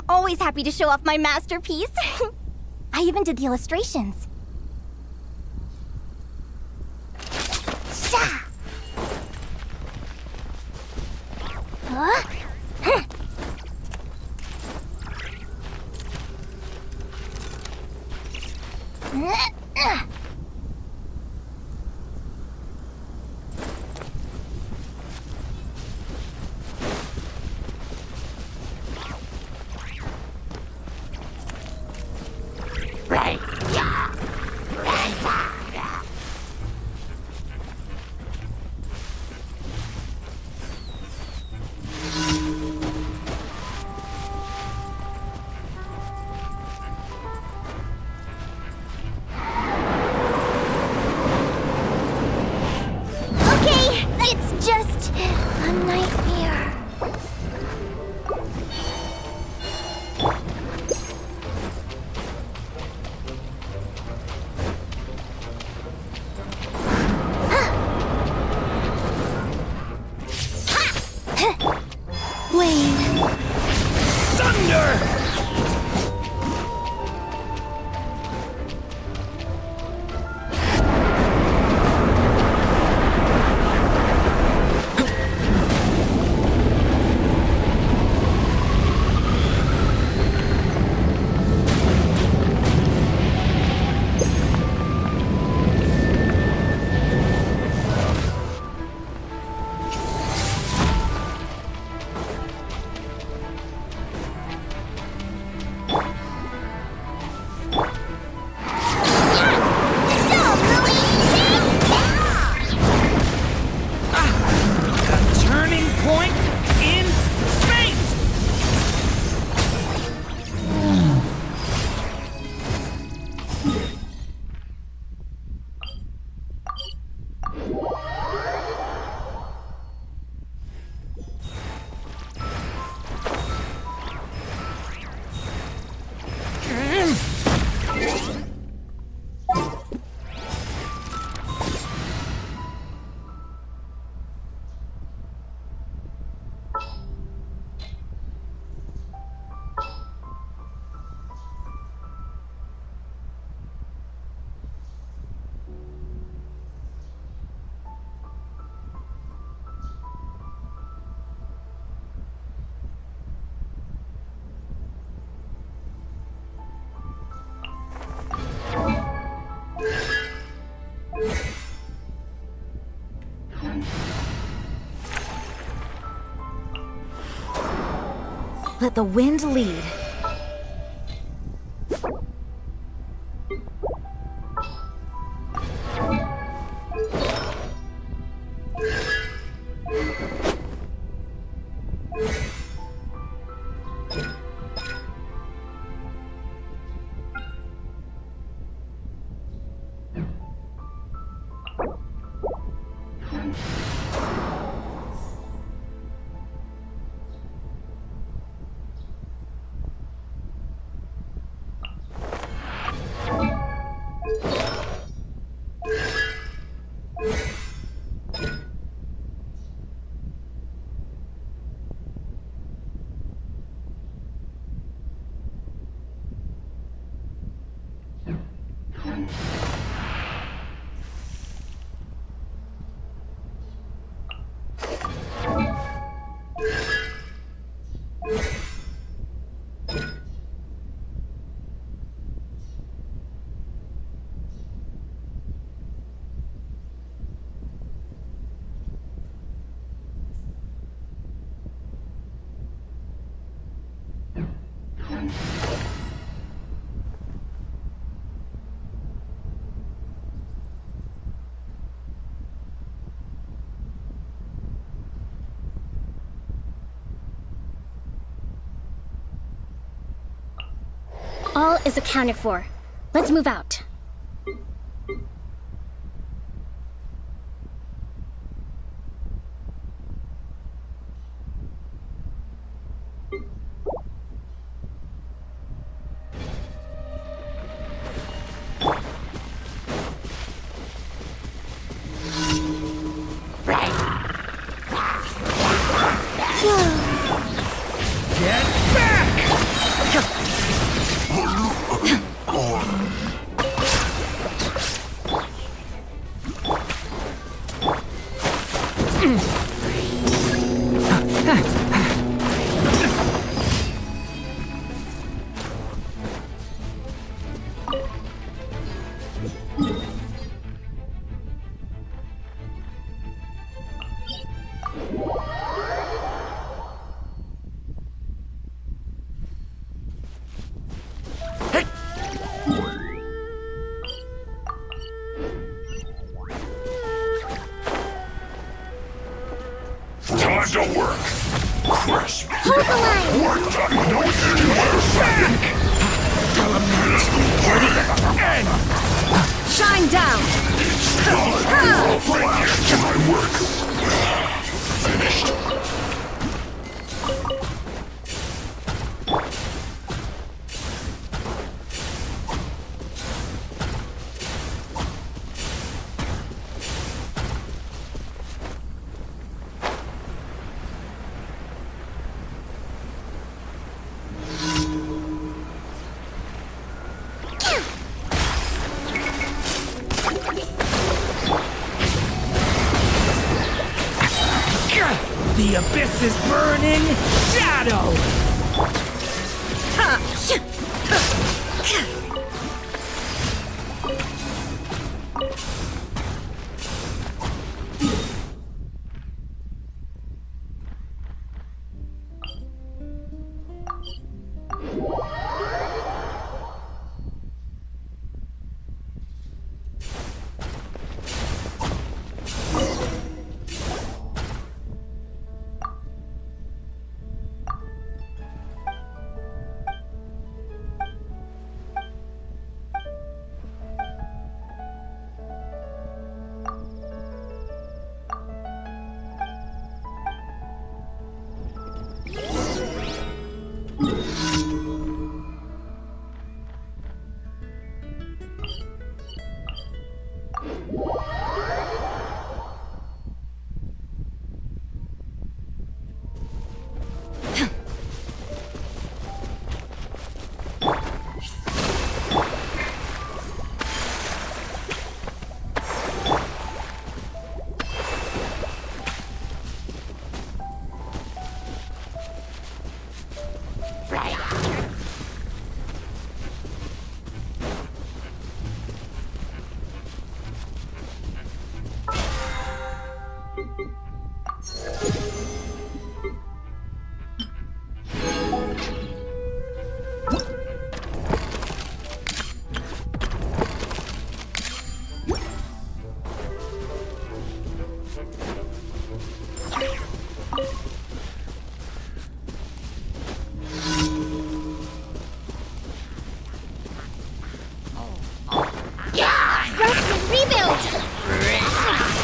always happy to show off my masterpiece. I even did the illustrations. Sha! Huh? Just a nightmare. Wayne. Thunder! Let the wind lead. All is accounted for. Let's move out. Get back! line! Back! Element for the end! Shine down! My work finished. The abyss is burning shadow!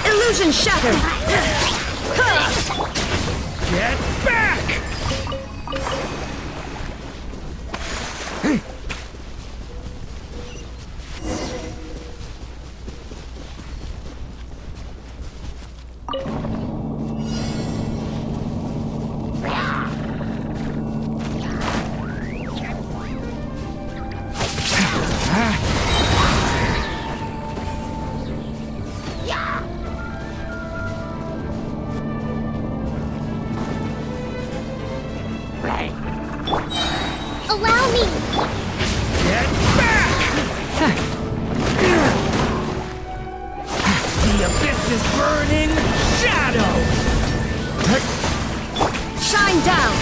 Illusion shattered! Get back! Allow me! Get back! The abyss is burning shadow! Shine down!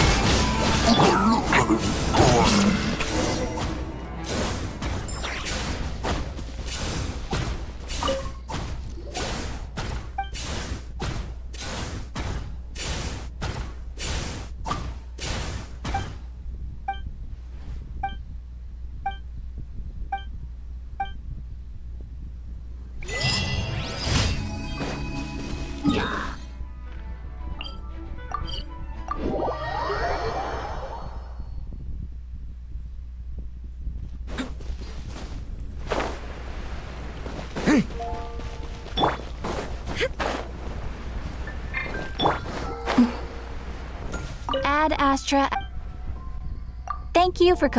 Ad Astra. Thank you for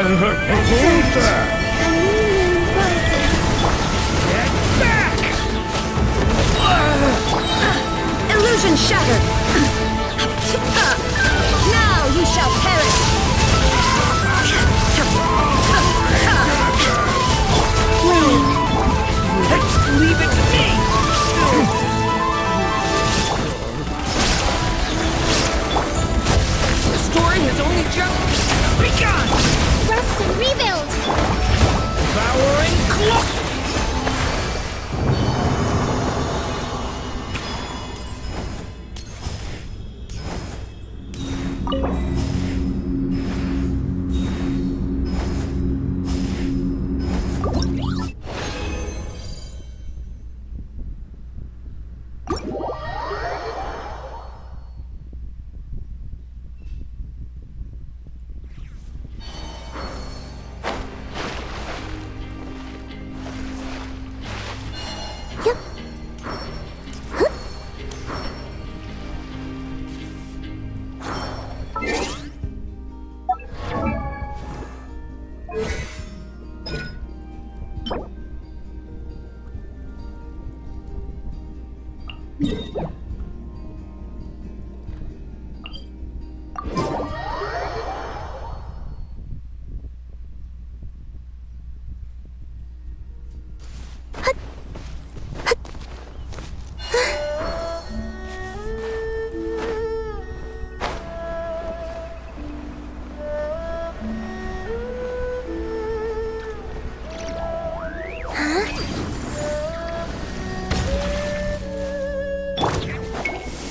Who's that? Get back! Illusion shattered! Now you shall perish! Leave it to me! The story has only just begun! Rest and rebuild! Devouring claw!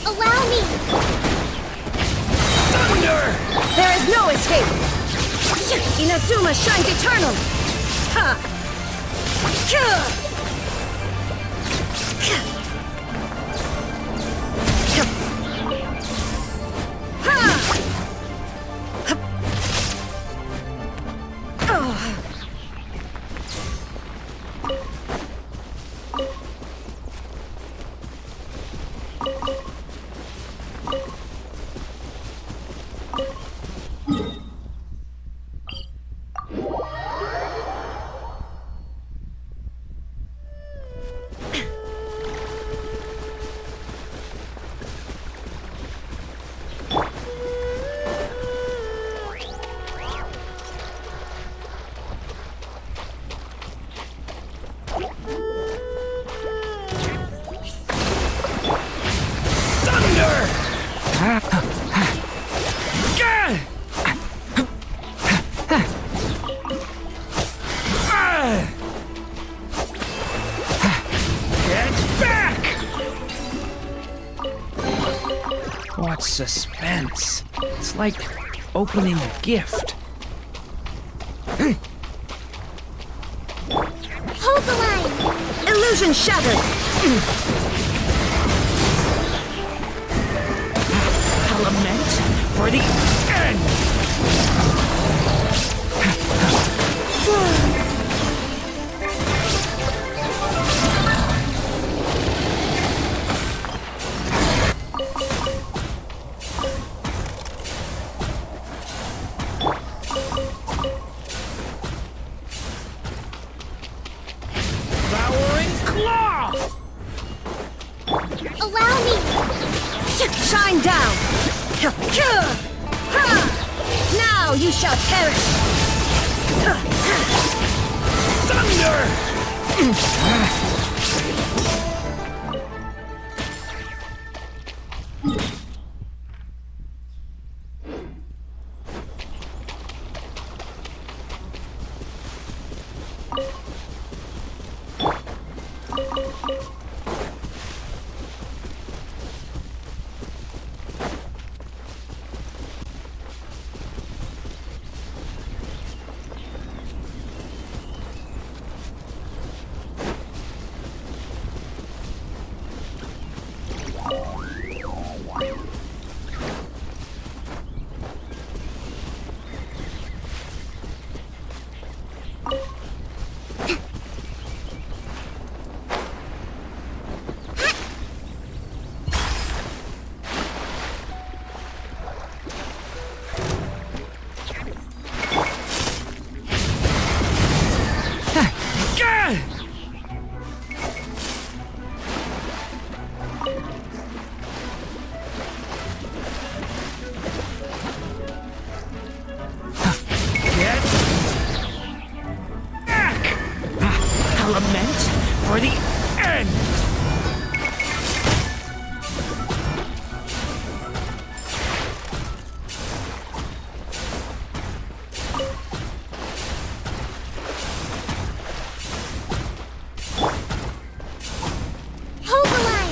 Allow me! Thunder! There is no escape! Inazuma shines eternal! Ha! What suspense. It's like opening a gift. Hold the line! Illusion shattered! Lament for the end! Devouring claw! Allow me! Shine down! Now you shall perish! Thunder! lament for the end! Hold the line!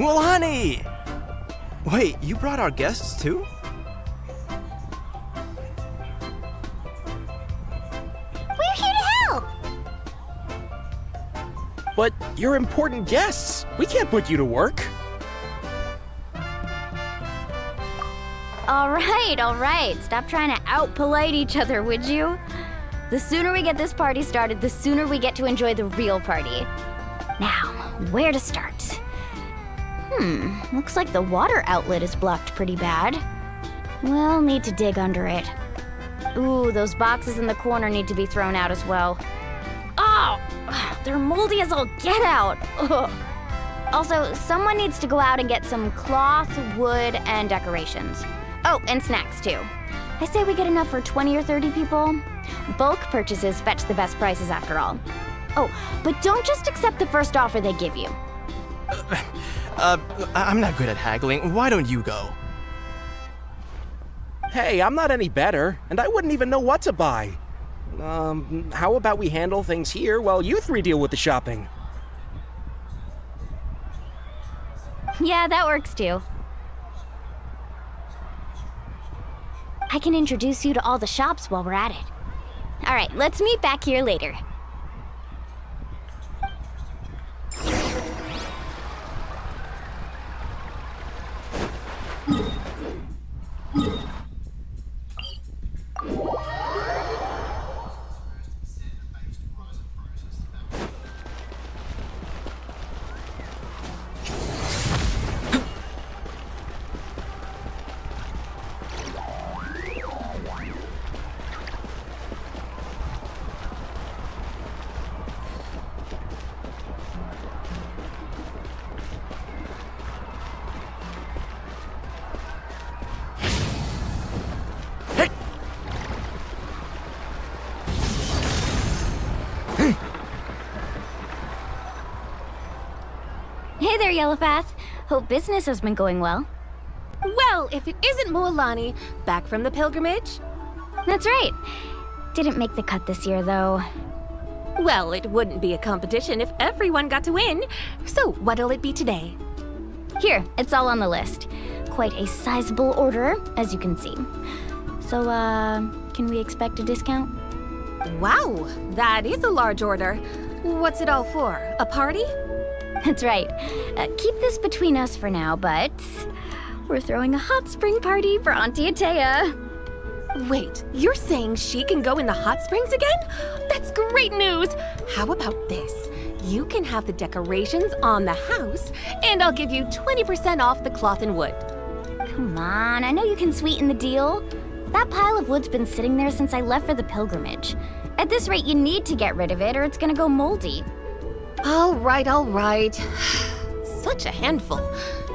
Mulani! Wait, you brought our guests too? We're here to help! But you're important guests. We can't put you to work. All right. Stop trying to out-polite each other, would you? The sooner we get this party started, the sooner we get to enjoy the real party. Now, where to start? Looks like the water outlet is blocked pretty bad. We'll need to dig under it. Ooh, those boxes in the corner need to be thrown out as well. Oh, they're moldy as all get out. Ugh. Also, someone needs to go out and get some cloth, wood, and decorations. Oh, and snacks too. I say we get enough for 20 or 30 people. Bulk purchases fetch the best prices after all. Oh, but don't just accept the first offer they give you. I'm not good at haggling. Why don't you go? Hey, I'm not any better, and I wouldn't even know what to buy. How about we handle things here while you three deal with the shopping? Yeah, that works too. I can introduce you to all the shops while we're at it. All right, let's meet back here later. Hey there, Yellowfath. Hope business has been going well. Well, if it isn't Mualani, back from the pilgrimage? That's right. Didn't make the cut this year, though. Well, it wouldn't be a competition if everyone got to win. So, what'll it be today? Here, it's all on the list. Quite a sizable order, as you can see. So, can we expect a discount? Wow, that is a large order. What's it all for? A party? That's right. Keep this between us for now, but we're throwing a hot spring party for Auntie Atea. Wait, you're saying she can go in the hot springs again? That's great news! How about this? You can have the decorations on the house, and I'll give you 20% off the cloth and wood. Come on, I know you can sweeten the deal. That pile of wood's been sitting there since I left for the pilgrimage. At this rate, you need to get rid of it or it's gonna go moldy. All right. Such a handful.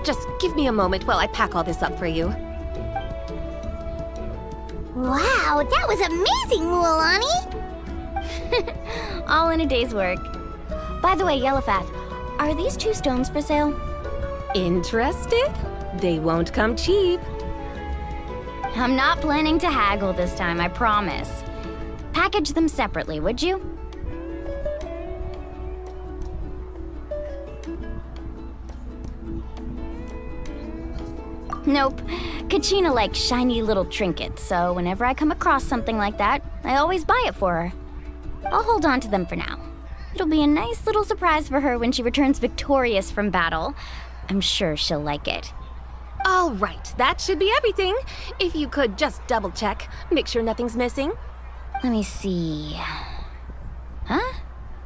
Just give me a moment while I pack all this up for you. Wow, that was amazing, Mualani! All in a day's work. By the way, Yellowfath, are these 2 stones for sale? Interested? They won't come cheap. I'm not planning to haggle this time, I promise. Package them separately, would you? Nope. Kachina likes shiny little trinkets, so whenever I come across something like that, I always buy it for her. I'll hold on to them for now. It'll be a nice little surprise for her when she returns victorious from battle. I'm sure she'll like it. All right, that should be everything. If you could just double check, make sure nothing's missing. Let me see. Huh?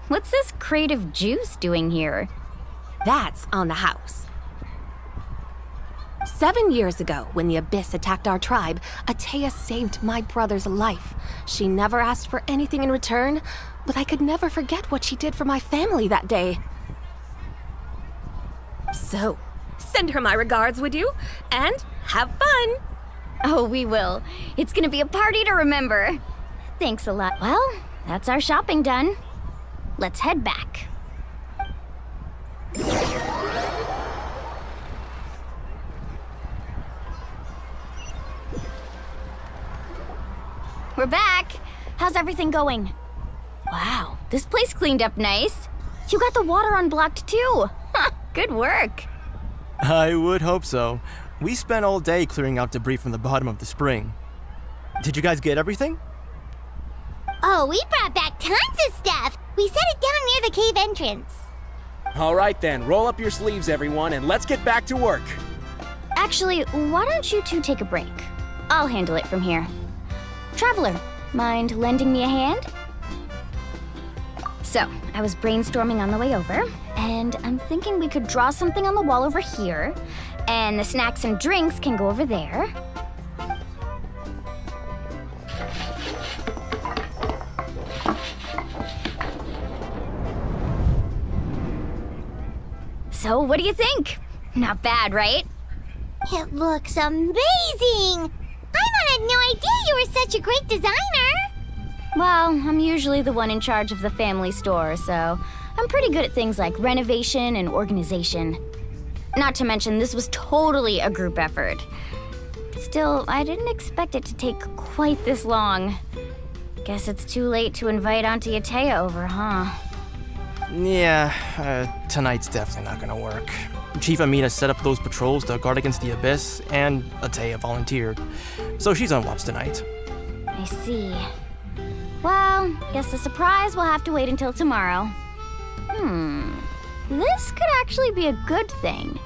What's this crate of juice doing here? That's on the house. 7 years ago, when the Abyss attacked our tribe, Atea saved my brother's life. She never asked for anything in return, but I could never forget what she did for my family that day. So, send her my regards, would you? And have fun! Oh, we will. It's gonna be a party to remember. Thanks a lot. Well, that's our shopping done. Let's head back. We're back. How's everything going? Wow, this place cleaned up nice. You got the water unblocked too. Good work. I would hope so. We spent all day clearing out debris from the bottom of the spring. Did you guys get everything? Oh, we brought back tons of stuff! We set it down near the cave entrance. All right then, roll up your sleeves, everyone, and let's get back to work. Actually, why don't you two take a break? I'll handle it from here. Traveler, mind lending me a hand? So, I was brainstorming on the way over, and I'm thinking we could draw something on the wall over here, and the snacks and drinks can go over there. So, what do you think? Not bad, right? It looks amazing! Paimon had no idea you were such a great designer! Well, I'm usually the one in charge of the family store, so I'm pretty good at things like renovation and organization. Not to mention, this was totally a group effort. Still, I didn't expect it to take quite this long. Guess it's too late to invite Auntie Atea over, huh? Yeah, tonight's definitely not gonna work. Chief Amina set up those patrols to guard against the Abyss, and Atea volunteered. So she's on watch tonight. I see. Well, guess the surprise will have to wait until tomorrow. This could actually be a good thing.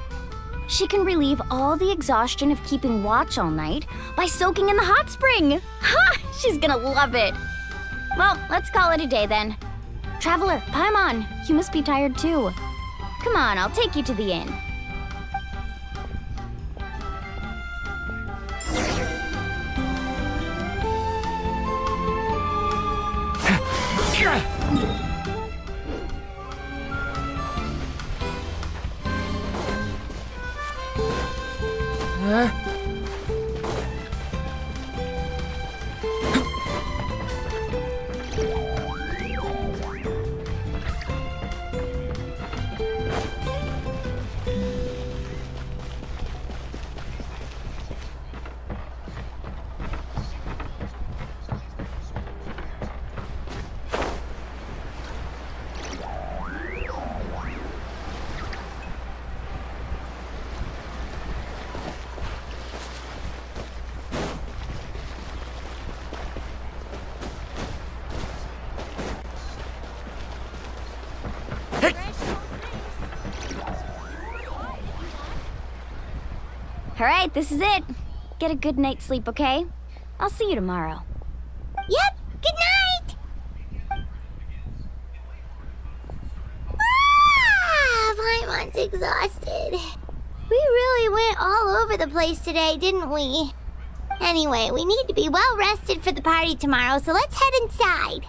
She can relieve all the exhaustion of keeping watch all night by soaking in the hot spring. Ha! She's gonna love it. Well, let's call it a day then. Traveler, Paimon, you must be tired too. Come on, I'll take you to the inn. All right, this is it. Get a good night's sleep, okay? I'll see you tomorrow. Yep, good night! Paimon's exhausted. We really went all over the place today, didn't we? Anyway, we need to be well rested for the party tomorrow, so let's head inside.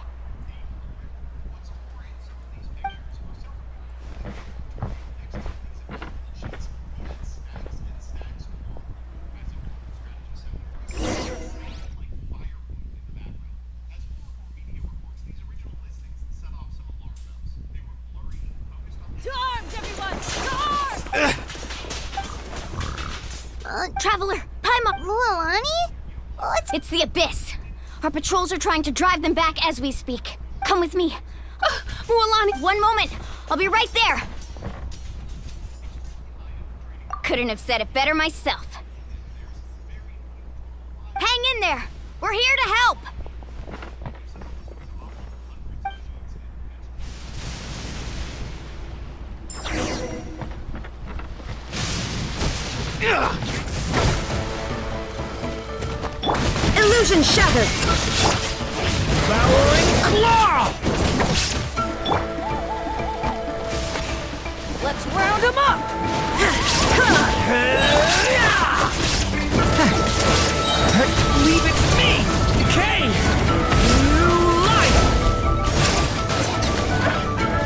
Traveler, Paimon! Mualani? It's the Abyss. Our patrols are trying to drive them back as we speak. Come with me. Mualani, one moment. I'll be right there. Couldn't have said it better myself. Hang in there. We're here to help. Illusion shattered! Devouring claw! Let's round them up! Leave it to me! Decay! New life!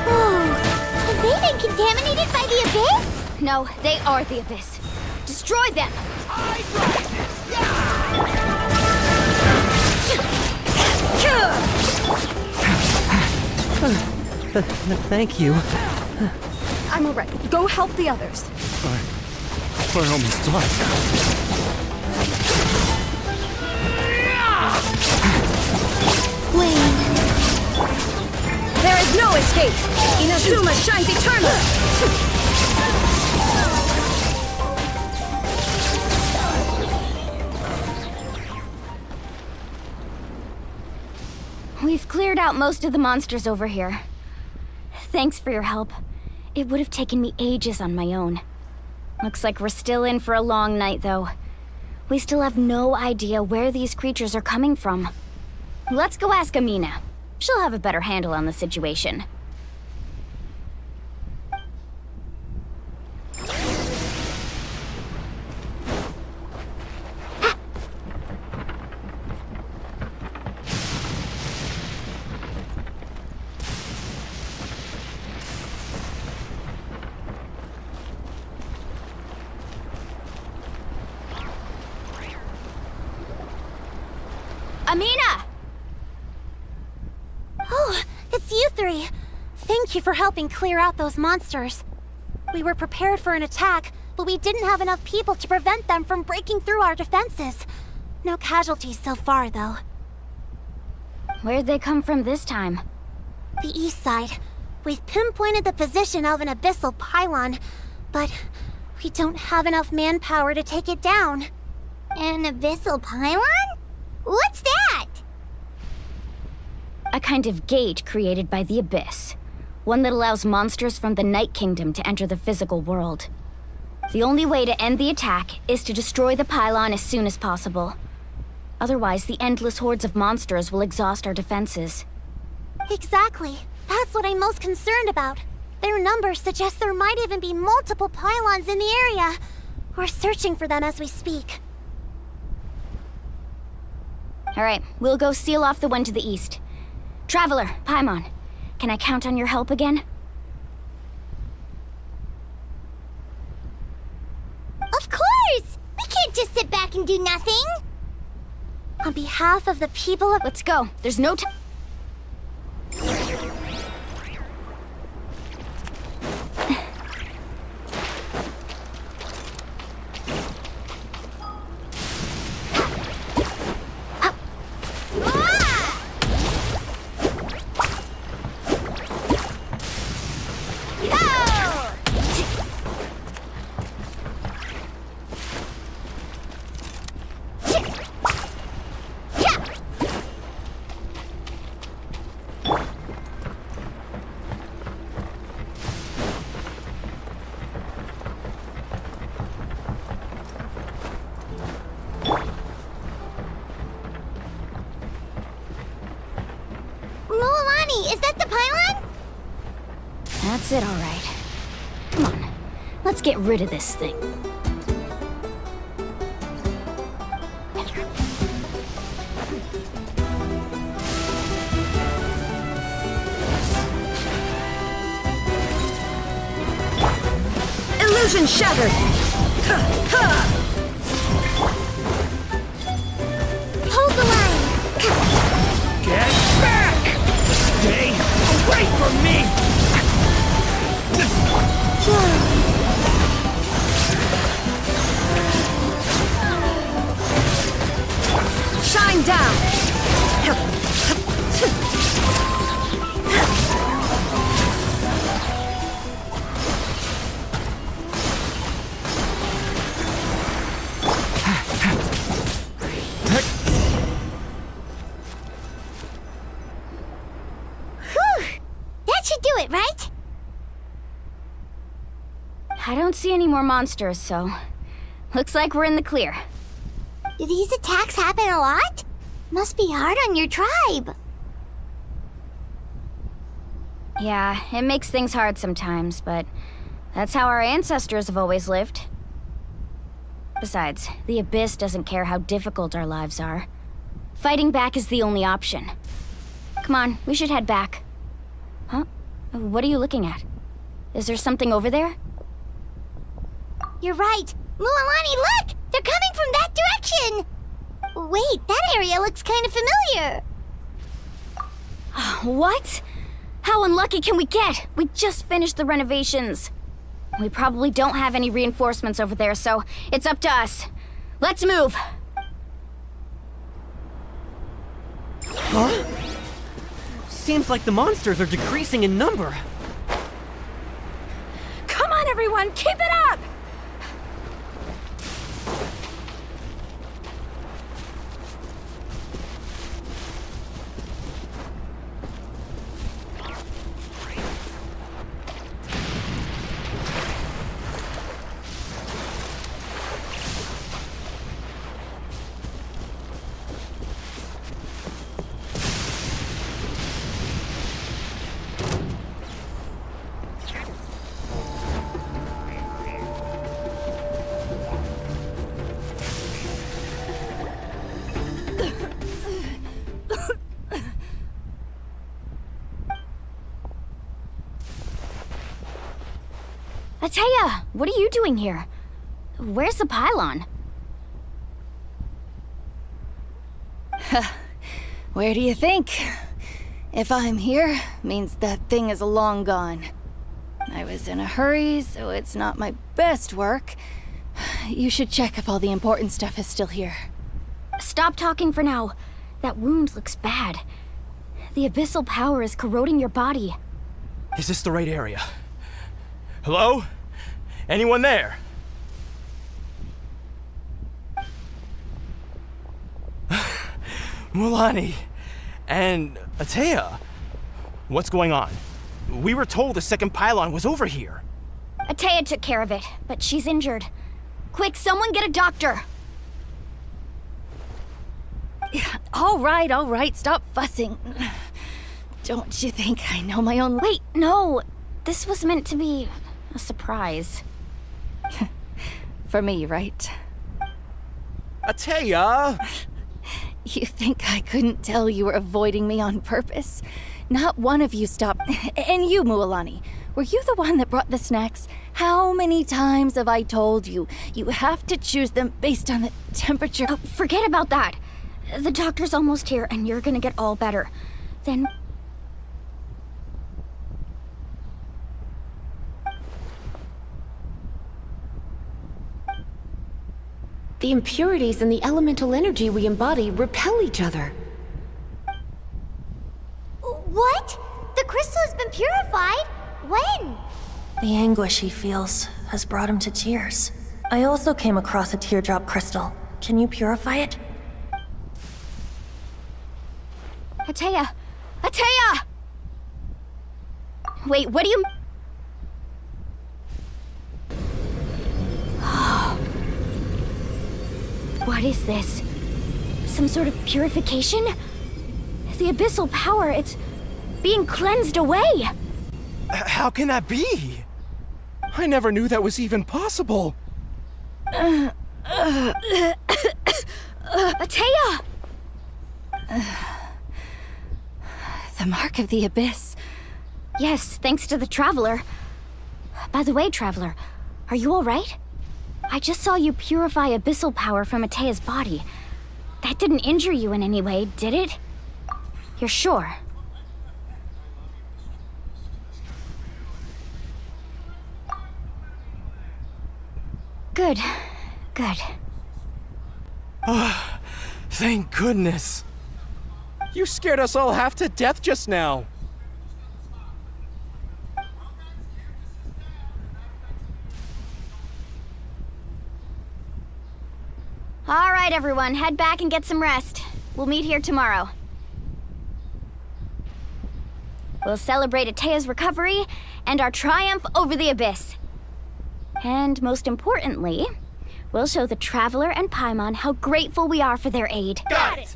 Oh, have they been contaminated by the Abyss? No, they are the Abyss. Destroy them! Thank you. I'm alright. Go help the others. We're almost done. Wayne. There is no escape! Inazuma shines eternal! We've cleared out most of the monsters over here. Thanks for your help. It would have taken me ages on my own. Looks like we're still in for a long night, though. We still have no idea where these creatures are coming from. Let's go ask Amina. She'll have a better handle on the situation. Amina! Oh, it's you three. Thank you for helping clear out those monsters. We were prepared for an attack, but we didn't have enough people to prevent them from breaking through our defenses. No casualties so far, though. Where'd they come from this time? The east side. We've pinpointed the position of an abyssal pylon, but we don't have enough manpower to take it down. An abyssal pylon? What's that? A kind of gate created by the Abyss. One that allows monsters from the Night Kingdom to enter the physical world. The only way to end the attack is to destroy the pylon as soon as possible. Otherwise, the endless hordes of monsters will exhaust our defenses. Exactly. That's what I'm most concerned about. Their numbers suggest there might even be multiple pylons in the area. We're searching for them as we speak. Alright, we'll go seal off the one to the east. Traveler, Paimon, can I count on your help again? Of course! We can't just sit back and do nothing! On behalf of the people of— Let's go. There's no time. Is that the pylon? That's it, all right. Come on, let's get rid of this thing. Illusion shattered! Hold the line! Get back! Stay away from me! Shine down! That should do it, right? I don't see any more monsters, so looks like we're in the clear. Do these attacks happen a lot? Must be hard on your tribe. Yeah, it makes things hard sometimes, but that's how our ancestors have always lived. Besides, the Abyss doesn't care how difficult our lives are. Fighting back is the only option. Come on, we should head back. Huh? What are you looking at? Is there something over there? You're right. Mualani, look! They're coming from that direction! Wait, that area looks kind of familiar. What? How unlucky can we get? We just finished the renovations. We probably don't have any reinforcements over there, so it's up to us. Let's move! Huh? Seems like the monsters are decreasing in number. Come on, everyone, keep it up! Ateya, what are you doing here? Where's the pylon? Where do you think? If I'm here, means that thing is long gone. I was in a hurry, so it's not my best work. You should check if all the important stuff is still here. Stop talking for now. That wound looks bad. The abyssal power is corroding your body. Is this the right area? Hello? Anyone there? Mulani and Ateya. What's going on? We were told the second pylon was over here. Ateya took care of it, but she's injured. Quick, someone get a doctor! All right, stop fussing. Don't you think I know my own... Wait, no! This was meant to be a surprise. For me, right? Ateya! You think I couldn't tell you were avoiding me on purpose? Not one of you stopped. And you, Mualani, were you the one that brought the snacks? How many times have I told you? You have to choose them based on the temperature. Oh, forget about that. The doctor's almost here, and you're gonna get all better. Then... The impurities and the elemental energy we embody repel each other. What? The crystal has been purified? When? The anguish he feels has brought him to tears. I also came across a teardrop crystal. Can you purify it? Ateya! Ateya! Wait, what do you... What is this? Some sort of purification? The abyssal power, it's being cleansed away! How can that be? I never knew that was even possible. Ateya! The mark of the abyss. Yes, thanks to the Traveler. By the way, Traveler, are you alright? I just saw you purify abyssal power from Ateya's body. That didn't injure you in any way, did it? You're sure? Good. Good. Thank goodness. You scared us all half to death just now. All right, everyone, head back and get some rest. We'll meet here tomorrow. We'll celebrate Ateya's recovery and our triumph over the abyss. And most importantly, we'll show the Traveler and Paimon how grateful we are for their aid. Got it!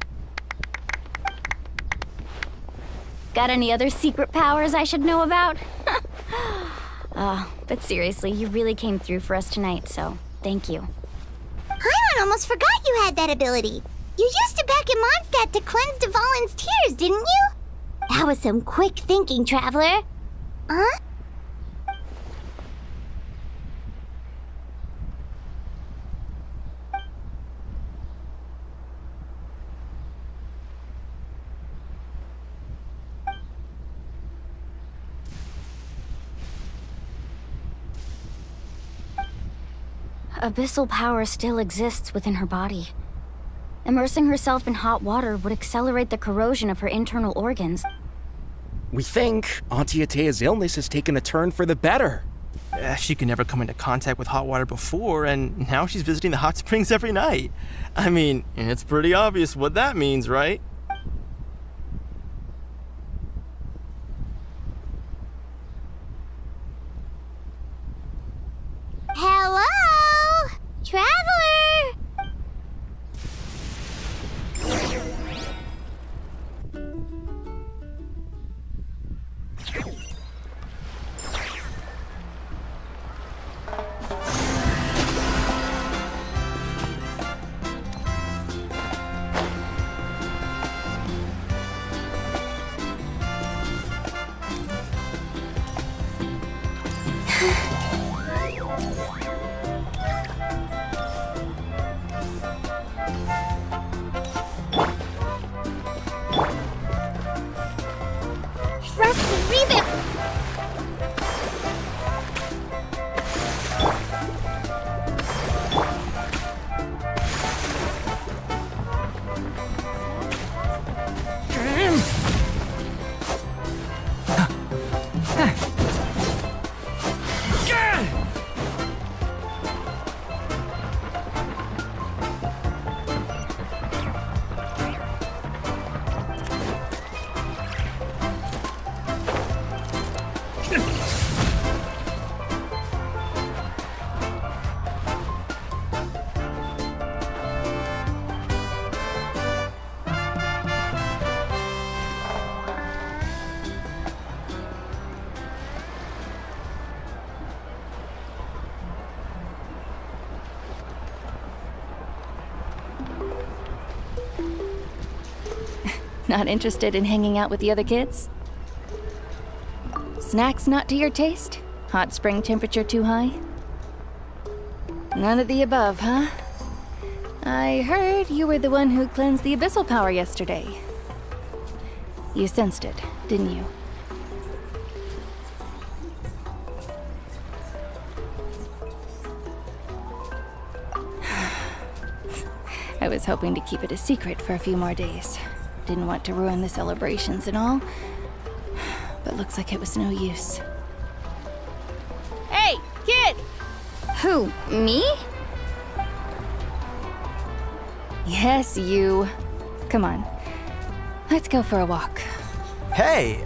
Got any other secret powers I should know about? But seriously, you really came through for us tonight, so thank you. Paimon almost forgot you had that ability. You used it back in Mondstadt to cleanse Dvalin's tears, didn't you? That was some quick thinking, Traveler. Huh? Abyssal power still exists within her body. Immersing herself in hot water would accelerate the corrosion of her internal organs. We think Auntie Ateya's illness has taken a turn for the better. She could never come into contact with hot water before, and now she's visiting the hot springs every night. I mean, it's pretty obvious what that means, right? Hello? Traveler? Not interested in hanging out with the other kids? Snacks not to your taste? Hot spring temperature too high? None of the above, huh? I heard you were the one who cleansed the abyssal power yesterday. You sensed it, didn't you? I was hoping to keep it a secret for a few more days. Didn't want to ruin the celebrations and all, but looks like it was no use. Hey, kid! Who, me? Yes, you. Come on. Let's go for a walk. Hey,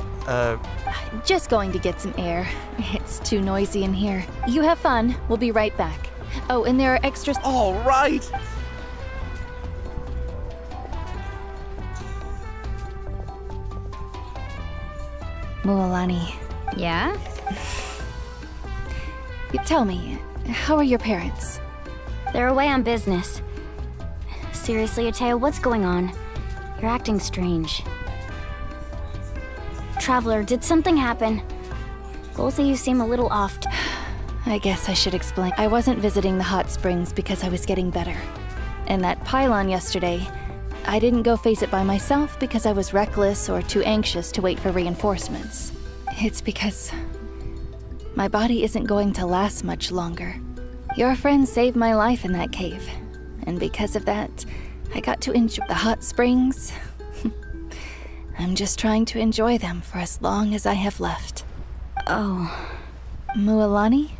Just going to get some air. It's too noisy in here. You have fun. We'll be right back. Oh, and there are extras. All right. Mualani, Yeah? tell me, how are your parents? They're away on business. Seriously, Atea, what's going on? You're acting strange. Traveler, did something happen? Both of you seem a little off. I guess I should explain. I wasn't visiting the hot springs because I was getting better. And that pylon yesterday, I didn't go face it by myself because I was reckless or too anxious to wait for reinforcements. It's because my body isn't going to last much longer. Your friend saved my life in that cave. And because of that, I got to enjoy the hot springs. I'm just trying to enjoy them for as long as I have left. Oh. Mualani?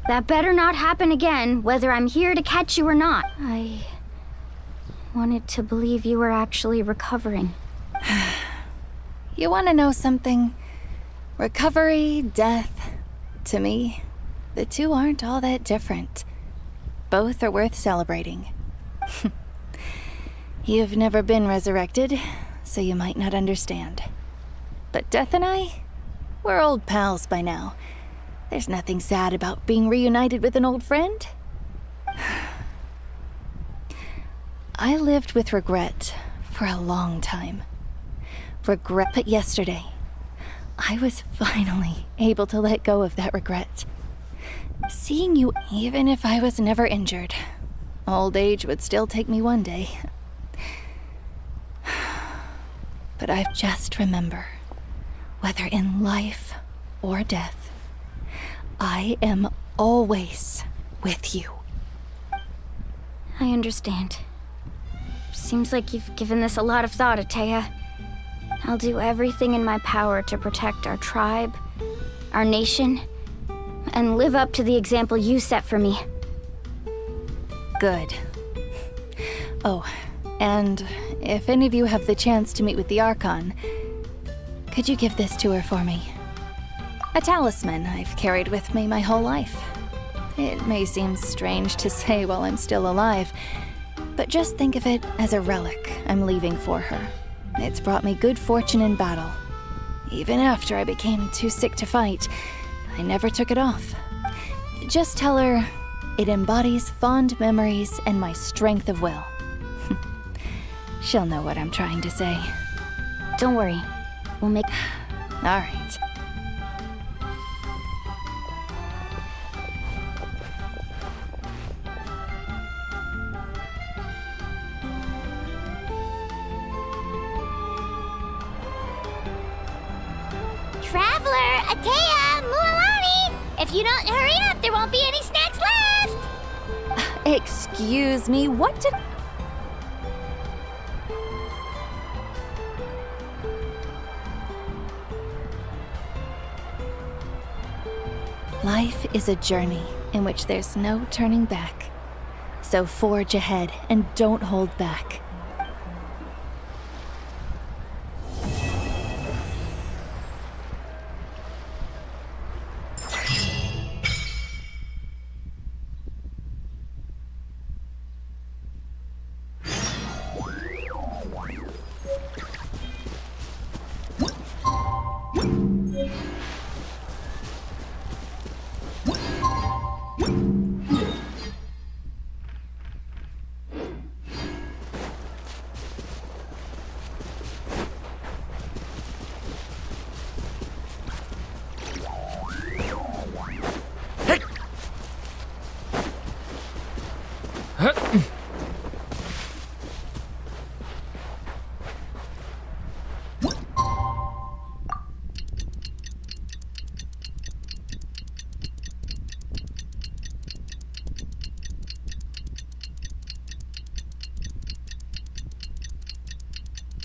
That better not happen again, whether I'm here to catch you or not. I wanted to believe you were actually recovering. You want to know something? Recovery, death, to me, the two aren't all that different. Both are worth celebrating. You've never been resurrected, so you might not understand. But Death and I, we're old pals by now. There's nothing sad about being reunited with an old friend. I lived with regret for a long time. Regret, but yesterday, I was finally able to let go of that regret. Seeing you, even if I was never injured, old age would still take me one day. But I just remember, whether in life or death, I am always with you. I understand. Seems like you've given this a lot of thought, Atea. I'll do everything in my power to protect our tribe, our nation, and live up to the example you set for me. Good. Oh, and if any of you have the chance to meet with the Archon, could you give this to her for me? A talisman I've carried with me my whole life. It may seem strange to say while I'm still alive, but just think of it as a relic I'm leaving for her. It's brought me good fortune in battle. Even after I became too sick to fight, I never took it off. Just tell her it embodies fond memories and my strength of will. She'll know what I'm trying to say. Don't worry. We'll make... All right. Traveler, Atea, Mualani! If you don't hurry up, there won't be any snacks left! Excuse me, what did... Life is a journey in which there's no turning back. So forge ahead and don't hold back.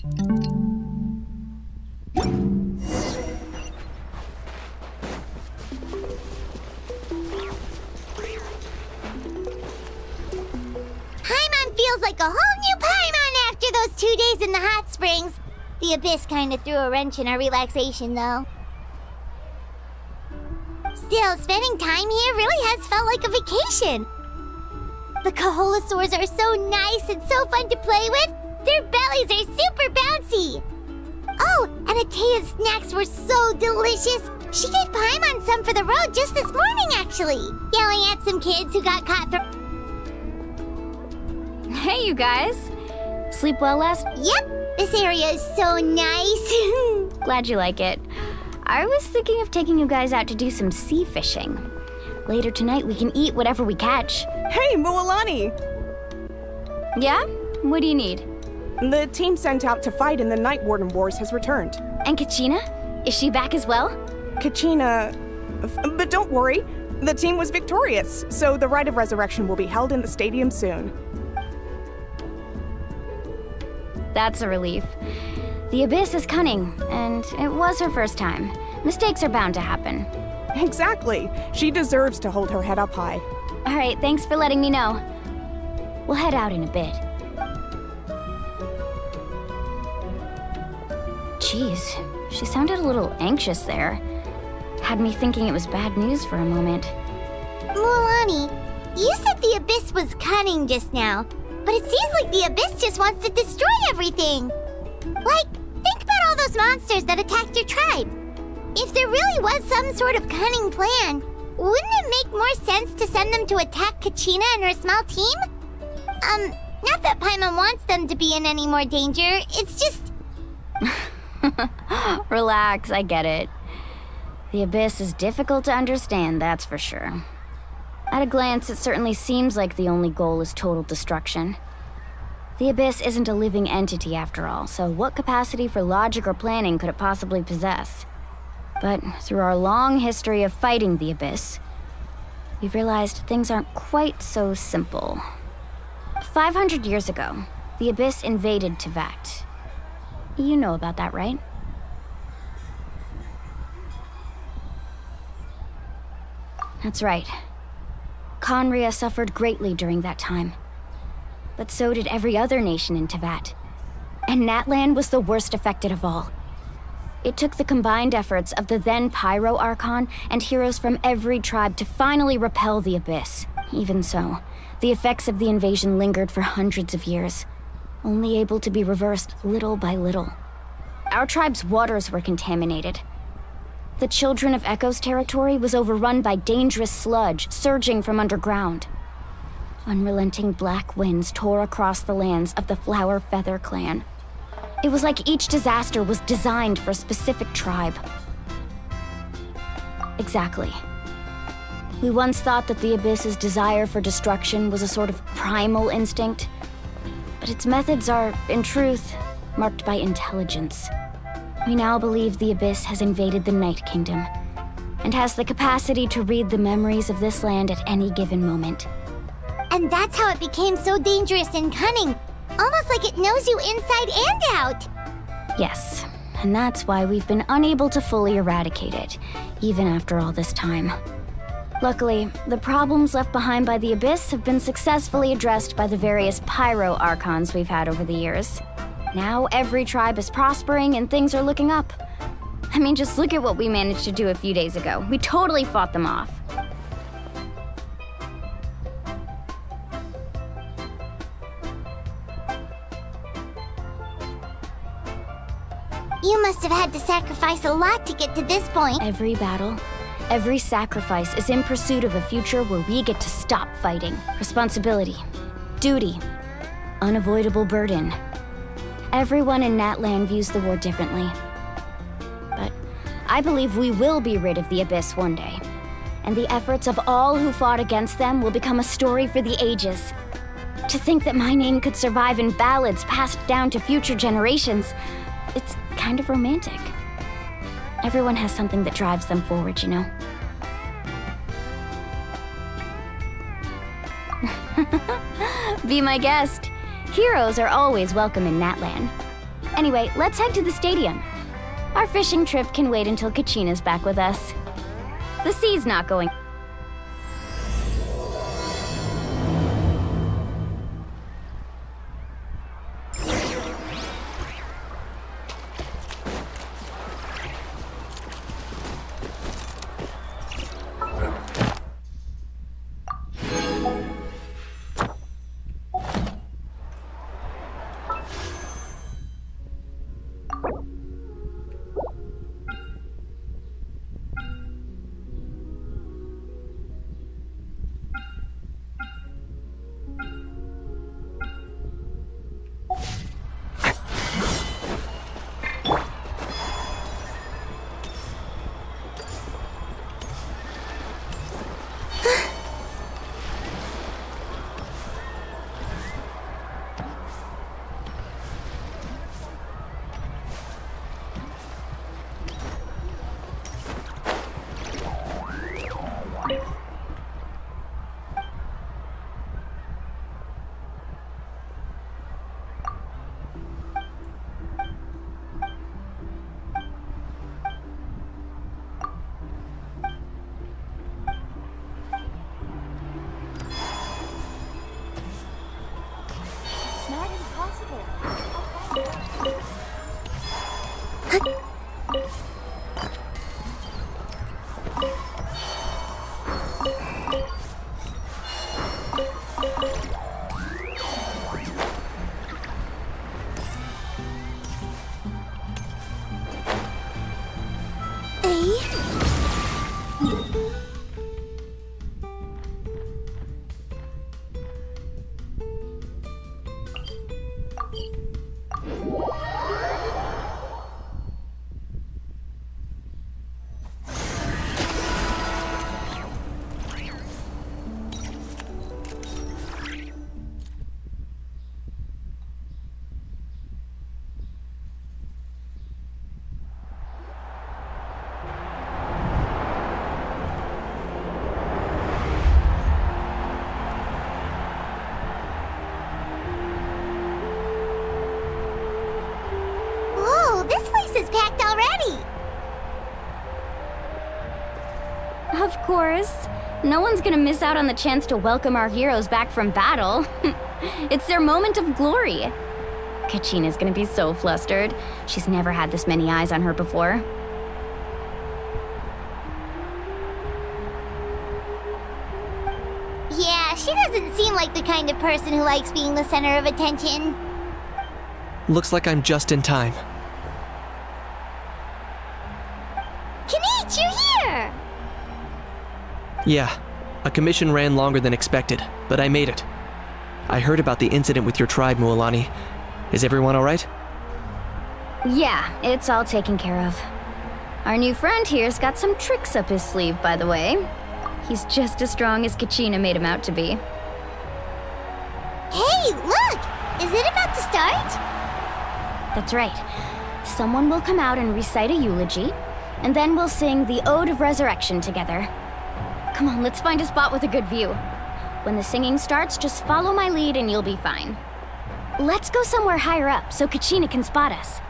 Paimon feels like a whole new Paimon after those 2 days in the hot springs. The Abyss kinda threw a wrench in our relaxation, though. Still, spending time here really has felt like a vacation. The Kaholosaurs are so nice and so fun to play with. Their bellies are super bouncy. Oh, and Atea's snacks were so delicious. She gave Paimon some for the road just this morning, actually. Yelling at some kids who got caught Hey, you guys. Sleep well last? Yep, this area is so nice. Glad you like it. I was thinking of taking you guys out to do some sea fishing. Later tonight, we can eat whatever we catch. Hey, Mualani! Yeah? What do you need? The team sent out to fight in the Night Warden Wars has returned. And Kachina? Is she back as well? Kachina... But don't worry, the team was victorious, so the Rite of Resurrection will be held in the stadium soon. That's a relief. The Abyss is cunning, and it was her first time. Mistakes are bound to happen. Exactly. She deserves to hold her head up high. All right, thanks for letting me know. We'll head out in a bit. Jeez, she sounded a little anxious there. Had me thinking it was bad news for a moment. Mualani, you said the Abyss was cunning just now, but it seems like the Abyss just wants to destroy everything. Like, think about all those monsters that attacked your tribe. If there really was some sort of cunning plan, wouldn't it make more sense to send them to attack Kachina and her small team? Not that Paimon wants them to be in any more danger, it's just... Relax, I get it. The Abyss is difficult to understand, that's for sure. At a glance, it certainly seems like the only goal is total destruction. The Abyss isn't a living entity after all, so what capacity for logic or planning could it possibly possess? But through our long history of fighting the Abyss, we've realized things aren't quite so simple. 500 years ago, the Abyss invaded Teyvat. You know about that, right? That's right. Conria suffered greatly during that time. But so did every other nation in Teyvat. And Natlan was the worst affected of all. It took the combined efforts of the then Pyro Archon and heroes from every tribe to finally repel the Abyss. Even so, the effects of the invasion lingered for hundreds of years, only able to be reversed little by little. Our tribe's waters were contaminated. The Children of Echo's territory was overrun by dangerous sludge surging from underground. Unrelenting black winds tore across the lands of the Flower Feather clan. It was like each disaster was designed for a specific tribe. Exactly. We once thought that the Abyss's desire for destruction was a sort of primal instinct, but its methods are, in truth, marked by intelligence. We now believe the Abyss has invaded the Night Kingdom, and has the capacity to read the memories of this land at any given moment. And that's how it became so dangerous and cunning. Almost like it knows you inside and out. Yes, and that's why we've been unable to fully eradicate it, even after all this time. Luckily, the problems left behind by the Abyss have been successfully addressed by the various Pyro Archons we've had over the years. Now every tribe is prospering and things are looking up. I mean, just look at what we managed to do a few days ago. We totally fought them off. You must have had to sacrifice a lot to get to this point. Every battle, every sacrifice is in pursuit of a future where we get to stop fighting. Responsibility, duty, unavoidable burden. Everyone in Natlan views the war differently. But I believe we will be rid of the Abyss one day. And the efforts of all who fought against them will become a story for the ages. To think that my name could survive in ballads passed down to future generations, it's kind of romantic. Everyone has something that drives them forward, you know? Be my guest. Heroes are always welcome in Natlan. Anyway, let's head to the stadium. Our fishing trip can wait until Kachina's back with us. The sea's not going. Of course. No one's gonna miss out on the chance to welcome our heroes back from battle. It's their moment of glory. Kachina's gonna be so flustered. She's never had this many eyes on her before. Yeah, she doesn't seem like the kind of person who likes being the center of attention. Looks like I'm just in time. Kanich, you're here! Yeah, a commission ran longer than expected, but I made it. I heard about the incident with your tribe, Mualani. Is everyone alright? Yeah, it's all taken care of. Our new friend here's got some tricks up his sleeve, by the way. He's just as strong as Kachina made him out to be. Hey, look! Is it about to start? That's right. Someone will come out and recite a eulogy, and then we'll sing the Ode of Resurrection together. Come on, let's find a spot with a good view. When the singing starts, just follow my lead and you'll be fine. Let's go somewhere higher up so Kachina can spot us.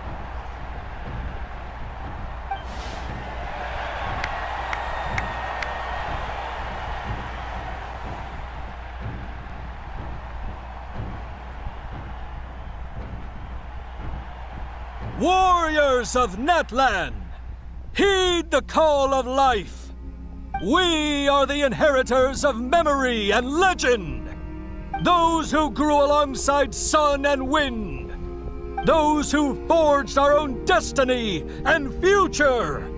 Warriors of Natlan, heed the call of life. We are the inheritors of memory and legend. Those who grew alongside sun and wind. Those who forged our own destiny and future.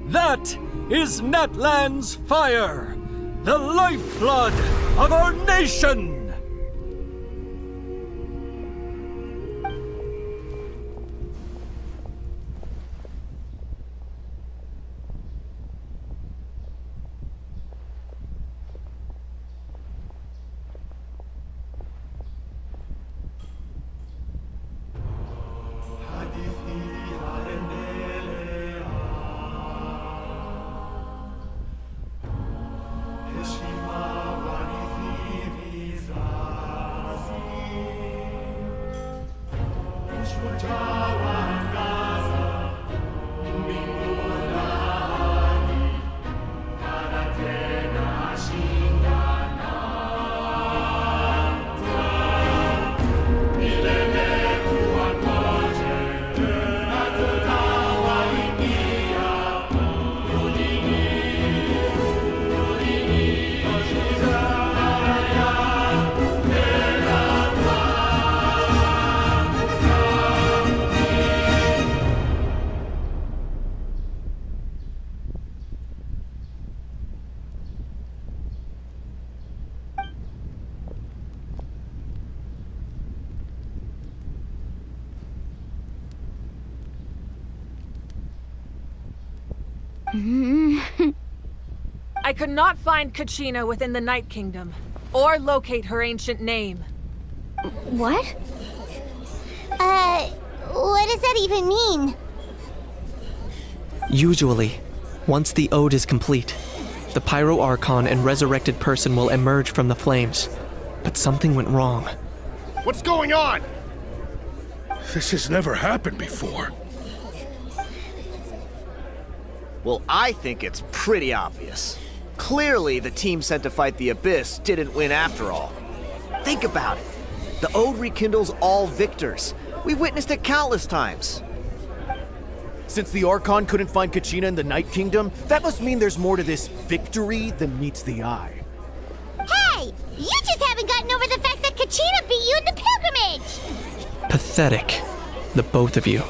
That is Natlan's fire, the lifeblood of our nation. I could not find Kachina within the Night Kingdom, or locate her ancient name. What? What does that even mean? Usually, once the ode is complete, the Pyro Archon and resurrected person will emerge from the flames. But something went wrong. What's going on? This has never happened before. Well, I think it's pretty obvious. Clearly, the team sent to fight the Abyss didn't win after all. Think about it. The Ode rekindles all victors. We've witnessed it countless times. Since the Archon couldn't find Kachina in the Night Kingdom, that must mean there's more to this victory than meets the eye. Hey! You just haven't gotten over the fact that Kachina beat you in the pilgrimage! Pathetic, the both of you.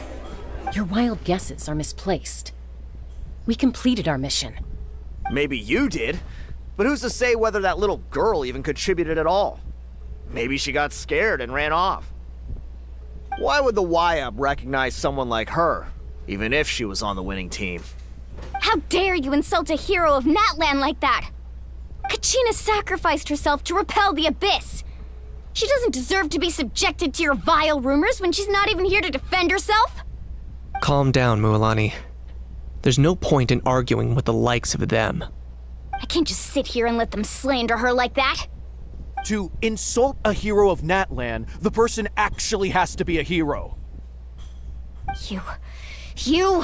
Your wild guesses are misplaced. We completed our mission. Maybe you did, but who's to say whether that little girl even contributed at all? Maybe she got scared and ran off. Why would the YUB recognize someone like her, even if she was on the winning team? How dare you insult a hero of Natlan like that? Kachina sacrificed herself to repel the Abyss. She doesn't deserve to be subjected to your vile rumors when she's not even here to defend herself. Calm down, Mualani. There's no point in arguing with the likes of them. I can't just sit here and let them slander her like that. To insult a hero of Natlan, the person actually has to be a hero. You...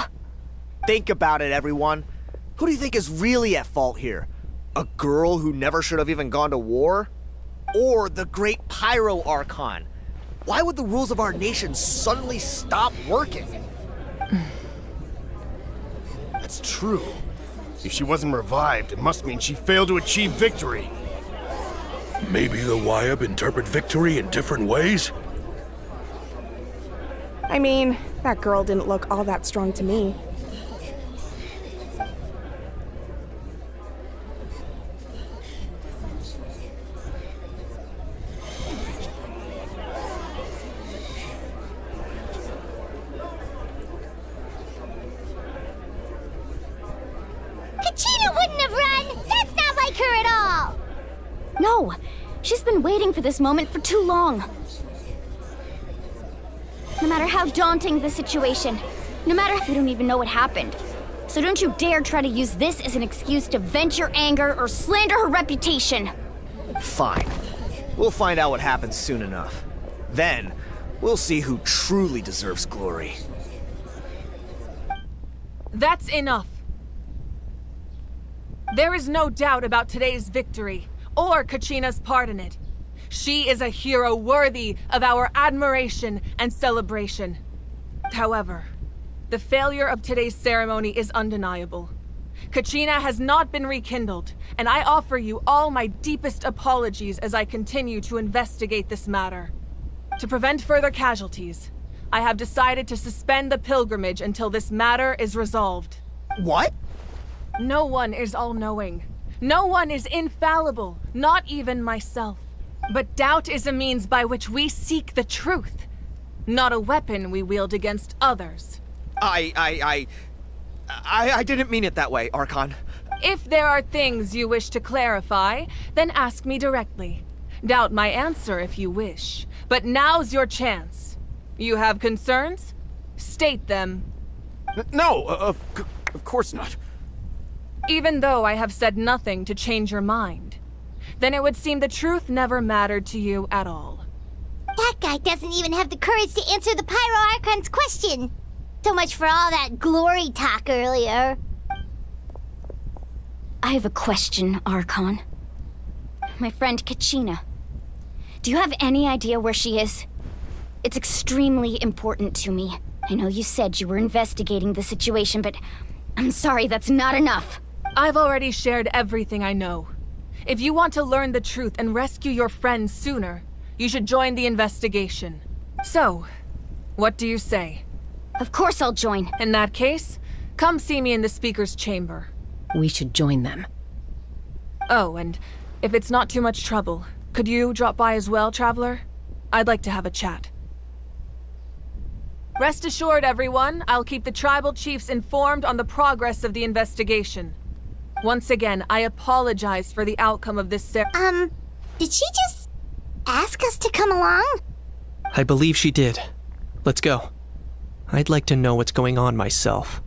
Think about it, everyone. Who do you think is really at fault here? A girl who never should have even gone to war? Or the great Pyro Archon? Why would the rules of our nation suddenly stop working? That's true. If she wasn't revived, it must mean she failed to achieve victory. Maybe the YUB interpret victory in different ways? I mean, that girl didn't look all that strong to me. Kachina wouldn't have run! That's not like her at all! No, she's been waiting for this moment for too long. No matter how daunting the situation, no matter we don't even know what happened. So don't you dare try to use this as an excuse to vent your anger or slander her reputation. Fine. We'll find out what happens soon enough. Then, we'll see who truly deserves glory. That's enough. There is no doubt about today's victory, or Kachina's part in it. She is a hero worthy of our admiration and celebration. However, the failure of today's ceremony is undeniable. Kachina has not been rekindled, and I offer you all my deepest apologies as I continue to investigate this matter. To prevent further casualties, I have decided to suspend the pilgrimage until this matter is resolved. What? No one is all-knowing. No one is infallible, not even myself. But doubt is a means by which we seek the truth, not a weapon we wield against others. I didn't mean it that way, Archon. If there are things you wish to clarify, then ask me directly. Doubt my answer if you wish. But now's your chance. You have concerns? State them. No, of course not. Even though I have said nothing to change your mind, then it would seem the truth never mattered to you at all. That guy doesn't even have the courage to answer the Pyro Archon's question. So much for all that glory talk earlier. I have a question, Archon. My friend Kachina. Do you have any idea where she is? It's extremely important to me. I know you said you were investigating the situation, but I'm sorry, that's not enough. I've already shared everything I know. If you want to learn the truth and rescue your friends sooner, you should join the investigation. So, what do you say? Of course I'll join. In that case, come see me in the speaker's chamber. We should join them. Oh, and if it's not too much trouble, could you drop by as well, Traveler? I'd like to have a chat. Rest assured, everyone, I'll keep the tribal chiefs informed on the progress of the investigation. Once again, I apologize for the outcome of this Did she just ask us to come along? I believe she did. Let's go. I'd like to know what's going on myself.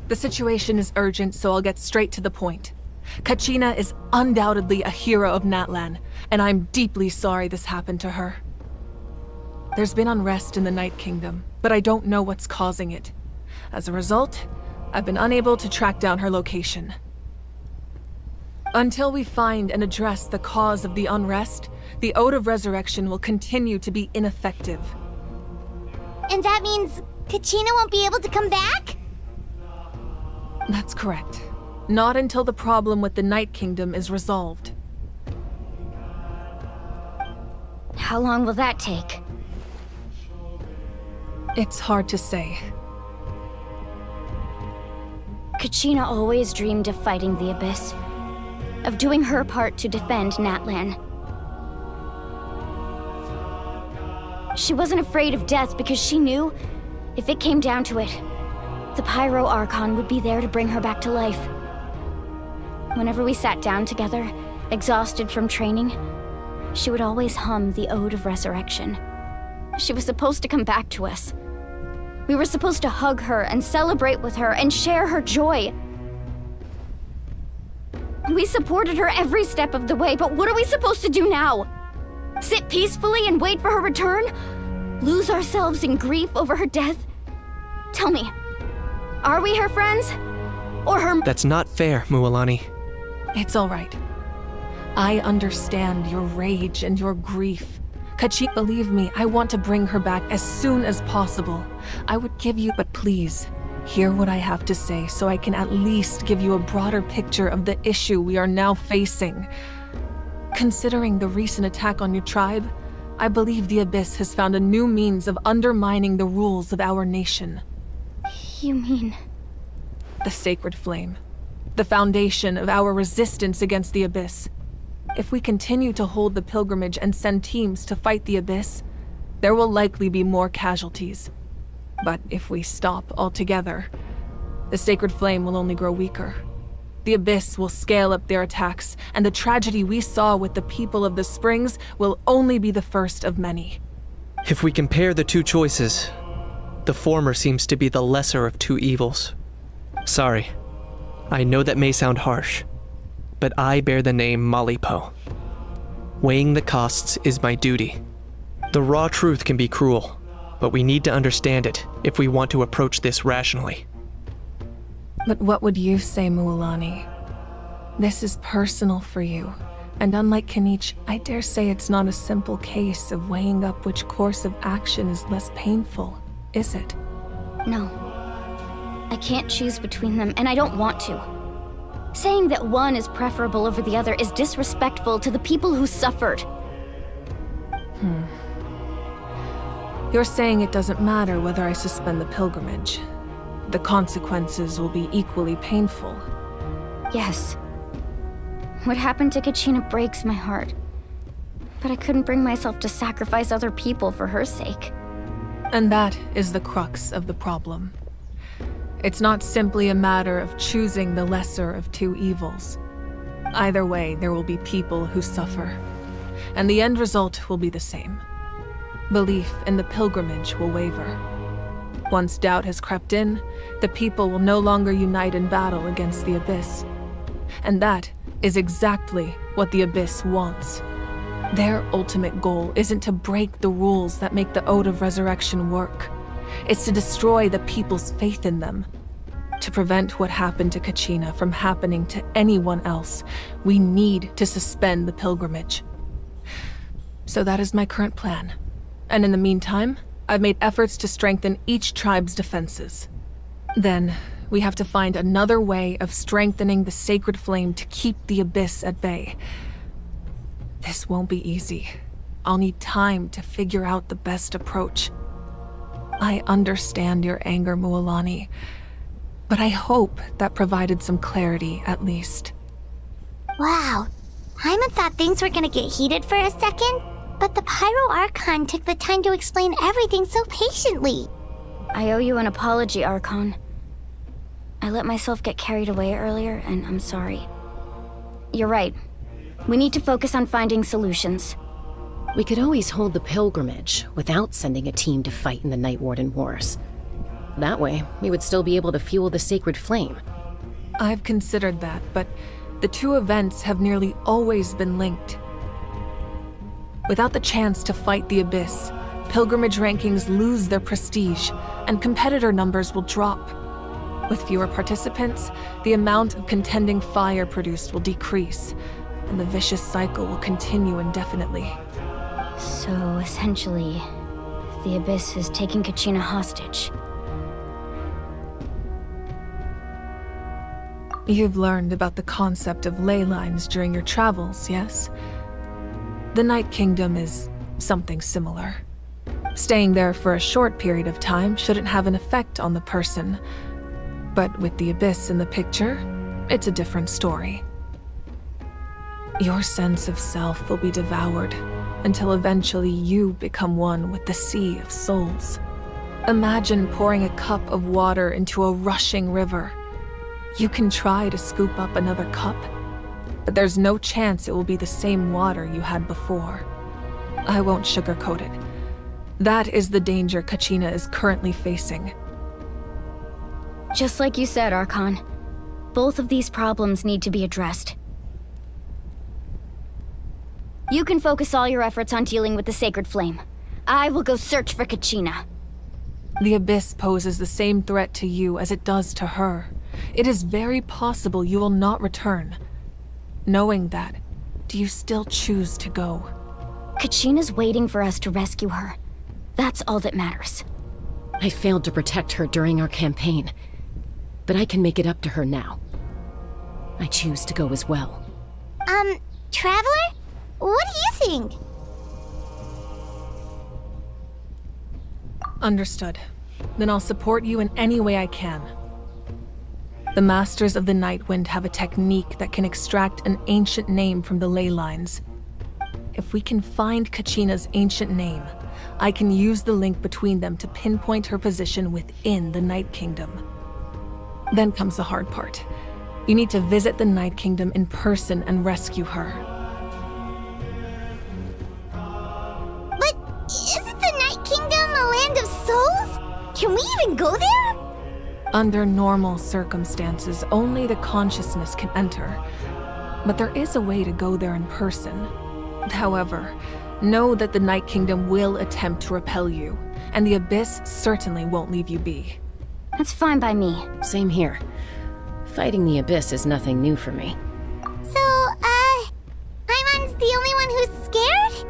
The situation is urgent, so I'll get straight to the point. Kachina is undoubtedly a hero of Natlan, and I'm deeply sorry this happened to her. There's been unrest in the Night Kingdom, but I don't know what's causing it. As a result, I've been unable to track down her location. Until we find and address the cause of the unrest, the Ode of Resurrection will continue to be ineffective. And that means Kachina won't be able to come back? That's correct. Not until the problem with the Night Kingdom is resolved. How long will that take? It's hard to say. Kachina always dreamed of fighting the Abyss, of doing her part to defend Natlan. She wasn't afraid of death because she knew, if it came down to it, the Pyro Archon would be there to bring her back to life. Whenever we sat down together, exhausted from training, she would always hum the Ode of Resurrection. She was supposed to come back to us. We were supposed to hug her and celebrate with her and share her joy. We supported her every step of the way, but what are we supposed to do now? Sit peacefully and wait for her return? Lose ourselves in grief over her death? Tell me, are we her friends? Or her— That's not fair, Mualani. It's all right. I understand your rage and your grief. Kachina, believe me, I want to bring her back as soon as possible. I would give you, but please, hear what I have to say so I can at least give you a broader picture of the issue we are now facing. Considering the recent attack on your tribe, I believe the Abyss has found a new means of undermining the rules of our nation. You mean— The Sacred Flame. The foundation of our resistance against the Abyss. If we continue to hold the pilgrimage and send teams to fight the Abyss, there will likely be more casualties. But if we stop altogether, the Sacred Flame will only grow weaker. The Abyss will scale up their attacks, and the tragedy we saw with the people of the Springs will only be the first of many. If we compare the two choices, the former seems to be the lesser of two evils. Sorry, I know that may sound harsh, but I bear the name Malipo. Weighing the costs is my duty. The raw truth can be cruel, but we need to understand it if we want to approach this rationally. But what would you say, Mualani? This is personal for you, and unlike Kanich, I dare say it's not a simple case of weighing up which course of action is less painful, is it? No. I can't choose between them, and I don't want to. Saying that one is preferable over the other is disrespectful to the people who suffered. You're saying it doesn't matter whether I suspend the pilgrimage. The consequences will be equally painful. Yes. What happened to Kachina breaks my heart. But I couldn't bring myself to sacrifice other people for her sake. And that is the crux of the problem. It's not simply a matter of choosing the lesser of two evils. Either way, there will be people who suffer. And the end result will be the same. Belief in the pilgrimage will waver. Once doubt has crept in, the people will no longer unite in battle against the Abyss. And that is exactly what the Abyss wants. Their ultimate goal isn't to break the rules that make the Ode of Resurrection work. It's to destroy the people's faith in them. To prevent what happened to Kachina from happening to anyone else, we need to suspend the pilgrimage. So that is my current plan. And in the meantime, I've made efforts to strengthen each tribe's defenses. Then, we have to find another way of strengthening the Sacred Flame to keep the Abyss at bay. This won't be easy, I'll need time to figure out the best approach. I understand your anger, Mualani, but I hope that provided some clarity at least. Wow. Paimon thought things were gonna get heated for a second, but the Pyro Archon took the time to explain everything so patiently. I owe you an apology, Archon. I let myself get carried away earlier, and I'm sorry. You're right. We need to focus on finding solutions. We could always hold the pilgrimage without sending a team to fight in the Night Warden Wars. That way, we would still be able to fuel the sacred flame. I've considered that, but the two events have nearly always been linked. Without the chance to fight the Abyss, pilgrimage rankings lose their prestige, and competitor numbers will drop. With fewer participants, the amount of contending fire produced will decrease, and the vicious cycle will continue indefinitely. So, essentially, the Abyss is taking Kachina hostage. You've learned about the concept of ley lines during your travels, yes? The Night Kingdom is something similar. Staying there for a short period of time shouldn't have an effect on the person. But with the Abyss in the picture, it's a different story. Your sense of self will be devoured until eventually you become one with the Sea of Souls. Imagine pouring a cup of water into a rushing river. You can try to scoop up another cup, but there's no chance it will be the same water you had before. I won't sugarcoat it. That is the danger Kachina is currently facing. Just like you said, Archon. Both of these problems need to be addressed. You can focus all your efforts on dealing with the Sacred Flame. I will go search for Kachina. The Abyss poses the same threat to you as it does to her. It is very possible you will not return. Knowing that, do you still choose to go? Kachina's waiting for us to rescue her. That's all that matters. I failed to protect her during our campaign, but I can make it up to her now. I choose to go as well. Traveler? What do you think? Understood. Then I'll support you in any way I can. The Masters of the Nightwind have a technique that can extract an ancient name from the ley lines. If we can find Kachina's ancient name, I can use the link between them to pinpoint her position within the Night Kingdom. Then comes the hard part. You need to visit the Night Kingdom in person and rescue her. But isn't the Night Kingdom a land of souls? Can we even go there? Under normal circumstances, only the consciousness can enter. But there is a way to go there in person. However, know that the Night Kingdom will attempt to repel you, and the Abyss certainly won't leave you be. That's fine by me. Same here. Fighting the Abyss is nothing new for me. So, Paimon's the only one who's scared?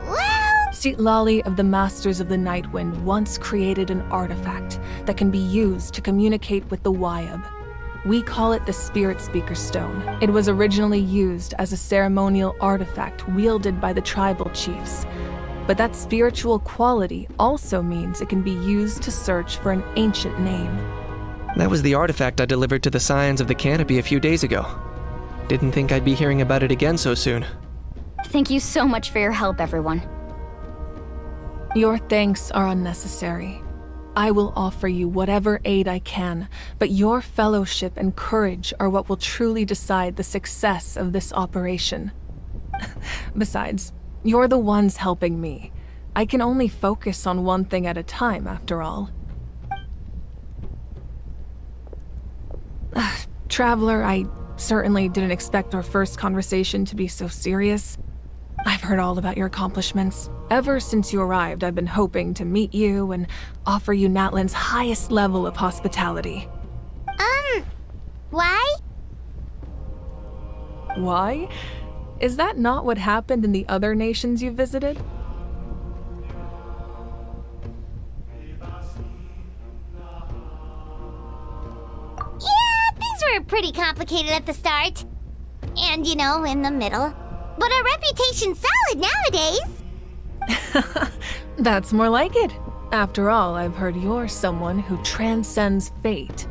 Well... Citlali of the Masters of the Nightwind once created an artifact that can be used to communicate with the Wyab. We call it the Spirit Speaker Stone. It was originally used as a ceremonial artifact wielded by the tribal chiefs. But that spiritual quality also means it can be used to search for an ancient name. That was the artifact I delivered to the Scions of the Canopy a few days ago. Didn't think I'd be hearing about it again so soon. Thank you so much for your help, everyone. Your thanks are unnecessary. I will offer you whatever aid I can, but your fellowship and courage are what will truly decide the success of this operation. Besides, you're the ones helping me. I can only focus on one thing at a time, after all. Traveler, I certainly didn't expect our first conversation to be so serious. I've heard all about your accomplishments. Ever since you arrived, I've been hoping to meet you and offer you Natlan's highest level of hospitality. Why? Why? Is that not what happened in the other nations you visited? Yeah, things were pretty complicated at the start. And, in the middle. But our reputation's solid nowadays. That's more like it. After all, I've heard you're someone who transcends fate.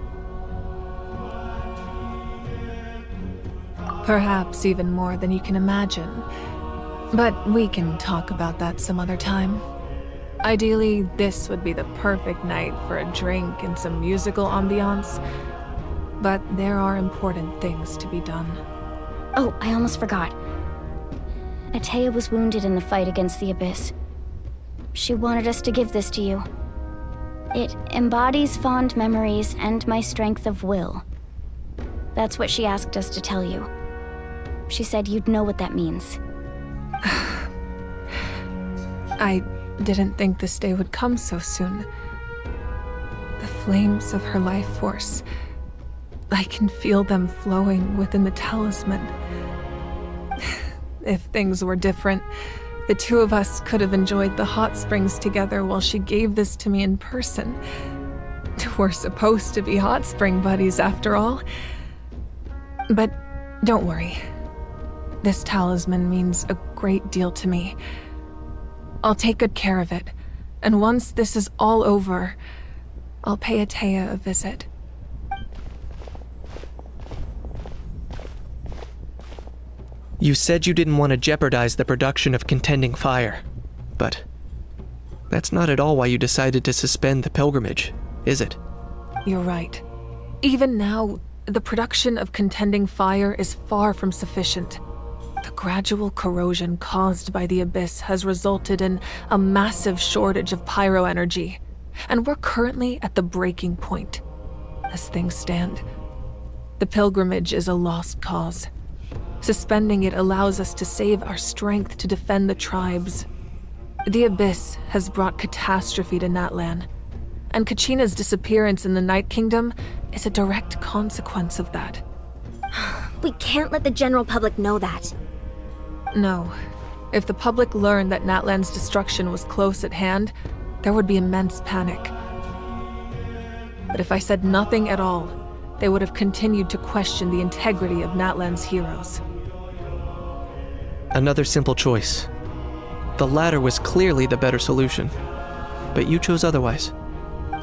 Perhaps even more than you can imagine. But we can talk about that some other time. Ideally, this would be the perfect night for a drink and some musical ambiance. But there are important things to be done. Oh, I almost forgot. Atea was wounded in the fight against the Abyss. She wanted us to give this to you. It embodies fond memories and my strength of will. That's what she asked us to tell you. She said you'd know what that means. I didn't think this day would come so soon. The flames of her life force. I can feel them flowing within the talisman. If things were different, the two of us could have enjoyed the hot springs together while she gave this to me in person. We're supposed to be hot spring buddies after all. But don't worry. This talisman means a great deal to me. I'll take good care of it, and once this is all over, I'll pay Atea a visit. You said you didn't want to jeopardize the production of Contending Fire, but that's not at all why you decided to suspend the pilgrimage, is it? You're right. Even now, the production of Contending Fire is far from sufficient. The gradual corrosion caused by the Abyss has resulted in a massive shortage of pyro energy, and we're currently at the breaking point. As things stand, the pilgrimage is a lost cause. Suspending it allows us to save our strength to defend the tribes. The Abyss has brought catastrophe to Natlan, and Kachina's disappearance in the Night Kingdom is a direct consequence of that. We can't let the general public know that. No. If the public learned that Natlan's destruction was close at hand, there would be immense panic. But if I said nothing at all, they would have continued to question the integrity of Natlan's heroes. Another simple choice. The latter was clearly the better solution, but you chose otherwise.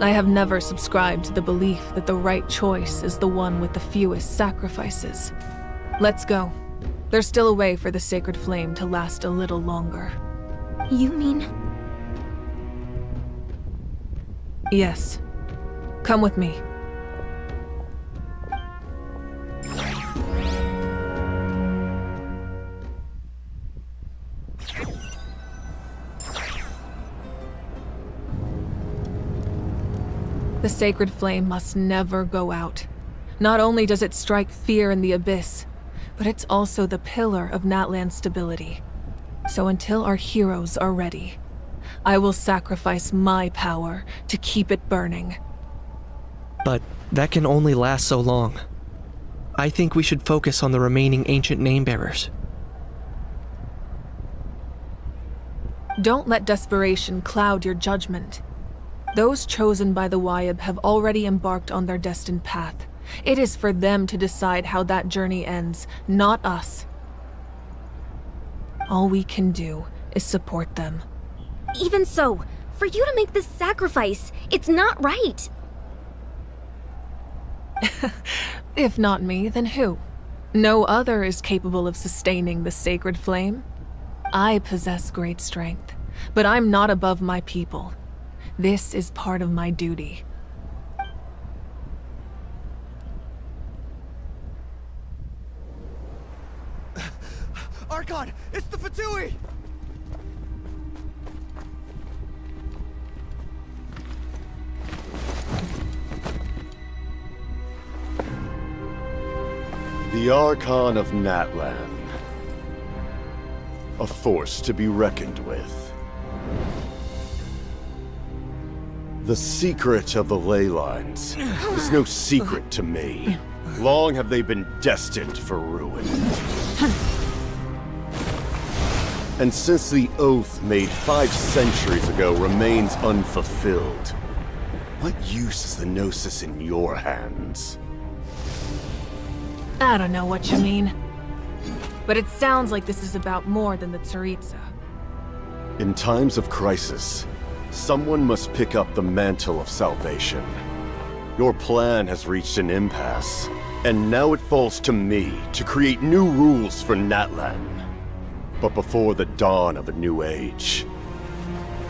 I have never subscribed to the belief that the right choice is the one with the fewest sacrifices. Let's go. There's still a way for the sacred flame to last a little longer. You mean? Yes. Come with me. The sacred flame must never go out. Not only does it strike fear in the Abyss, but it's also the pillar of Natlan's stability. So until our heroes are ready, I will sacrifice my power to keep it burning. But that can only last so long. I think we should focus on the remaining ancient name-bearers. Don't let desperation cloud your judgment. Those chosen by the Wayab have already embarked on their destined path. It is for them to decide how that journey ends, not us. All we can do is support them. Even so, for you to make this sacrifice, it's not right. If not me, then who? No other is capable of sustaining the sacred flame. I possess great strength, but I'm not above my people. This is part of my duty. Archon, it's the Fatui! The Archon of Natlan. A force to be reckoned with. The secret of the ley lines is no secret to me. Long have they been destined for ruin. And since the oath made 5 centuries ago remains unfulfilled, what use is the Gnosis in your hands? I don't know what you mean. But it sounds like this is about more than the Tsaritsa. In times of crisis, someone must pick up the mantle of salvation. Your plan has reached an impasse, and now it falls to me to create new rules for Natlan. But before the dawn of a new age,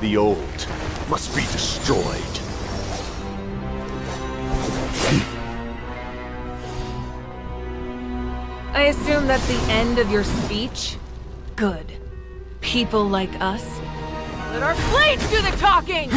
the old must be destroyed. I assume that's the end of your speech? Good. People like us. Let our blades do the talking!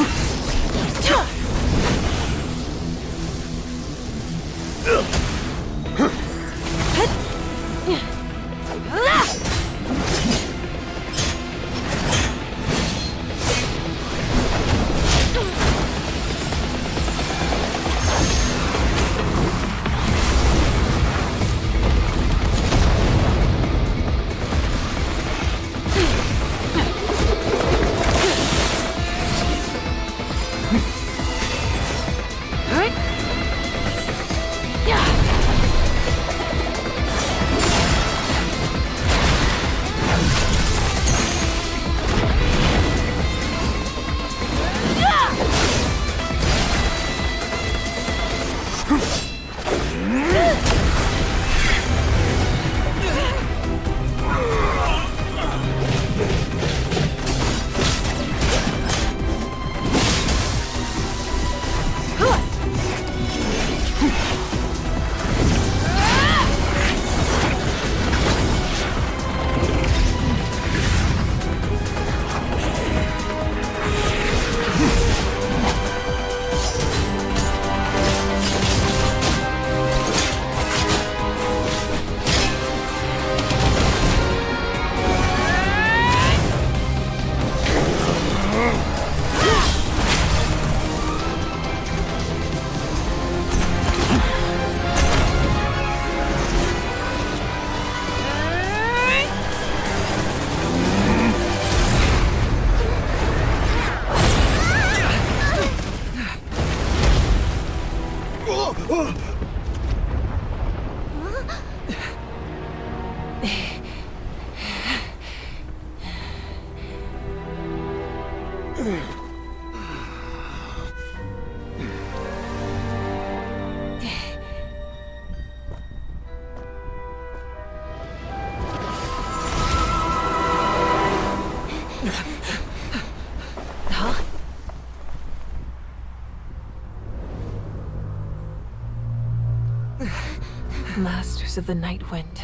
Masters of the Night Wind.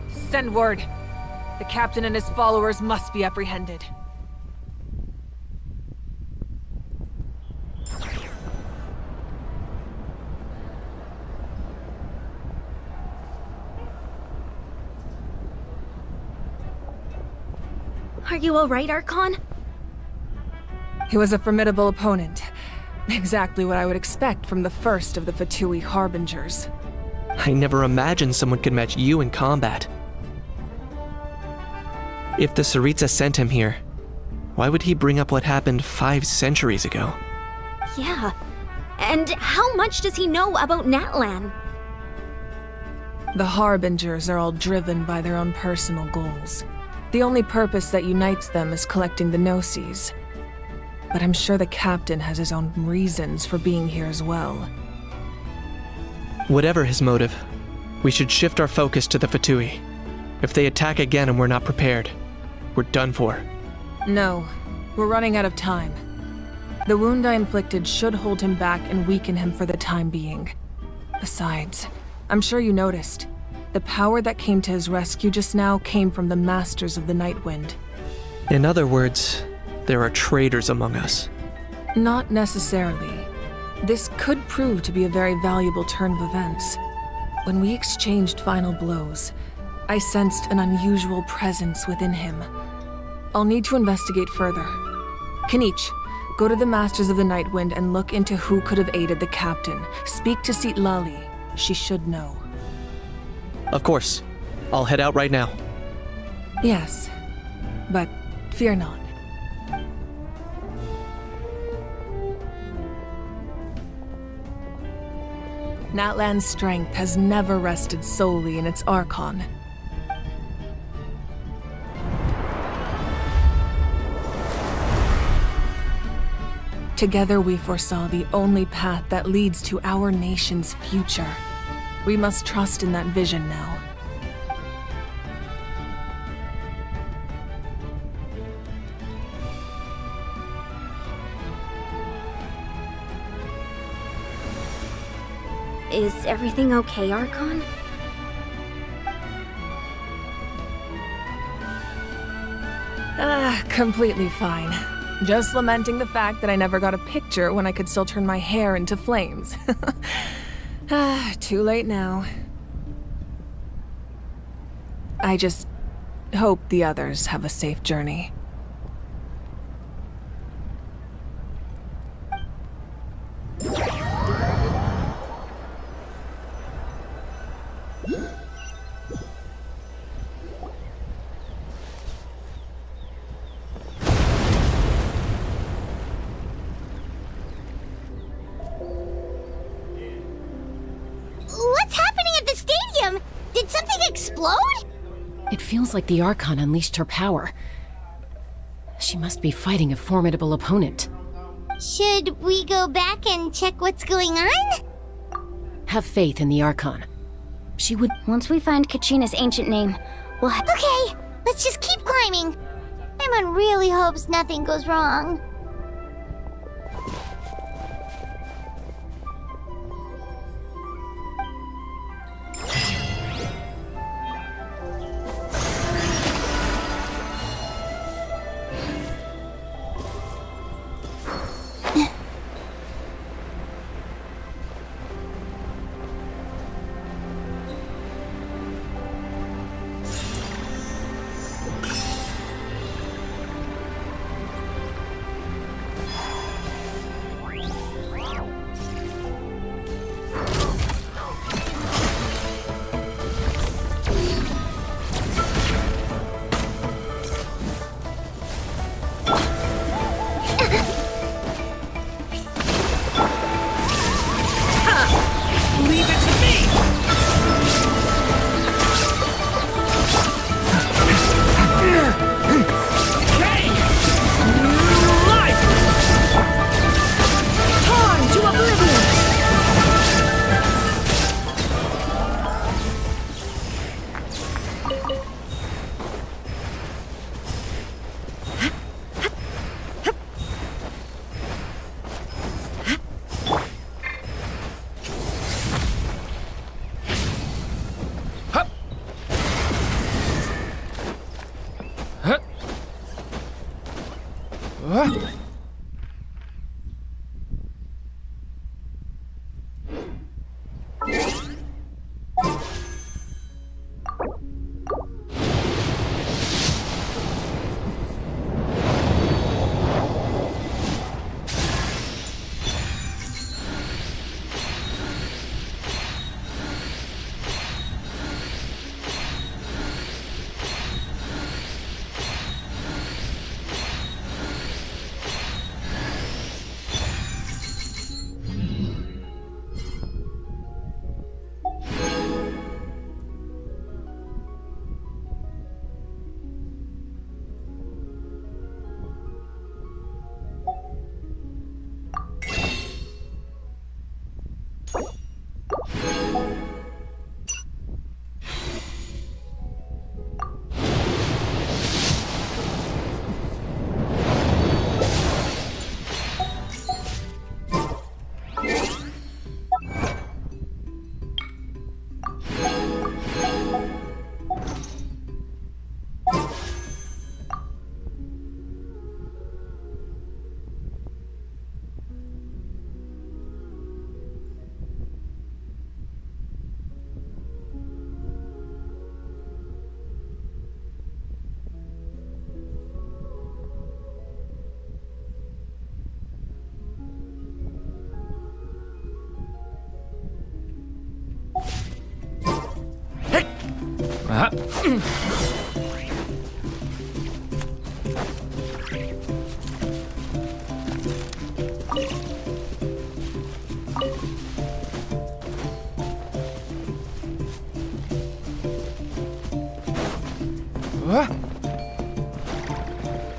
Send word. The captain and his followers must be apprehended. Are you alright, Archon? He was a formidable opponent. Exactly what I would expect from the first of the Fatui Harbingers. I never imagined someone could match you in combat. If the Tsaritsa sent him here, why would he bring up what happened 5 centuries ago? Yeah. And how much does he know about Natlan? The Harbingers are all driven by their own personal goals. The only purpose that unites them is collecting the Gnosis. But I'm sure the captain has his own reasons for being here as well. Whatever his motive, we should shift our focus to the Fatui. If they attack again and we're not prepared, we're done for. No, we're running out of time. The wound I inflicted should hold him back and weaken him for the time being. Besides, I'm sure you noticed, the power that came to his rescue just now came from the Masters of the Night Wind. In other words, there are traitors among us. Not necessarily. This could prove to be a very valuable turn of events. When we exchanged final blows, I sensed an unusual presence within him. I'll need to investigate further. Kanich, go to the Masters of the Night Wind and look into who could have aided the captain. Speak to Sitlali. She should know. Of course. I'll head out right now. Yes, but fear not. Natlan's strength has never rested solely in its Archon. Together we foresaw the only path that leads to our nation's future. We must trust in that vision now. Is everything okay, Archon? Completely fine. Just lamenting the fact that I never got a picture when I could still turn my hair into flames. Too late now. I just hope the others have a safe journey. What's happening at the stadium? Did something explode? It feels like the Archon unleashed her power. She must be fighting a formidable opponent. Should we go back and check what's going on? Have faith in the Archon. She would— Once we find Kachina's ancient name, we'll Okay, let's just keep climbing. Everyone really hopes nothing goes wrong.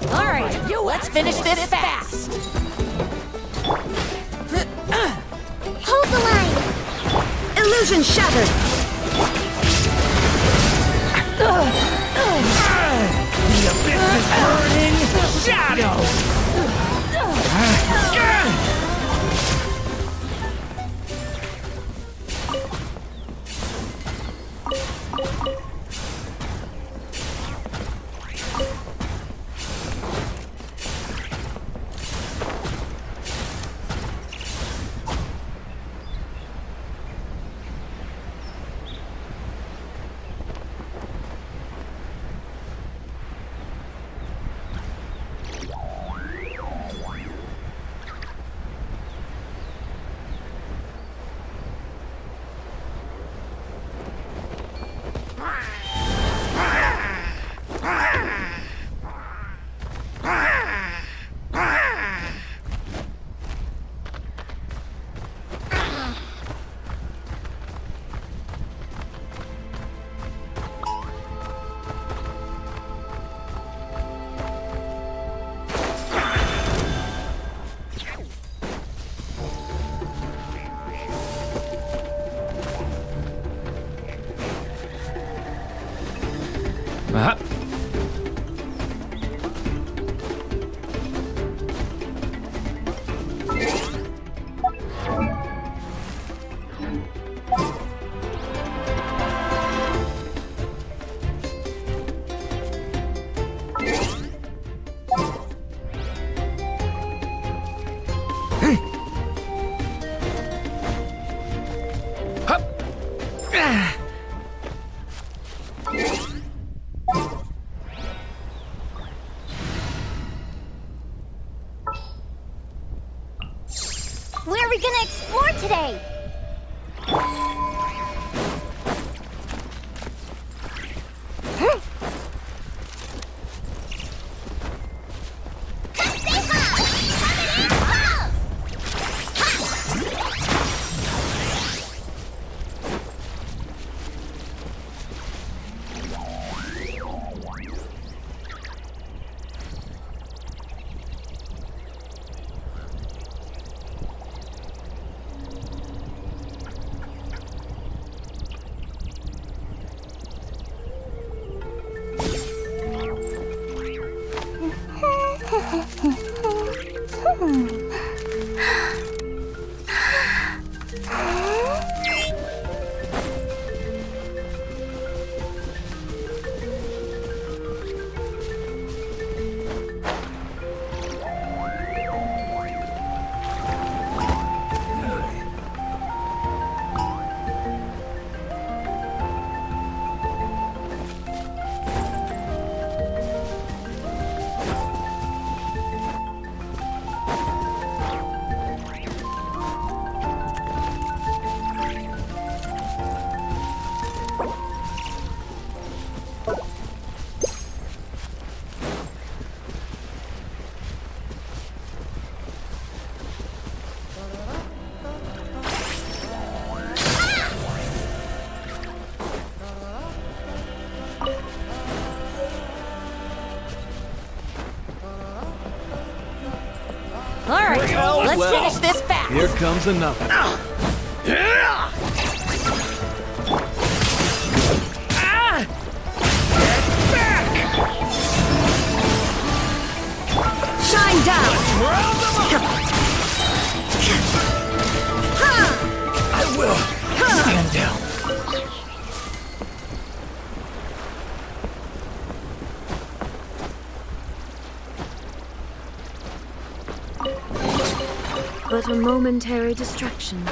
Alright, let's finish this fast! Illusion shattered! The abyss is burning! Shadow! Where are we gonna explore today? Let's finish this fast. Here comes another. Shine down. I will stand down. But a momentary distraction.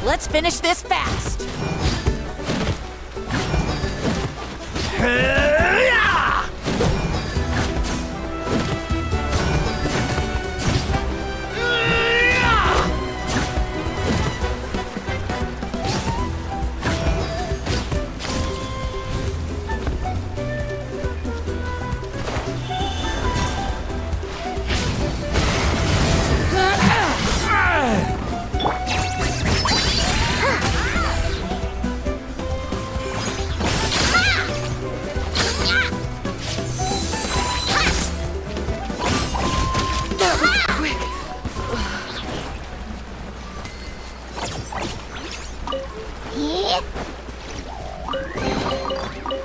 Let's finish this fast.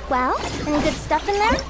Well, any good stuff in there?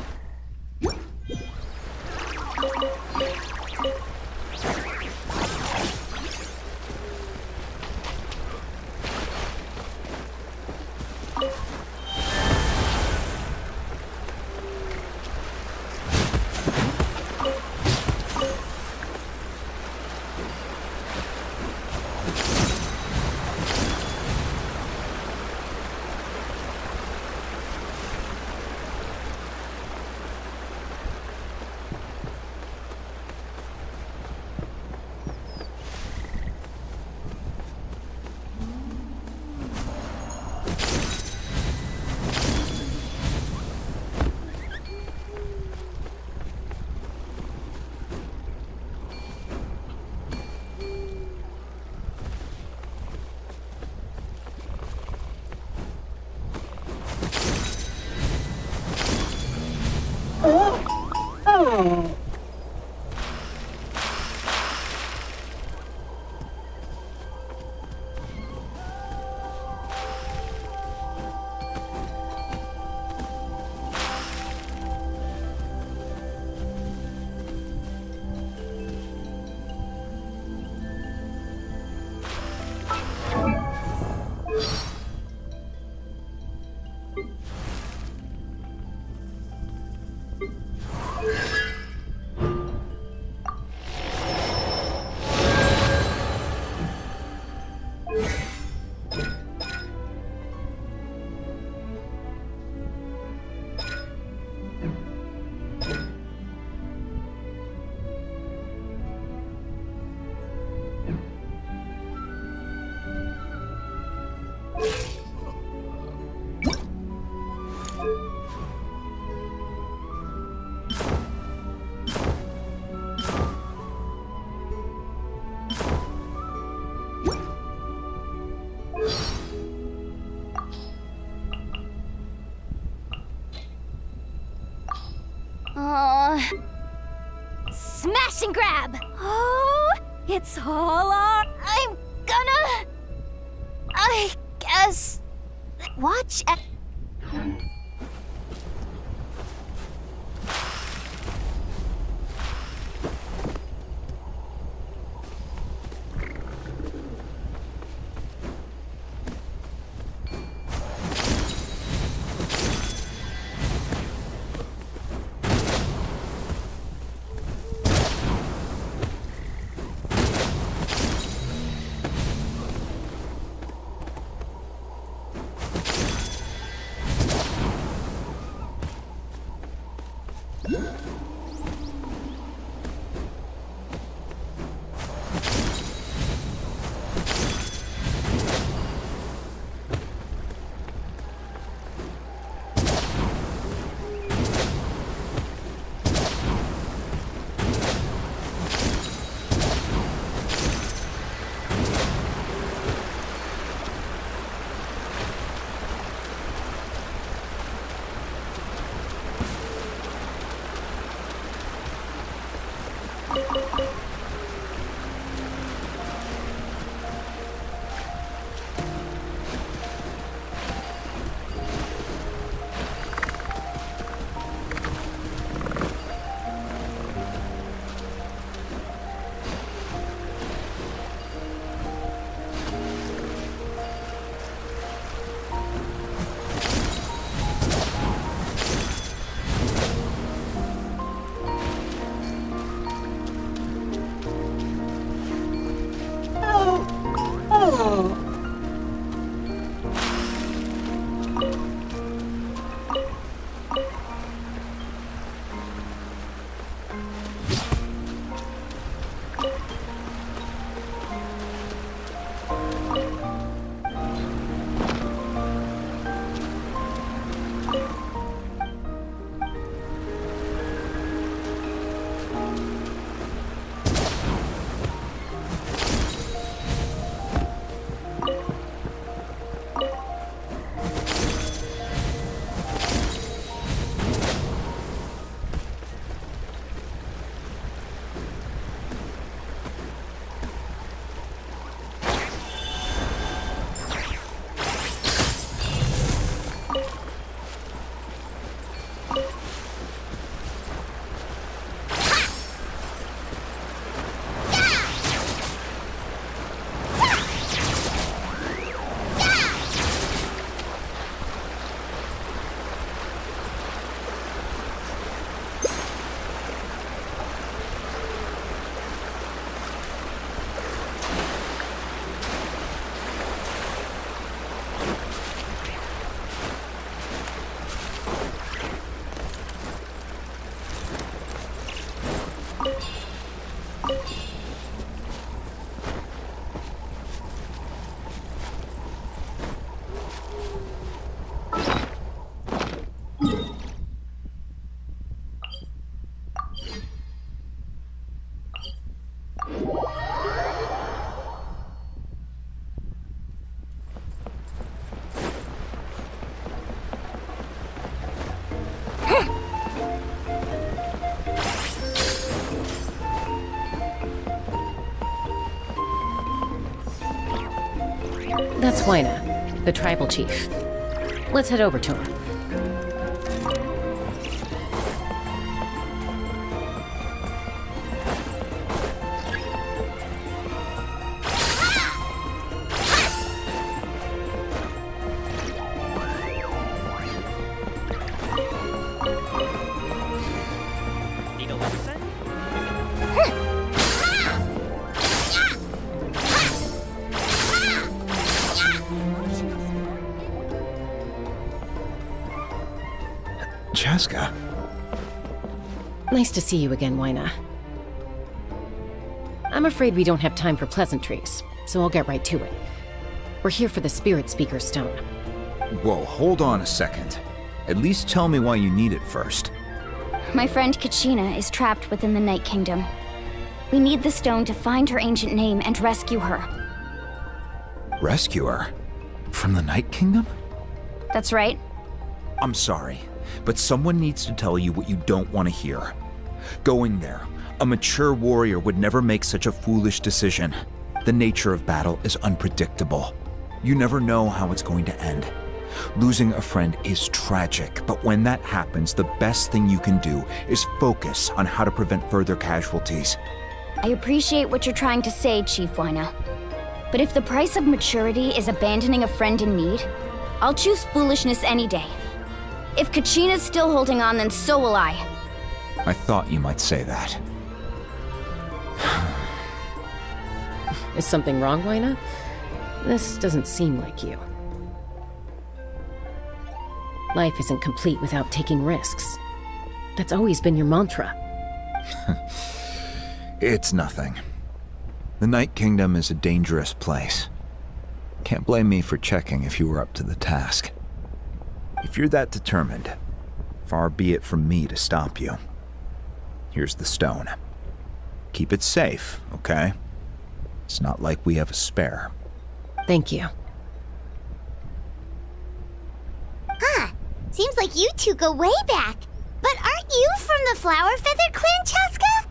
Smash and grab! Oh, it's all on. I'm gonna... I guess... Watch at... That's Wyna, the tribal chief. Let's head over to him. Chaska. Nice to see you again, Wyna. I'm afraid we don't have time for pleasantries, so I'll get right to it. We're here for the Spirit Speaker Stone. Whoa, hold on a second. At least tell me why you need it first. My friend Kachina is trapped within the Night Kingdom. We need the stone to find her ancient name and rescue her. Rescue her? From the Night Kingdom? That's right. I'm sorry, but someone needs to tell you what you don't want to hear. Going there, a mature warrior would never make such a foolish decision. The nature of battle is unpredictable. You never know how it's going to end. Losing a friend is tragic, but when that happens, the best thing you can do is focus on how to prevent further casualties. I appreciate what you're trying to say, Chief Wyna. But if the price of maturity is abandoning a friend in need, I'll choose foolishness any day. If Kachina's still holding on, then so will I. I thought you might say that. Is something wrong, Wyna? This doesn't seem like you. Life isn't complete without taking risks. That's always been your mantra. It's nothing. The Night Kingdom is a dangerous place. Can't blame me for checking if you were up to the task. If you're that determined, far be it from me to stop you. Here's the stone. Keep it safe, okay? It's not like we have a spare. Thank you. Huh. Seems like you two go way back. But aren't you from the Flower Feather Clan, Chaska?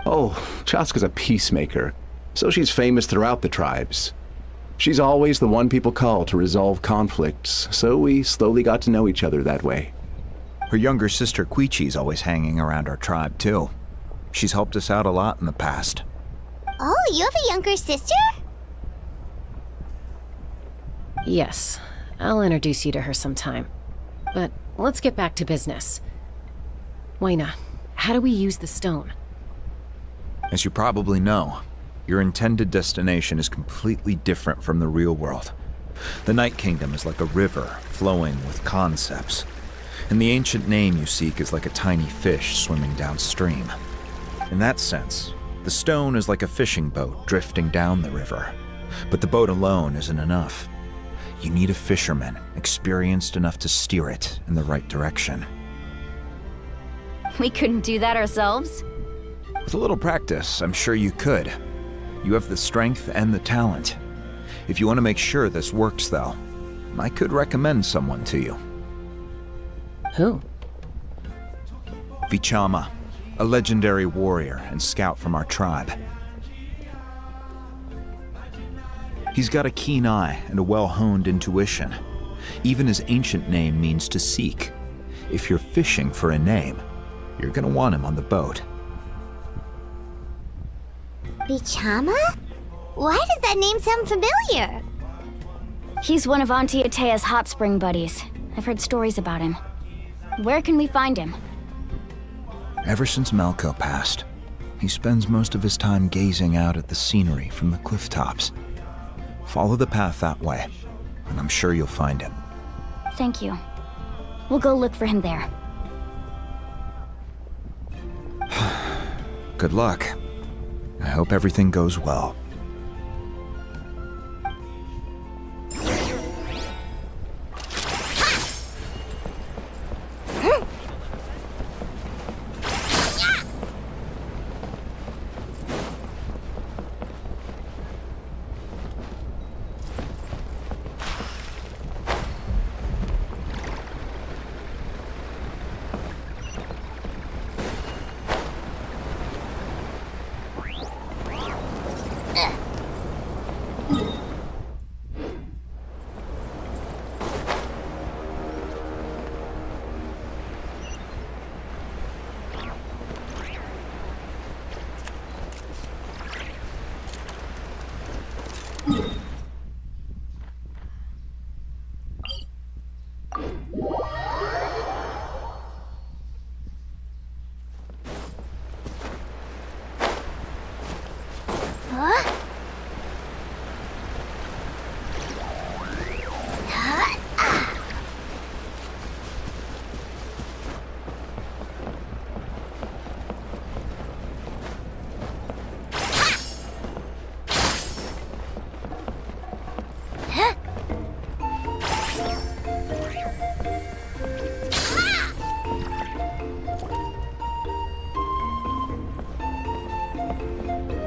Oh, Chaska's a peacemaker, so she's famous throughout the tribes. She's always the one people call to resolve conflicts, so we slowly got to know each other that way. Her younger sister Quichi's always hanging around our tribe, too. She's helped us out a lot in the past. Oh, you have a younger sister? Yes, I'll introduce you to her sometime. But let's get back to business. Wyna, how do we use the stone? As you probably know, your intended destination is completely different from the real world. The Night Kingdom is like a river flowing with concepts, and the ancient name you seek is like a tiny fish swimming downstream. In that sense, the stone is like a fishing boat drifting down the river, But the boat alone isn't enough. You need a fisherman, experienced enough to steer it in the right direction. We couldn't do that ourselves? With a little practice, I'm sure you could. You have the strength and the talent. If you want to make sure this works, though, I could recommend someone to you. Who? Vichama, a legendary warrior and scout from our tribe. He's got a keen eye and a well-honed intuition. Even his ancient name means to seek. If you're fishing for a name, you're gonna want him on the boat. Bichama? Why does that name sound familiar? He's one of Auntie Atea's hot spring buddies. I've heard stories about him. Where can we find him? Ever since Malco passed, he spends most of his time gazing out at the scenery from the cliff tops. Follow the path that way, and I'm sure you'll find him. Thank you. We'll go look for him there. Good luck. I hope everything goes well.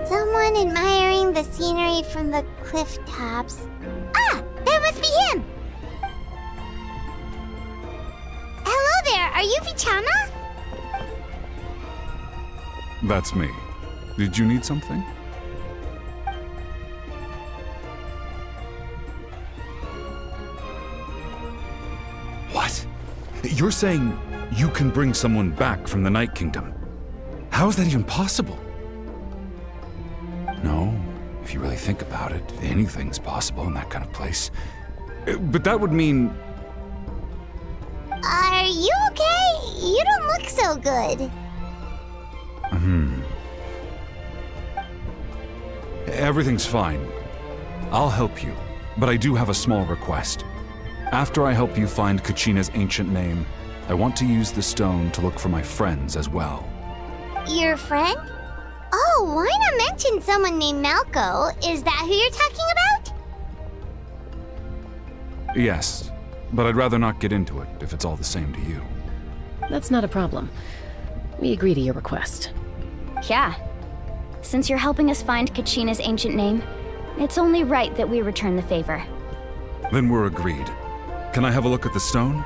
Someone admiring the scenery from the cliff tops. Ah! That must be him! Hello there, are you Vichama? That's me. Did you need something? What? You're saying you can bring someone back from the Night Kingdom? How is that even possible? No, if you really think about it, anything's possible in that kind of place. But that would mean... Are you okay? You don't look so good. Everything's fine. I'll help you, but I do have a small request. After I help you find Kachina's ancient name, I want to use the stone to look for my friends as well. Your friend? Oh, why not mention someone named Malco? Is that who you're talking about? Yes, but I'd rather not get into it if it's all the same to you. That's not a problem. We agree to your request. Yeah. Since you're helping us find Kachina's ancient name, it's only right that we return the favor. Then we're agreed. Can I have a look at the stone?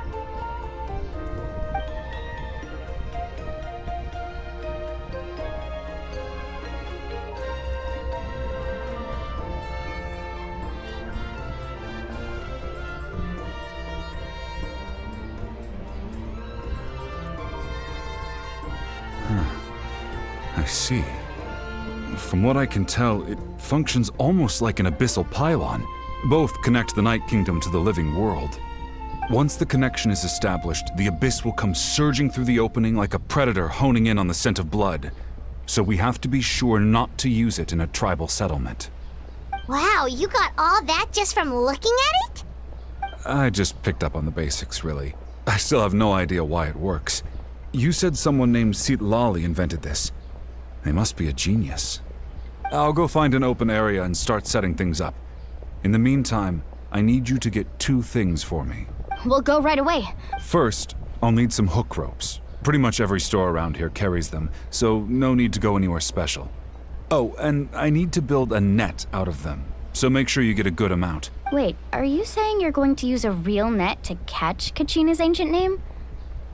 I see. From what I can tell, it functions almost like an abyssal pylon. Both connect the Night Kingdom to the living world. Once the connection is established, the abyss will come surging through the opening like a predator honing in on the scent of blood. So we have to be sure not to use it in a tribal settlement. Wow, you got all that just from looking at it? I just picked up on the basics, really. I still have no idea why it works. You said someone named Sitlali invented this. They must be a genius. I'll go find an open area and start setting things up. In the meantime, I need you to get 2 things for me. We'll go right away. First, I'll need some hook ropes. Pretty much every store around here carries them, so no need to go anywhere special. Oh, and I need to build a net out of them, so make sure you get a good amount. Wait, are you saying you're going to use a real net to catch Kachina's ancient name?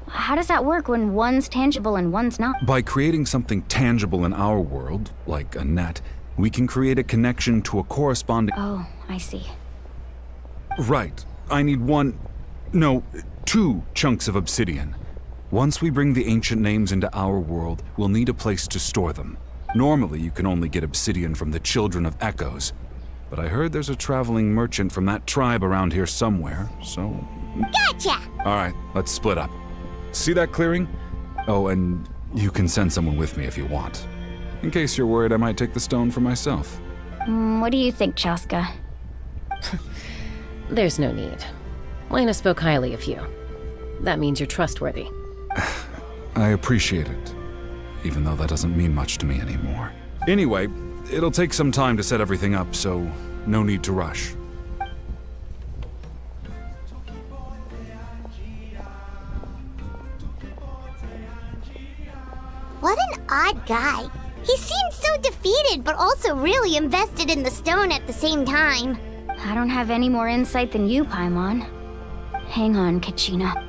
How does that work when one's tangible and one's not? By creating something tangible in our world, like a net, we can create a connection to a corresponding... Oh, I see. Right. I need 2 chunks of obsidian. Once we bring the ancient names into our world, we'll need a place to store them. Normally, you can only get obsidian from the Children of Echoes, but I heard there's a traveling merchant from that tribe around here somewhere, so... Gotcha! Alright, let's split up. See that clearing? Oh, and you can send someone with me if you want. In case you're worried I might take the stone for myself. What do you think, Chaska? There's no need. Lena spoke highly of you. That means you're trustworthy. I appreciate it, even though that doesn't mean much to me anymore. Anyway, it'll take some time to set everything up, so no need to rush. What an odd guy. He seems so defeated, but also really invested in the stone at the same time. I don't have any more insight than you, Paimon. Hang on, Kachina.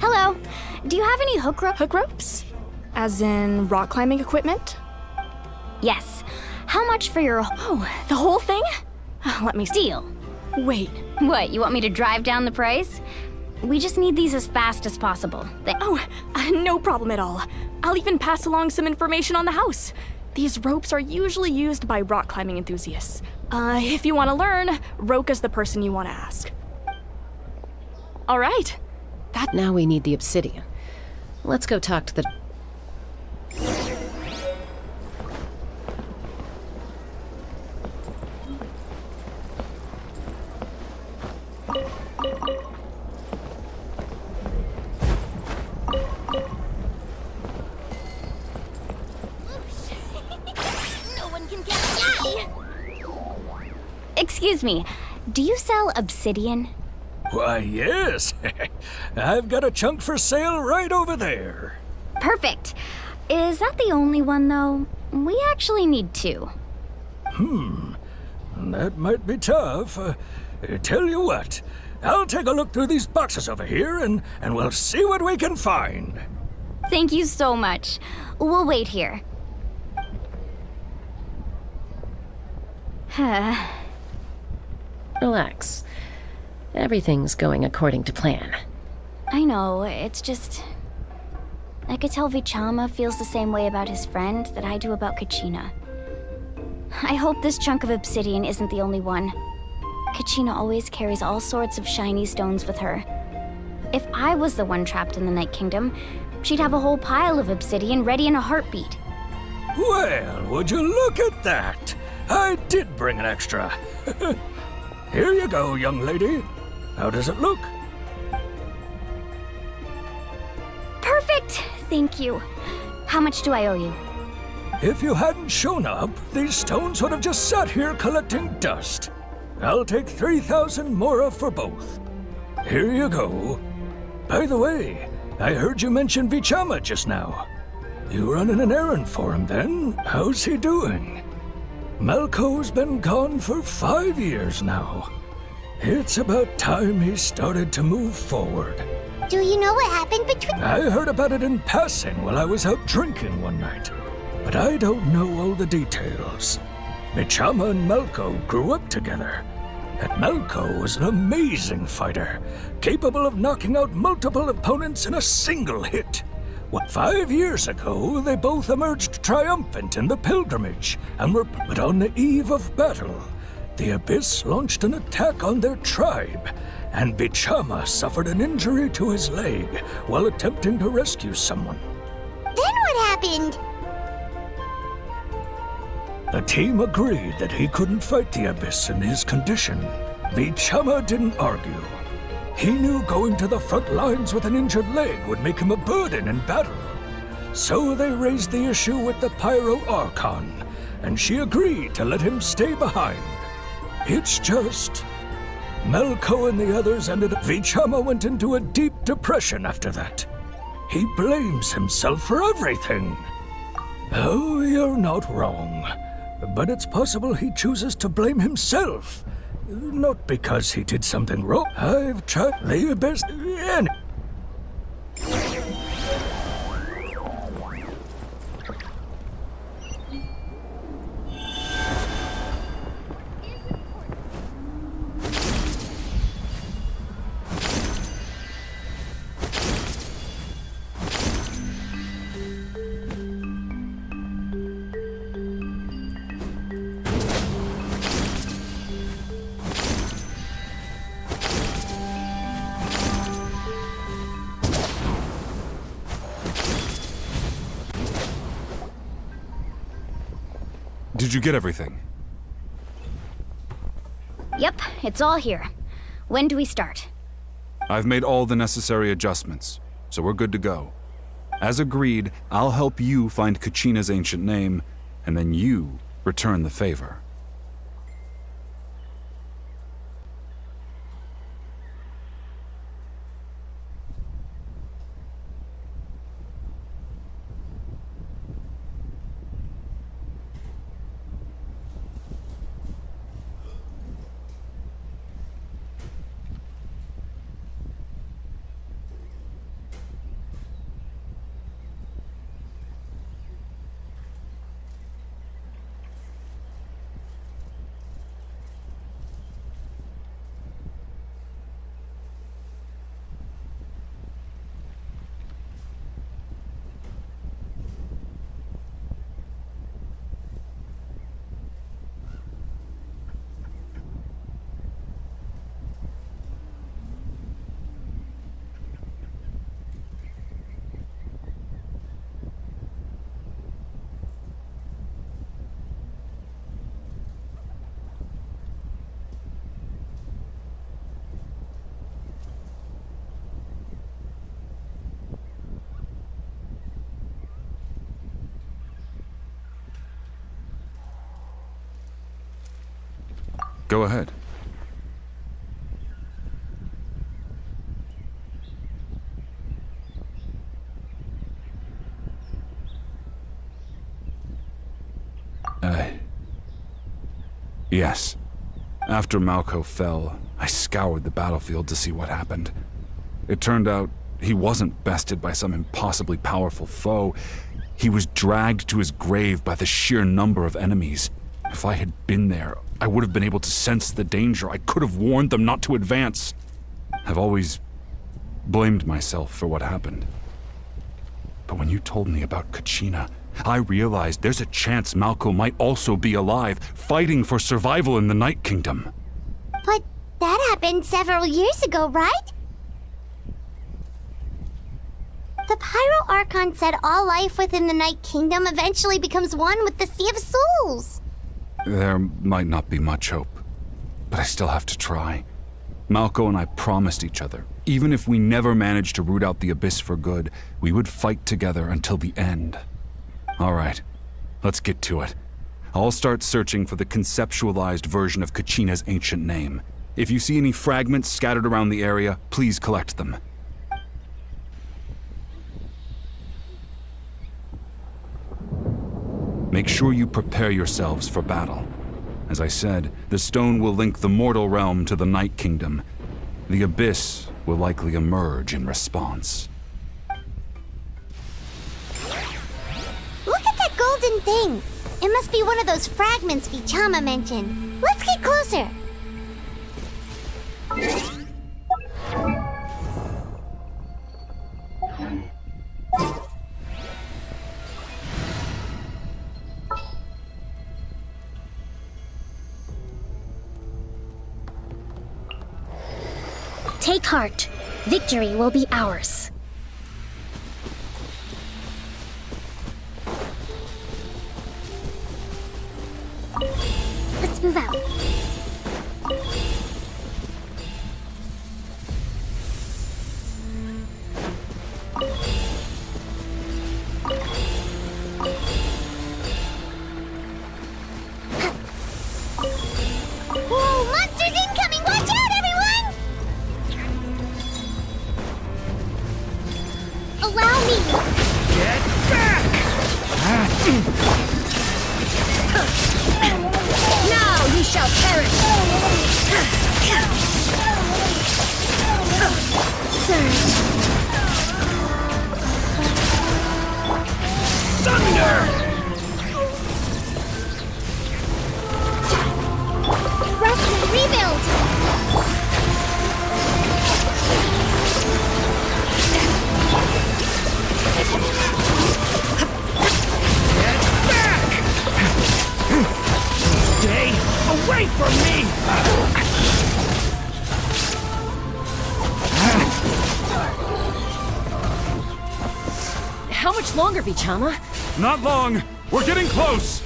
Hello. Do you have any hook ropes? As in rock climbing equipment? Yes. How much for your... Oh, the whole thing? Let me Deal. Wait. What, you want me to drive down the price? We just need these as fast as possible. No problem at all. I'll even pass along some information on the house. These ropes are usually used by rock climbing enthusiasts. If you want to learn, Roka's the person you want to ask. All right. Now we need the obsidian. Let's go talk to the... No one can get me! Excuse me, do you sell obsidian? Why, yes. I've got a chunk for sale right over there. Perfect. Is that the only one, though? We actually need 2. That might be tough. Tell you what, I'll take a look through these boxes over here and we'll see what we can find. Thank you so much. We'll wait here. Relax. Everything's going according to plan. I know, it's just... I could tell Vichama feels the same way about his friend that I do about Kachina. I hope this chunk of obsidian isn't the only one. Kachina always carries all sorts of shiny stones with her. If I was the one trapped in the Night Kingdom, she'd have a whole pile of obsidian ready in a heartbeat. Well, would you look at that? I did bring an extra. Here you go, young lady. How does it look? Perfect! Thank you. How much do I owe you? If you hadn't shown up, these stones would have just sat here collecting dust. I'll take 3,000 mora for both. Here you go. By the way, I heard you mention Vichama just now. You running an errand for him then? How's he doing? Malco's been gone for 5 years now. It's about time he started to move forward. Do you know what happened between... I heard about it in passing while I was out drinking one night, but I don't know all the details. Vichama and Malco grew up together, and Malco was an amazing fighter, capable of knocking out multiple opponents in a single hit. 5 years ago, they both emerged triumphant in the pilgrimage, and were but on the eve of battle. The Abyss launched an attack on their tribe, and Vichama suffered an injury to his leg while attempting to rescue someone. Then what happened? The team agreed that he couldn't fight the Abyss in his condition. Vichama didn't argue. He knew going to the front lines with an injured leg would make him a burden in battle. So they raised the issue with the Pyro Archon, and she agreed to let him stay behind. It's just... Melko and the others ended up... Vichama went into a deep depression after that. He blames himself for everything. Oh, you're not wrong. But it's possible he chooses to blame himself. Not because he did something wrong. I've tried the best... Did you get everything? Yep, it's all here. When do we start? I've made all the necessary adjustments, so we're good to go. As agreed, I'll help you find Kachina's ancient name, and then you return the favor. Go ahead. Yes. After Malco fell, I scoured the battlefield to see what happened. It turned out he wasn't bested by some impossibly powerful foe. He was dragged to his grave by the sheer number of enemies. If I had been there, I would have been able to sense the danger. I could have warned them not to advance. I've always blamed myself for what happened. But when you told me about Kachina, I realized there's a chance Malco might also be alive, fighting for survival in the Night Kingdom. But that happened several years ago, right? The Pyro Archon said all life within the Night Kingdom eventually becomes one with the Sea of Souls. There might not be much hope, but I still have to try. Malco and I promised each other, even if we never managed to root out the Abyss for good, we would fight together until the end. All right, let's get to it. I'll start searching for the conceptualized version of Kachina's ancient name. If you see any fragments scattered around the area, please collect them. Make sure you prepare yourselves for battle. As I said, the stone will link the mortal realm to the Night Kingdom. The Abyss will likely emerge in response. Look at that golden thing! It must be one of those fragments Vichama mentioned. Let's get closer! Take heart. Victory will be ours. move out. Whoa, monsters incoming! Watch out, everyone! Allow me. Get back! Now you shall perish! Surge. Thunder! Rest and rebuild. Get back! Stay away from me! How much longer, Vichama? Not long! We're getting close!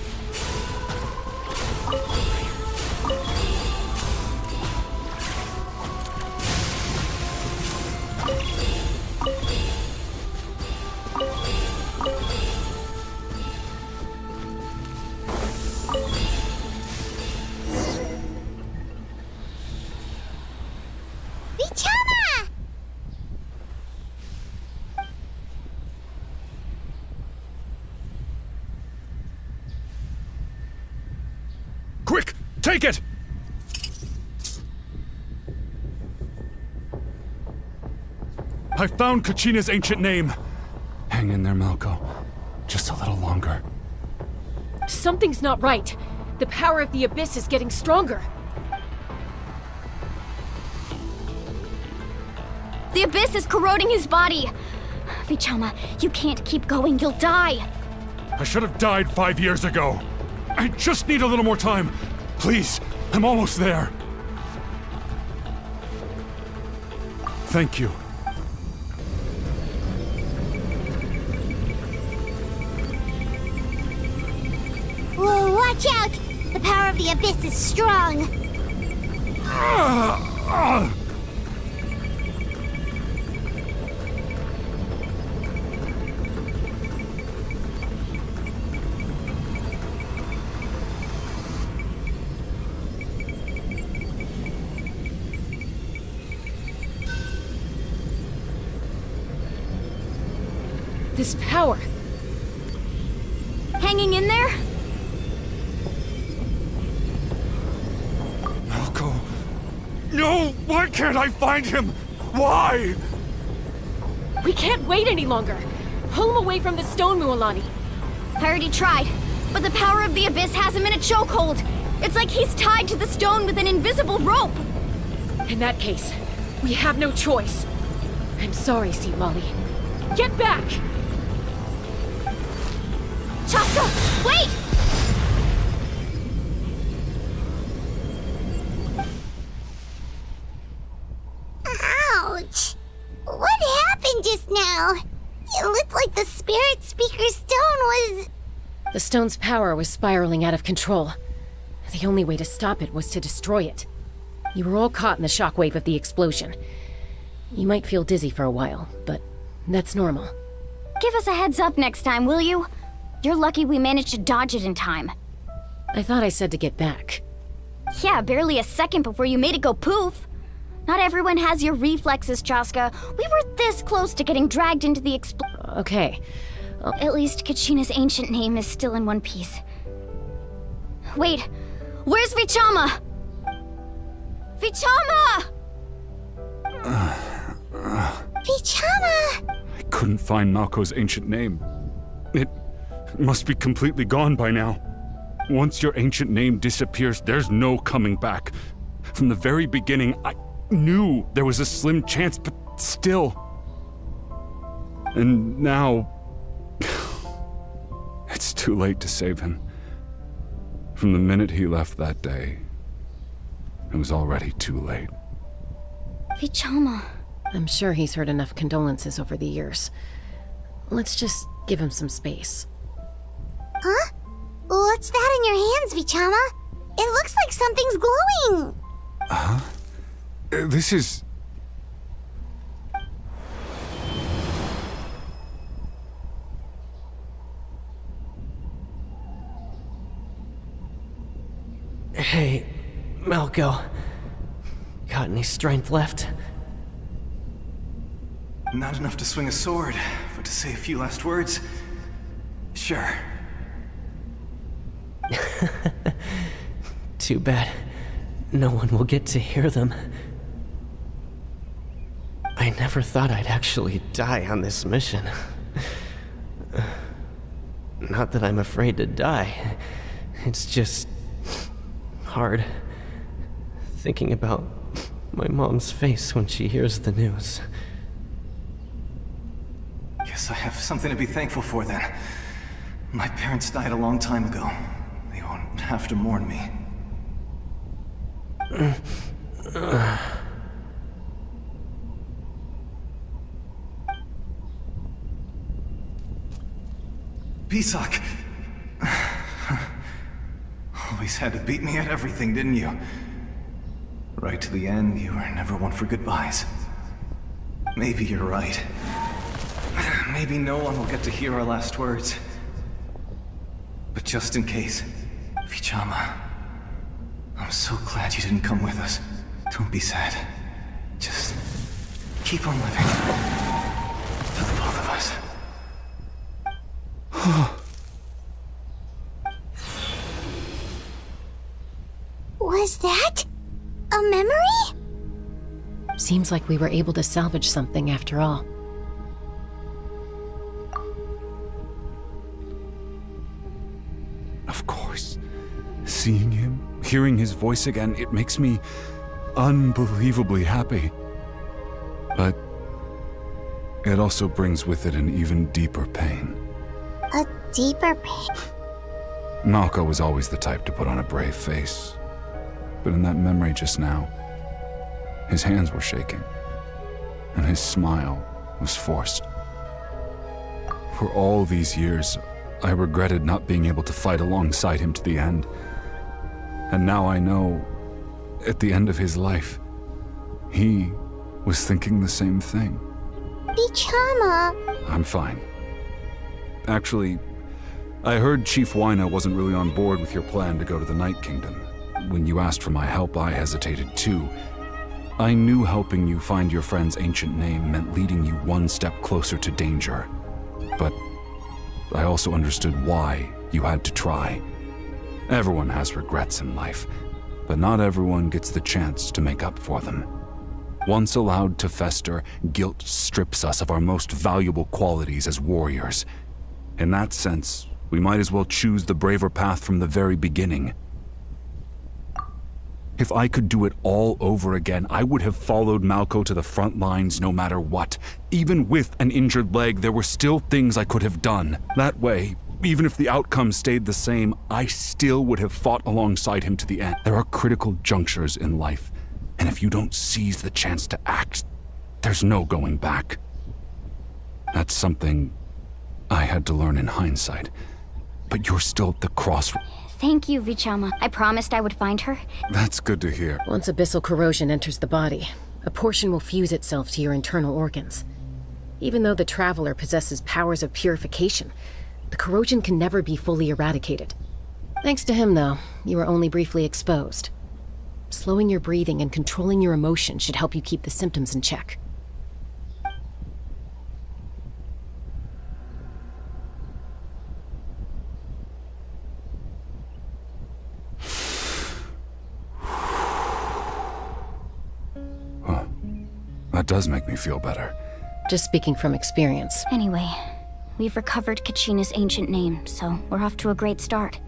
Vichama! Quick! Take it! I found Kachina's ancient name. Hang in there, Malko. Just a little longer. Something's not right. The power of the Abyss is getting stronger. The Abyss is corroding his body. Vichama, you can't keep going. You'll die. I should have died 5 years ago. I just need a little more time. Please, I'm almost there. Thank you. Whoa, watch out! The power of the Abyss is strong. This power. Hanging in there? Malko. No! Why can't I find him? Why? We can't wait any longer. Pull him away from the stone, Mualani. I already tried, but the power of the Abyss has him in a chokehold. It's like he's tied to the stone with an invisible rope. In that case, we have no choice. I'm sorry, Seat Molly. Get back! Chaska, wait! Ouch! What happened just now? It looked like the spirit speaker stone was... The stone's power was spiraling out of control. The only way to stop it was to destroy it. You were all caught in the shockwave of the explosion. You might feel dizzy for a while, but that's normal. Give us a heads up next time, will you? You're lucky we managed to dodge it in time. I thought I said to get back. Yeah, barely a second before you made it go poof. Not everyone has your reflexes, Chaska. We were this close to getting dragged into the Okay. At least Kachina's ancient name is still in one piece. Wait, where's Vichama? Vichama! Vichama! I couldn't find Malko's ancient name. It must be completely gone by now. Once your ancient name disappears, there's no coming back. From the very beginning, I knew there was a slim chance, but still. And now... it's too late to save him. From the minute he left that day, it was already too late. Vichama. I'm sure he's heard enough condolences over the years. Let's just give him some space. Huh? What's that in your hands, Vichama? It looks like something's glowing. Huh? This is... Hey, Malco. Got any strength left? Not enough to swing a sword, but to say a few last words? Sure. Too bad. No one will get to hear them. I never thought I'd actually die on this mission. Not that I'm afraid to die. It's just... hard. Thinking about my mom's face when she hears the news. Guess I have something to be thankful for then. My parents died a long time ago. They won't have to mourn me. Pisak! Always had to beat me at everything, didn't you? Right to the end, you were never one for goodbyes. Maybe you're right. Maybe no one will get to hear our last words. But just in case, Vichama, I'm so glad you didn't come with us. Don't be sad. Just keep on living. For the both of us. Was that a memory? Seems like we were able to salvage something after all. Of course. Seeing him, hearing his voice again, it makes me unbelievably happy. But it also brings with it an even deeper pain. A deeper pain? Malco was always the type to put on a brave face. But in that memory just now, his hands were shaking, and his smile was forced. For all these years, I regretted not being able to fight alongside him to the end. And now I know, at the end of his life, he was thinking the same thing. Vichama! I'm fine. Actually, I heard Chief Wyna wasn't really on board with your plan to go to the Night Kingdom. When you asked for my help, I hesitated too. I knew helping you find your friend's ancient name meant leading you one step closer to danger. But I also understood why you had to try. Everyone has regrets in life, but not everyone gets the chance to make up for them. Once allowed to fester, guilt strips us of our most valuable qualities as warriors. In that sense, we might as well choose the braver path from the very beginning. If I could do it all over again, I would have followed Malco to the front lines no matter what. Even with an injured leg, there were still things I could have done. That way, even if the outcome stayed the same, I still would have fought alongside him to the end. There are critical junctures in life, and if you don't seize the chance to act, there's no going back. That's something I had to learn in hindsight. But you're still at the crossroads. Thank you, Vichama. I promised I would find her. That's good to hear. Once abyssal corrosion enters the body, a portion will fuse itself to your internal organs. Even though the Traveler possesses powers of purification, the corrosion can never be fully eradicated. Thanks to him, though, you were only briefly exposed. Slowing your breathing and controlling your emotions should help you keep the symptoms in check. That does make me feel better. Just speaking from experience. Anyway, we've recovered Kachina's ancient name, so we're off to a great start.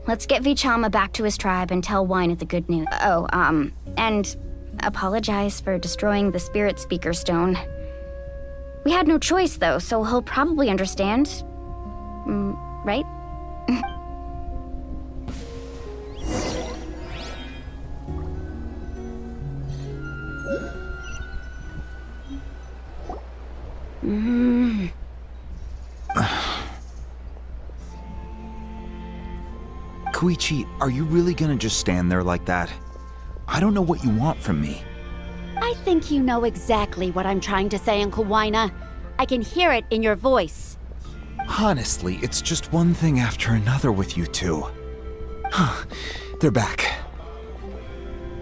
Let's get Vichama back to his tribe and tell Wyna the good news. Oh, and apologize for destroying the Spirit Speaker Stone. We had no choice, though, so he'll probably understand. Right? Koichi, are you really gonna just stand there like that? I don't know what you want from me. I think you know exactly what I'm trying to say, Uncle Wina. I can hear it in your voice. Honestly, it's just one thing after another with you two. They're back.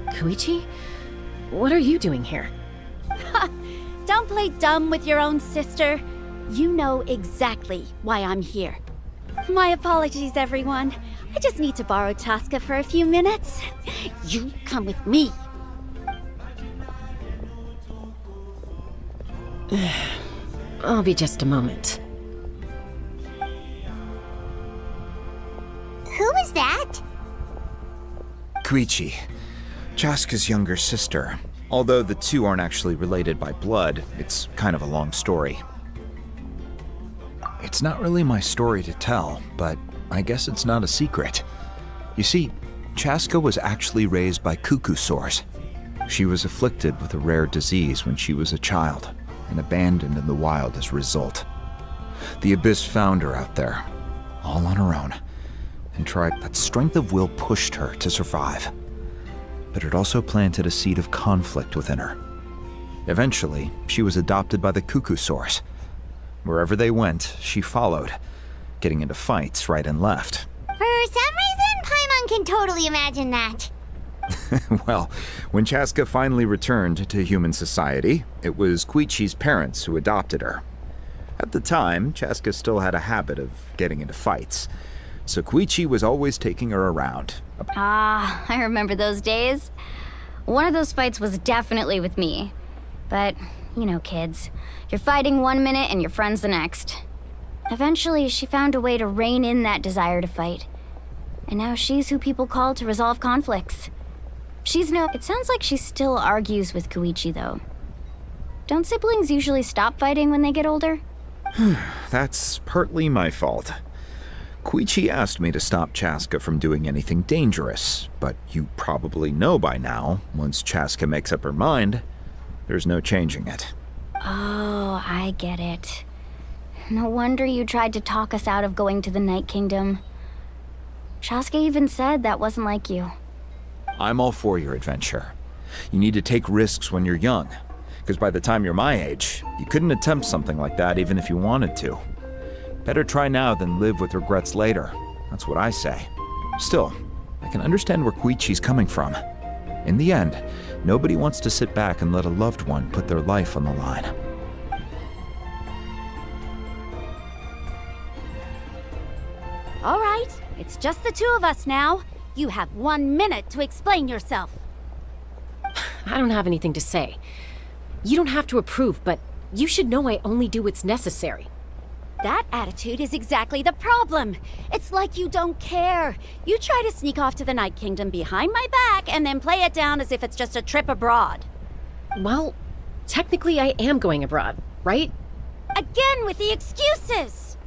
Koichi? What are you doing here? Don't play dumb with your own sister. You know exactly why I'm here. My apologies, everyone. I just need to borrow Chaska for a few minutes. You come with me. I'll be just a moment. Who is that? Koichi, Chaska's younger sister. Although the two aren't actually related by blood, it's kind of a long story. It's not really my story to tell, but I guess it's not a secret. You see, Chaska was actually raised by cuckoo sores. She was afflicted with a rare disease when she was a child, and abandoned in the wild as a result. The Abyss found her out there, all on her own, and tried that strength of will pushed her to survive. But it also planted a seed of conflict within her. Eventually, she was adopted by the cuckoo sores. Wherever they went, she followed, getting into fights right and left. For some reason, Paimon can totally imagine that. Well, when Chaska finally returned to human society, it was Koichi's parents who adopted her. At the time, Chaska still had a habit of getting into fights, so Koichi was always taking her around. Ah, I remember those days. One of those fights was definitely with me. But, you know, kids. You're fighting one minute and your friend's the next. Eventually, she found a way to rein in that desire to fight. And now she's who people call to resolve conflicts. It sounds like she still argues with Koichi, though. Don't siblings usually stop fighting when they get older? That's partly my fault. Koichi asked me to stop Chaska from doing anything dangerous, but you probably know by now, once Chaska makes up her mind, there's no changing it. Oh, I get it. No wonder you tried to talk us out of going to the Night Kingdom. Chaska even said that wasn't like you. I'm all for your adventure. You need to take risks when you're young, because by the time you're my age, you couldn't attempt something like that even if you wanted to. Better try now than live with regrets later. That's what I say. Still, I can understand where Koichi's coming from. In the end, nobody wants to sit back and let a loved one put their life on the line. All right, it's just the two of us now. You have 1 minute to explain yourself. I don't have anything to say. You don't have to approve, but you should know I only do what's necessary. That attitude is exactly the problem. It's like you don't care. You try to sneak off to the Night Kingdom behind my back and then play it down as if it's just a trip abroad. Well, technically I am going abroad, right? Again with the excuses!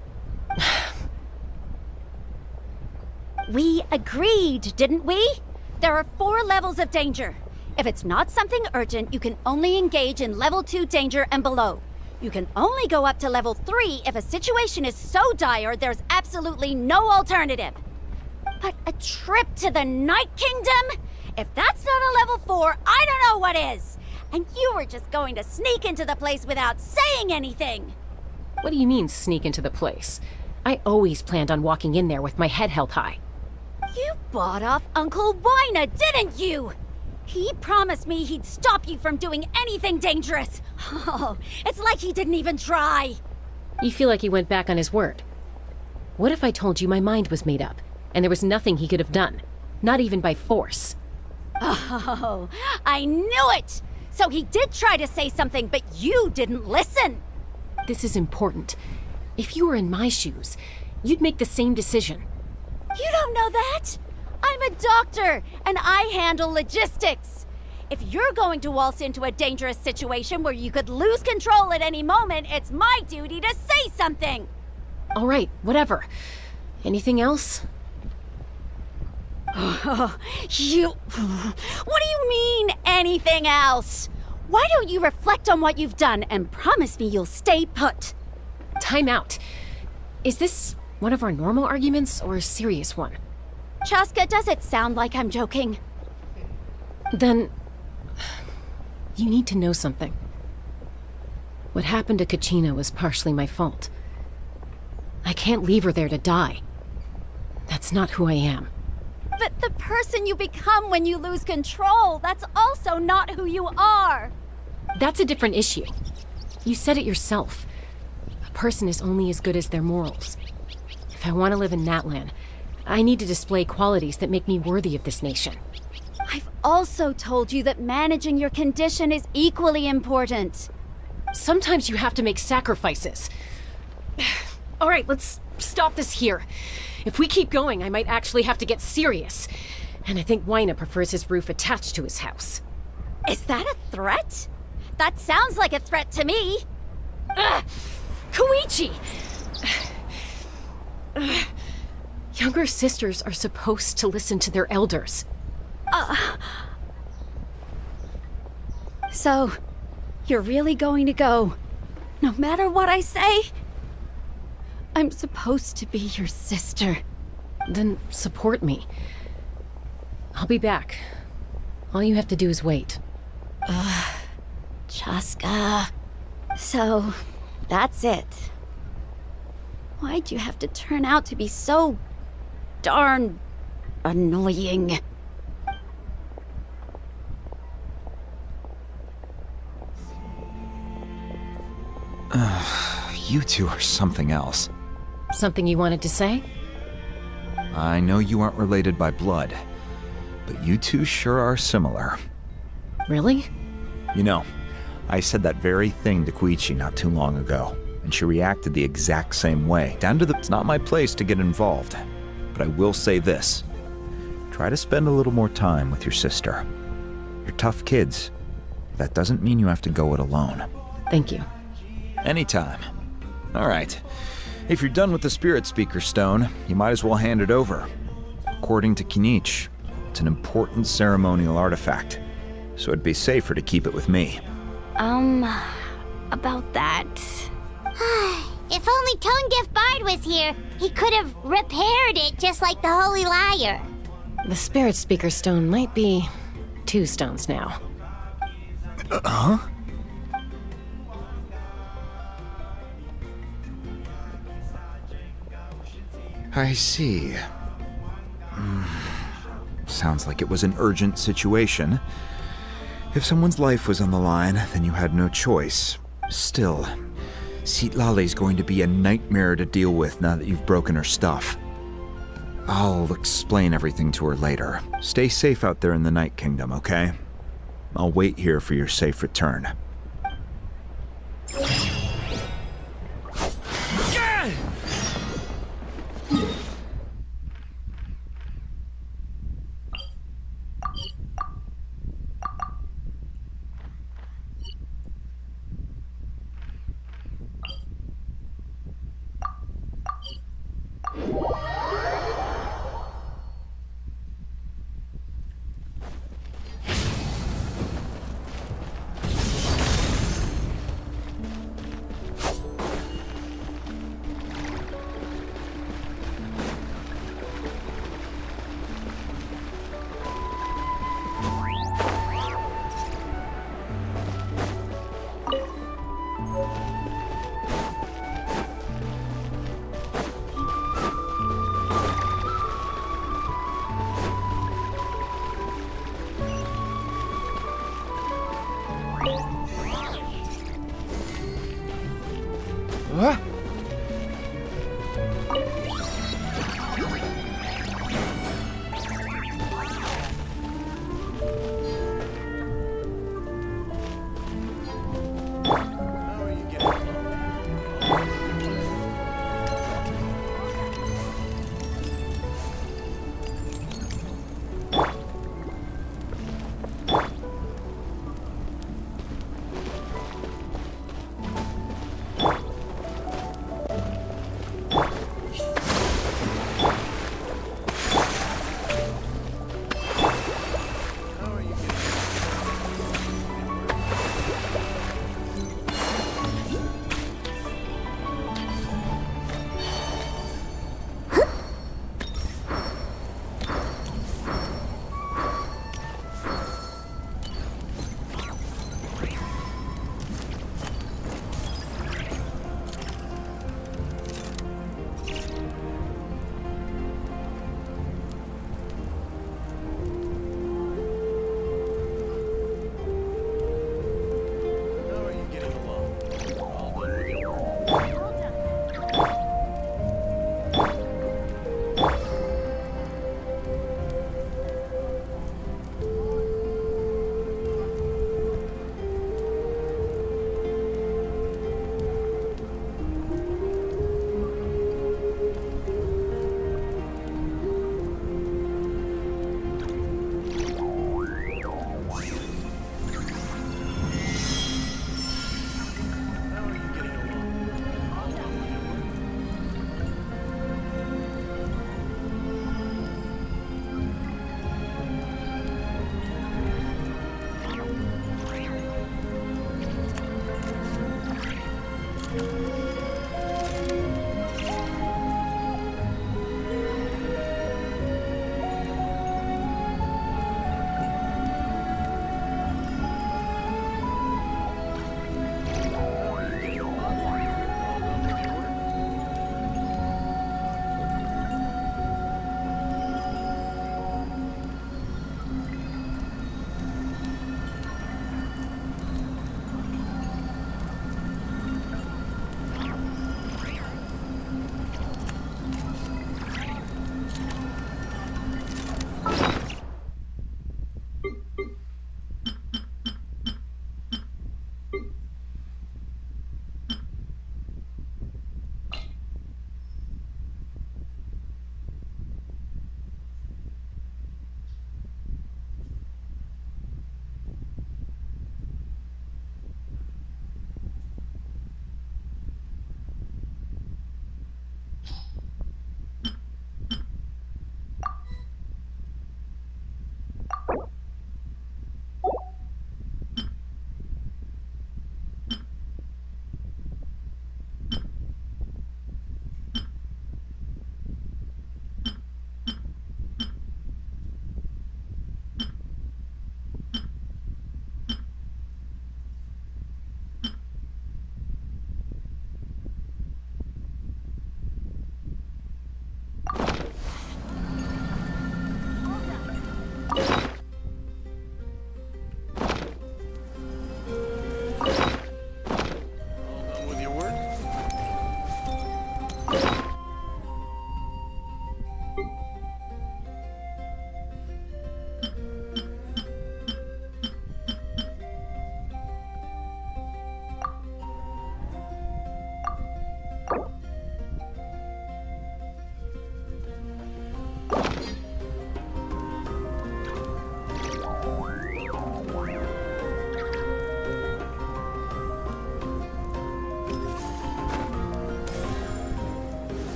We agreed, didn't we? There are 4 levels of danger. If it's not something urgent, you can only engage in level 2 danger and below. You can only go up to level 3 if a situation is so dire there's absolutely no alternative. But a trip to the Night Kingdom? If that's not a level 4, I don't know what is. And you were just going to sneak into the place without saying anything. What do you mean, sneak into the place? I always planned on walking in there with my head held high. You bought off Uncle Wina, didn't you? He promised me he'd stop you from doing anything dangerous. Oh, it's like he didn't even try. You feel like he went back on his word. What if I told you my mind was made up, and there was nothing he could have done? Not even by force. Oh, I knew it! So he did try to say something, but you didn't listen. This is important. If you were in my shoes, you'd make the same decision. You don't know that? I'm a doctor, and I handle logistics. If you're going to waltz into a dangerous situation where you could lose control at any moment, it's my duty to say something. All right, whatever. Anything else? What do you mean, anything else? Why don't you reflect on what you've done and promise me you'll stay put? Time out. Is this one of our normal arguments or a serious one? Chaska, does it sound like I'm joking? Then... you need to know something. What happened to Kachina was partially my fault. I can't leave her there to die. That's not who I am. But the person you become when you lose control, that's also not who you are! That's a different issue. You said it yourself. A person is only as good as their morals. If I want to live in Natlan, I need to display qualities that make me worthy of this nation. I've also told you that managing your condition is equally important. Sometimes you have to make sacrifices. All right, let's stop this here. If we keep going, I might actually have to get serious. And I think Wyna prefers his roof attached to his house. Is that a threat? That sounds like a threat to me. Koichi! Younger sisters are supposed to listen to their elders. So, you're really going to go, no matter what I say? I'm supposed to be your sister. Then support me. I'll be back. All you have to do is wait. Chaska. So, that's it. Why'd you have to turn out to be so darn annoying? You two are something else. Something you wanted to say? I know you aren't related by blood, but you two sure are similar. Really? You know, I said that very thing to Koichi not too long ago, and she reacted the exact same way, down to the... It's not my place to get involved, but I will say this. Try to spend a little more time with your sister. You're tough kids. That doesn't mean you have to go it alone. Thank you. Anytime. All right. If you're done with the Spirit Speaker Stone, you might as well hand it over. According to Kinich, it's an important ceremonial artifact, so it'd be safer to keep it with me. About that. If only Tonegif Bard was here, he could have repaired it just like the Holy Liar. The Spirit Speaker Stone might be 2 stones now. Huh? I see. Sounds like it was an urgent situation. If someone's life was on the line, then you had no choice. Still, Citlali's going to be a nightmare to deal with now that you've broken her stuff. I'll explain everything to her later. Stay safe out there in the Night Kingdom, okay? I'll wait here for your safe return.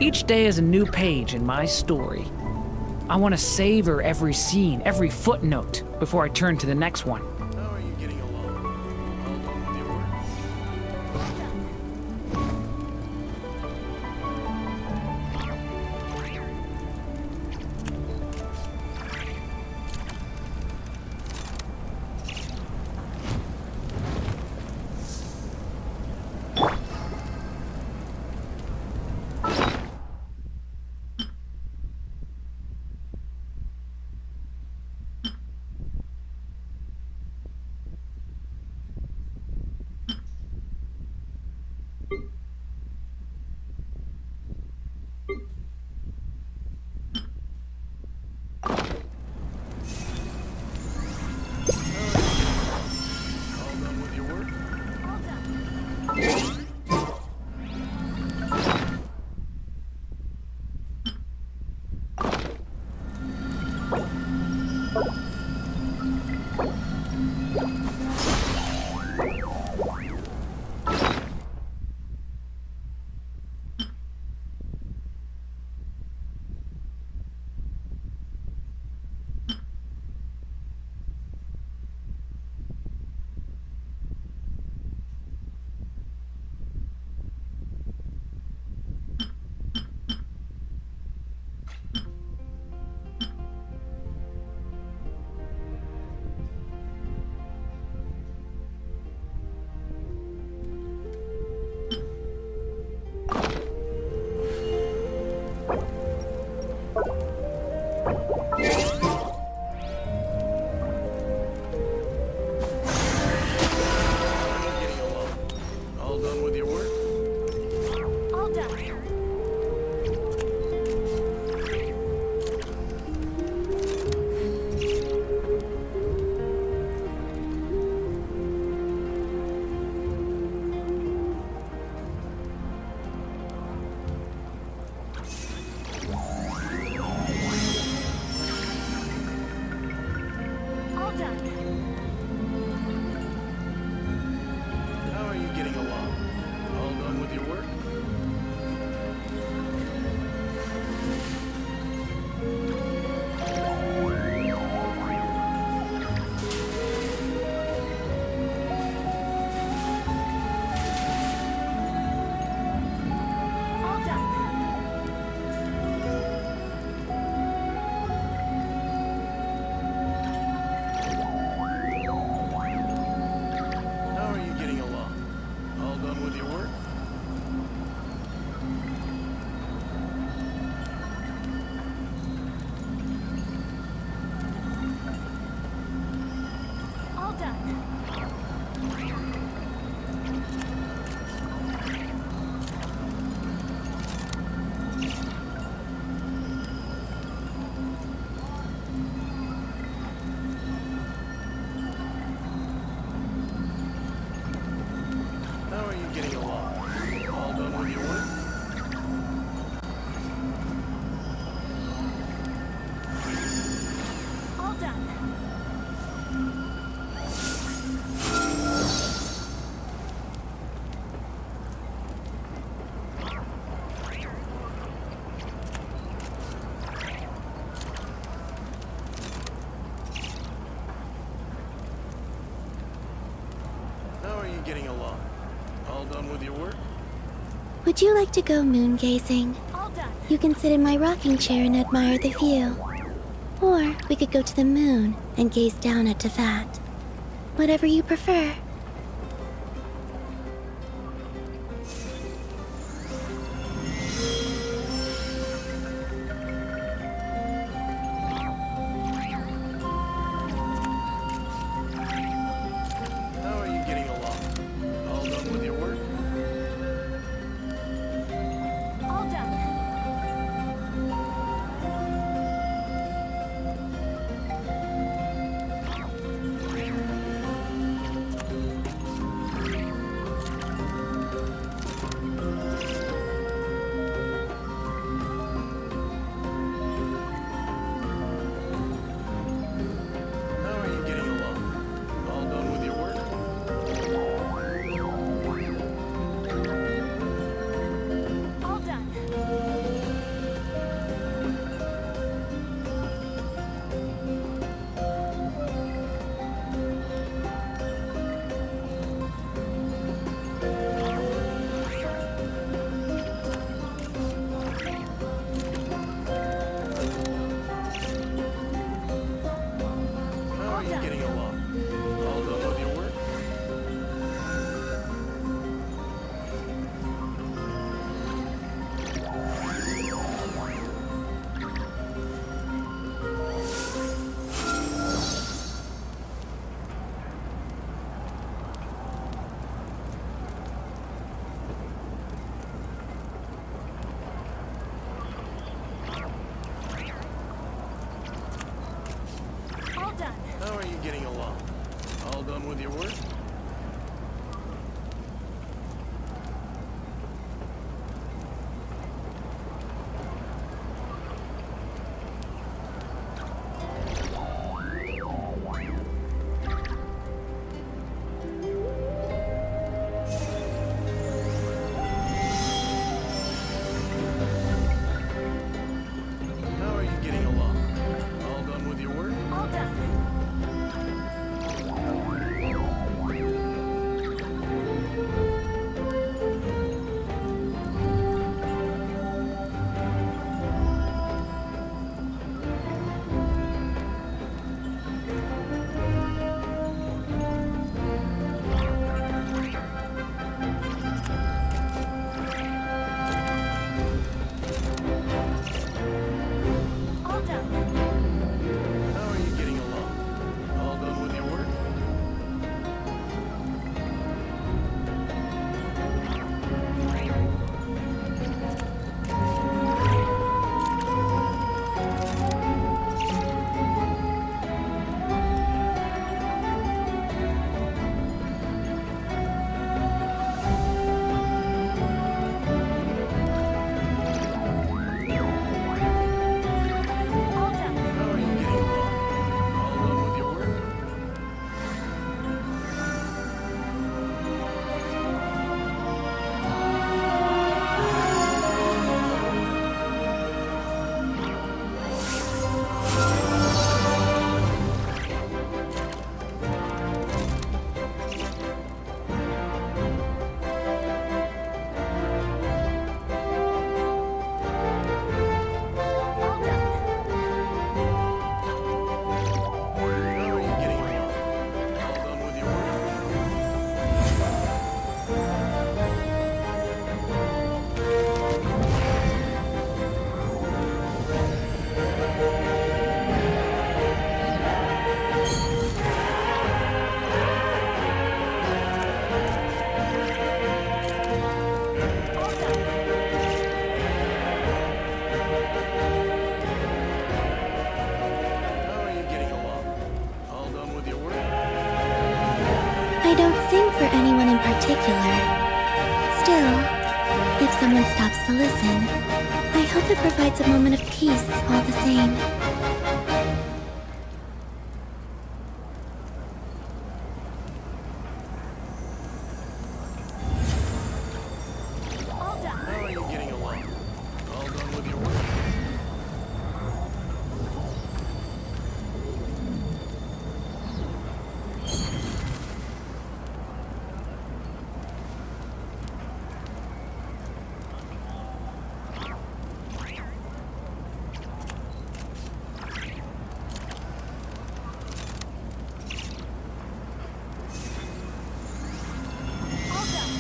Each day is a new page in my story. I want to savor every scene, every footnote, before I turn to the next one. How are you getting along? All done with your work? All done with your work? All done. All done. How are you getting along? All done with your work? All done. How are you getting along? All done with your work? All done. How are you getting along? All done with your work? All done. How are you getting along? All done with your work? Would you like to go moon gazing? All done. You can sit in my rocking chair and admire the view. Or we could go to the moon and gaze down at Tefat. Whatever you prefer. How are you getting along? All done with your work? All done. How are you getting along? All done with your work? How are you getting along? All done with your work? All done. All done. How are you getting along? All done with your work? All done. How are you getting along? All done with your work? All done. How are you getting along? All done with your work? All done. How are you getting along? All done with your work? I don't sing for anyone in particular. Still, if someone stops to listen, I hope it provides a moment of peace all the same. All done. How are you getting along? All done with your work? All done.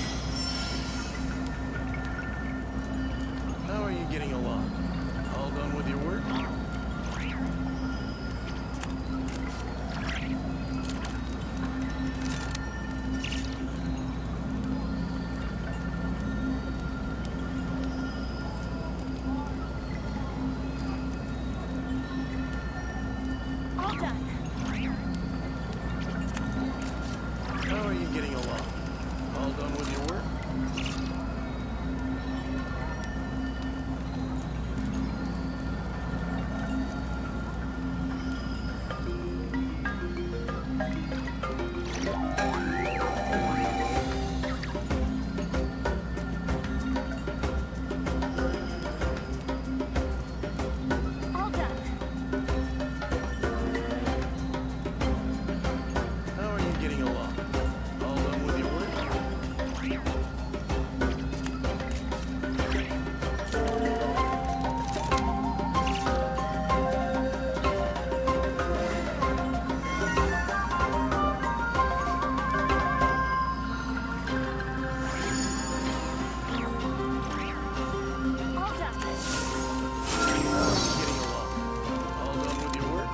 How are you getting along? All done with your work? All done. How are you getting along? All done with your work? All done. How are you getting along? All done with your work? All done. How are you getting along? All done with your work?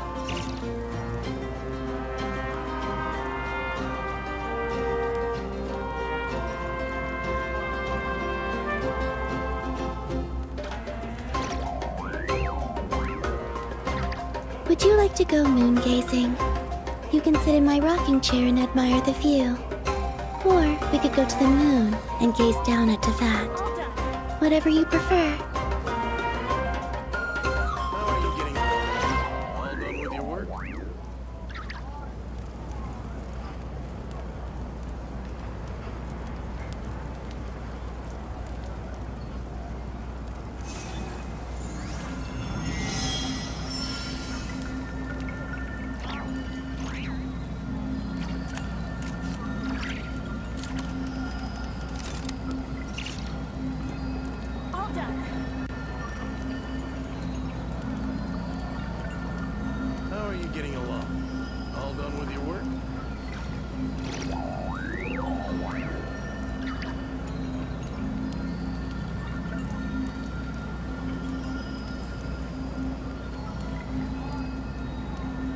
Would you like to go moon gazing? You can sit in my rocking chair and admire the view. Or we could go to the moon and gaze down at Tefat. Whatever you prefer. How are you getting along? All done with your work? How are you getting along? All done with your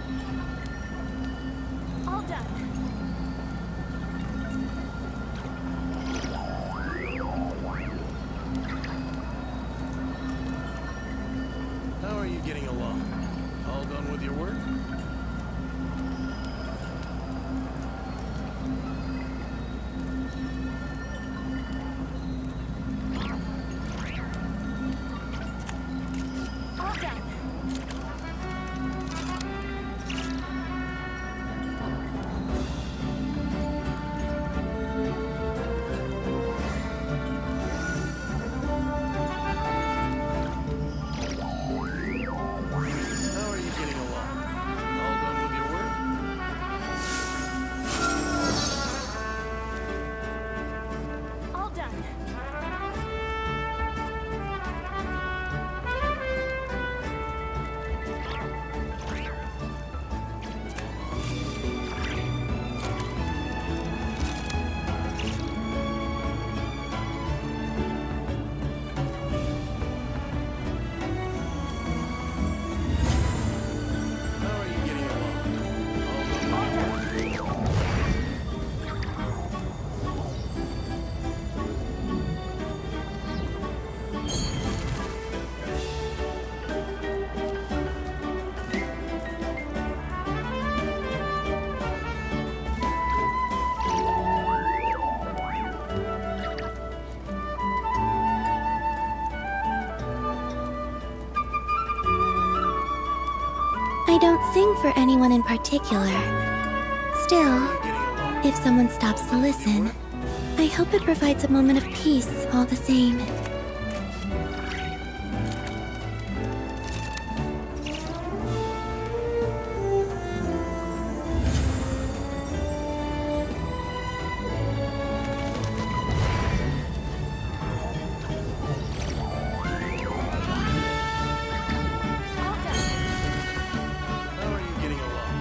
work? All done. How are you getting along? All done with your work? All done. How are you getting along? All done with your work? All done. How are you getting along? All done with your work? I don't sing for anyone in particular. Still, if someone stops to listen, I hope it provides a moment of peace all the same. How are you getting along?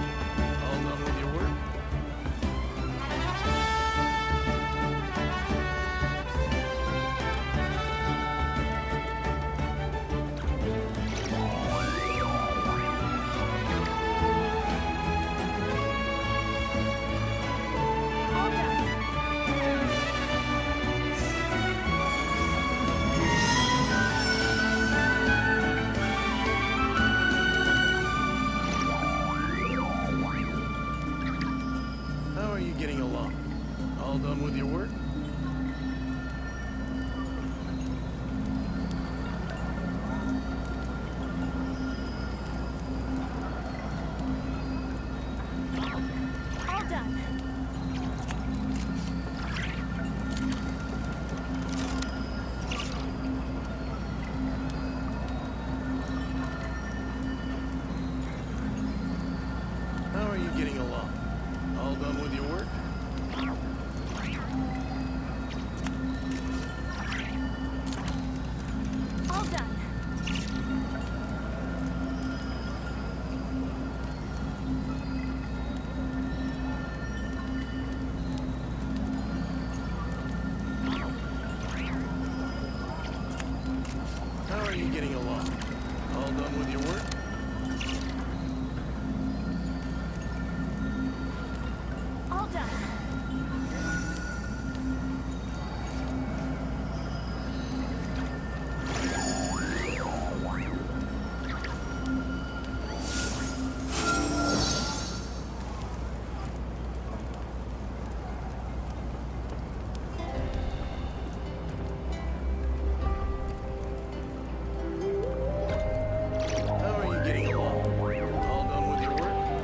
All done with your work? How are you getting along? All done with your work? All done. How are you getting along? All done with your work? All done. How are you getting along? All done with your work? All done.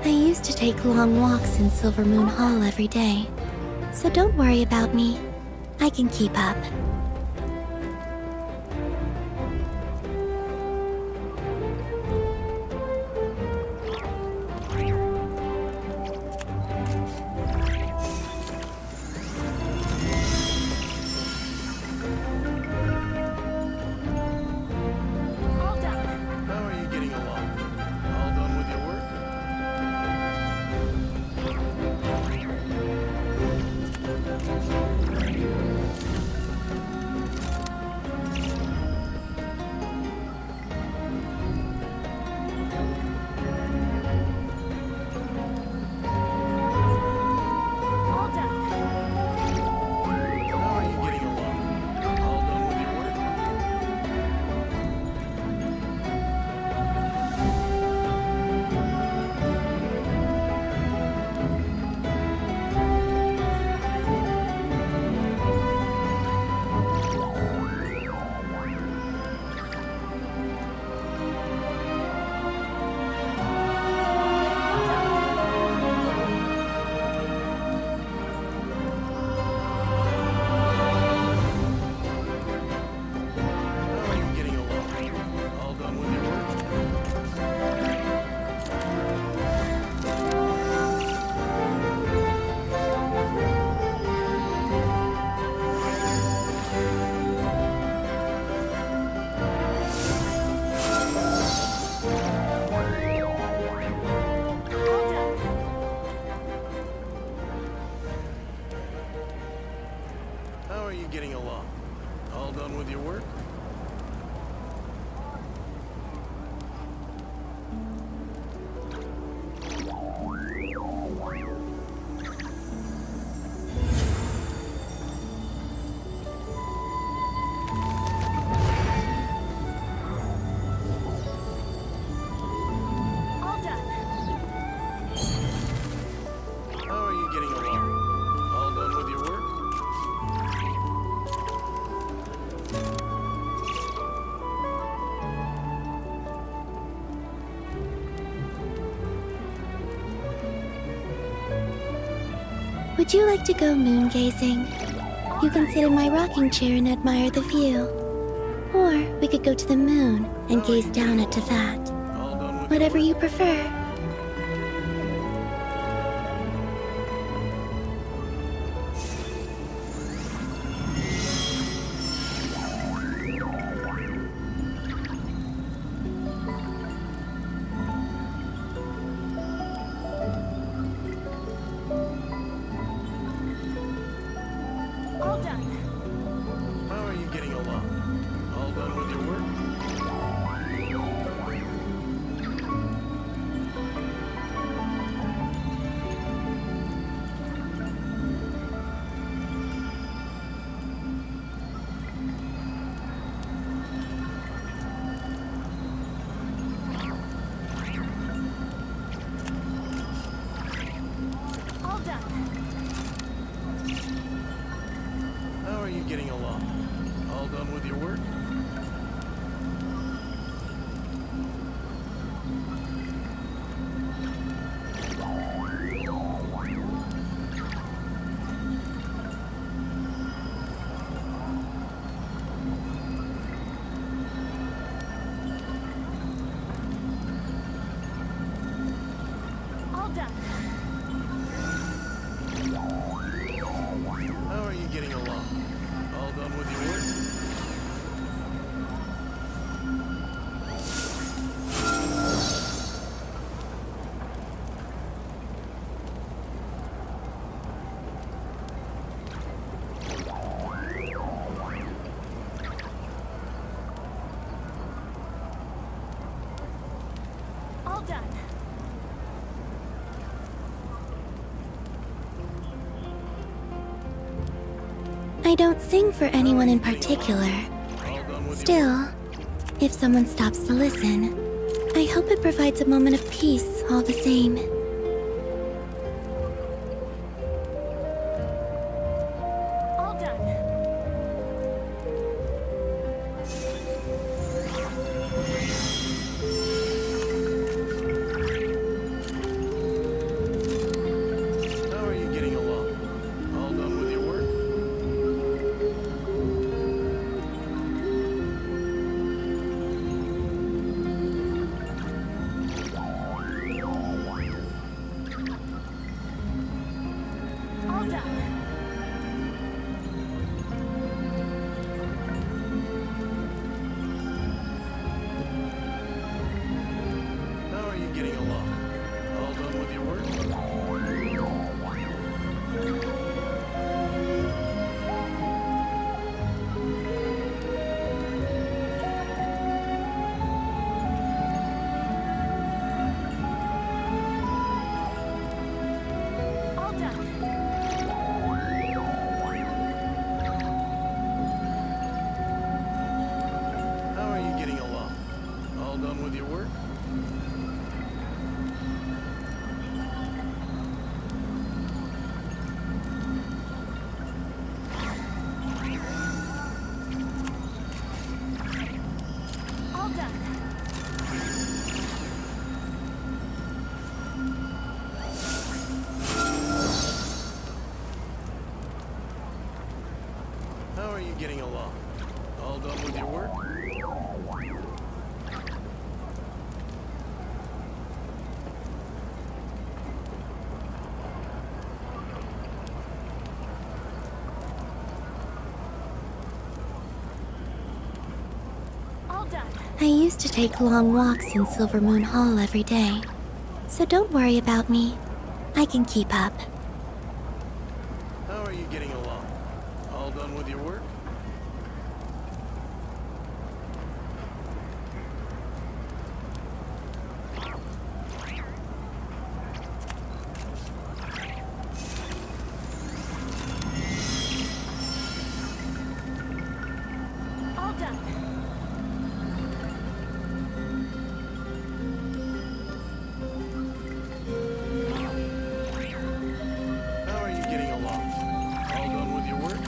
I used to take long walks in Silver Moon Hall every day, so don't worry about me. I can keep up. How are you getting along? All done with your work? How are you getting along? All done with your work? How are you getting along? All done with your work? How are you getting along? All done with your work? How are you getting along? All done with your work? Would you like to go moon gazing? You can sit in my rocking chair and admire the view. Or we could go to the moon and gaze down at Tefat. Whatever you prefer. How are you getting along? All done with your work? How are you getting along? All done with your work? How are you getting along? All done with your work? All done. I don't sing for anyone in particular. Still, if someone stops to listen, I hope it provides a moment of peace all the same. All done. you getting along? All done with your work? All done. How are you getting along? All done with your work? All done. How are you getting along? All done with your work? All done. I used to take long walks in Silver Moon Hall every day. So don't worry about me. I can keep up. How are you getting along? All done with your work? All done. How are you getting along? All done with your work?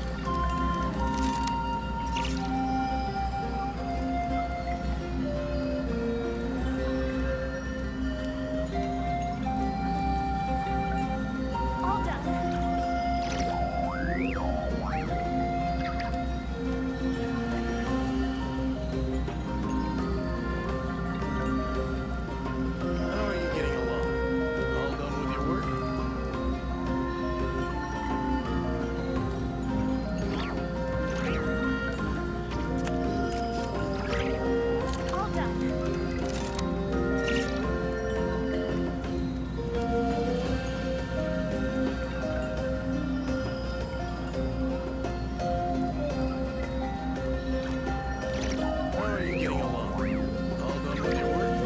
All done. How are you getting along? All done with your work? All done. How are you getting along? All done with your work?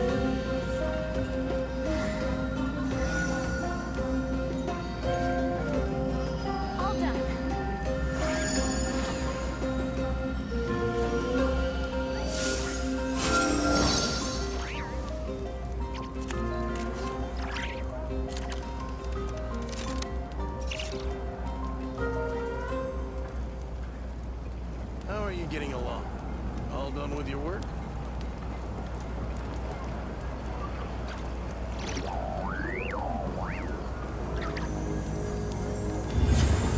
All done. How are you getting along? All done with your work?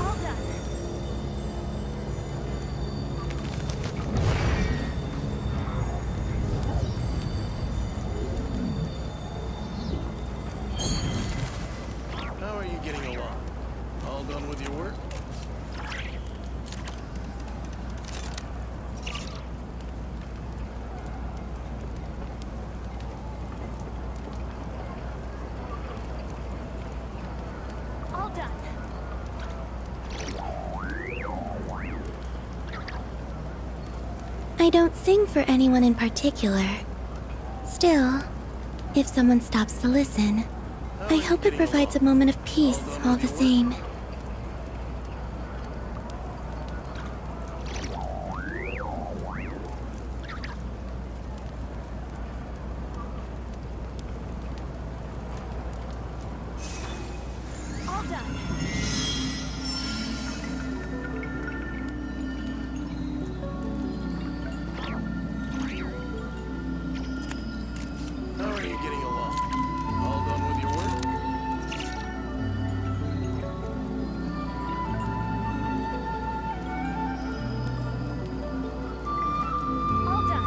All done. How are you getting along? All done with your work? All done. I don't sing for anyone in particular. Still, if someone stops to listen, I hope it provides a moment of peace all the same. All done. How are you getting along? All done with your work? All done.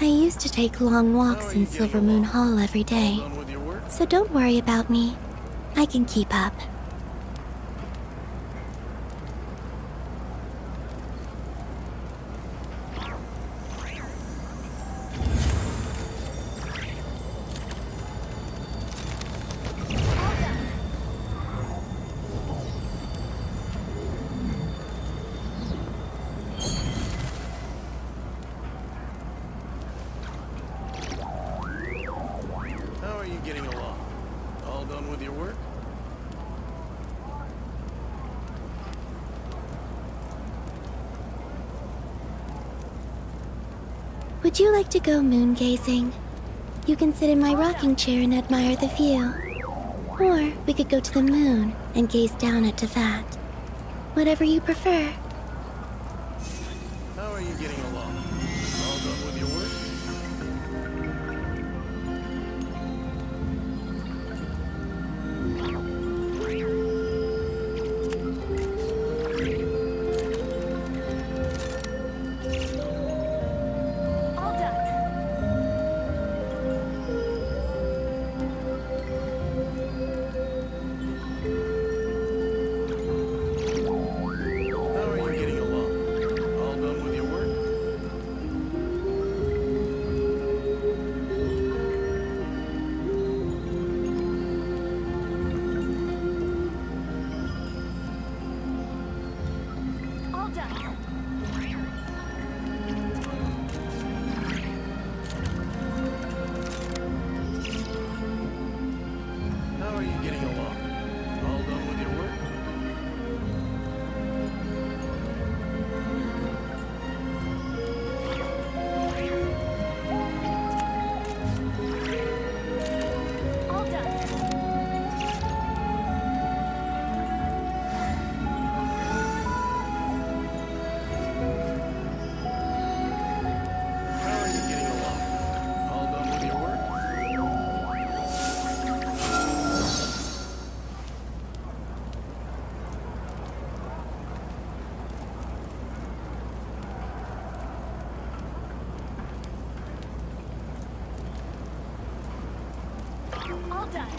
I used to take long walks in Silver Moon Hall every day. So don't worry about me. I can keep up. How are you getting along? All done with your work? Would you like to go moon gazing? You can sit in my rocking chair and admire the view. Or we could go to the moon and gaze down at Tefat. Whatever you prefer. How are you getting along? All done with your work? How are you getting along? All done with your work? All done. How are you getting along? All done with your work? All done. How are you getting along? All done with your work? All done.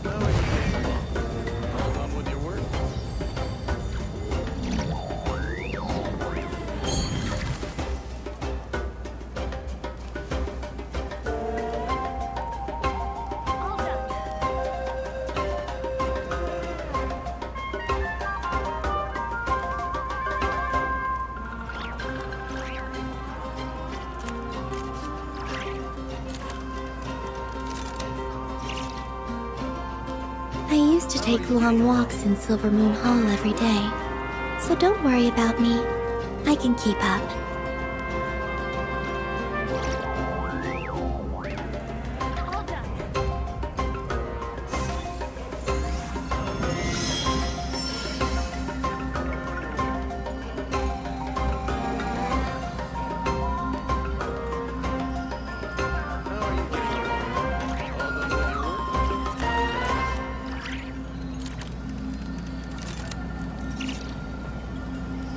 How are you getting along? All done with your work? All done. I used to take long walks in Silver Moon Hall every day. So don't worry about me. I can keep up. All done. How are you getting along? All done with your work?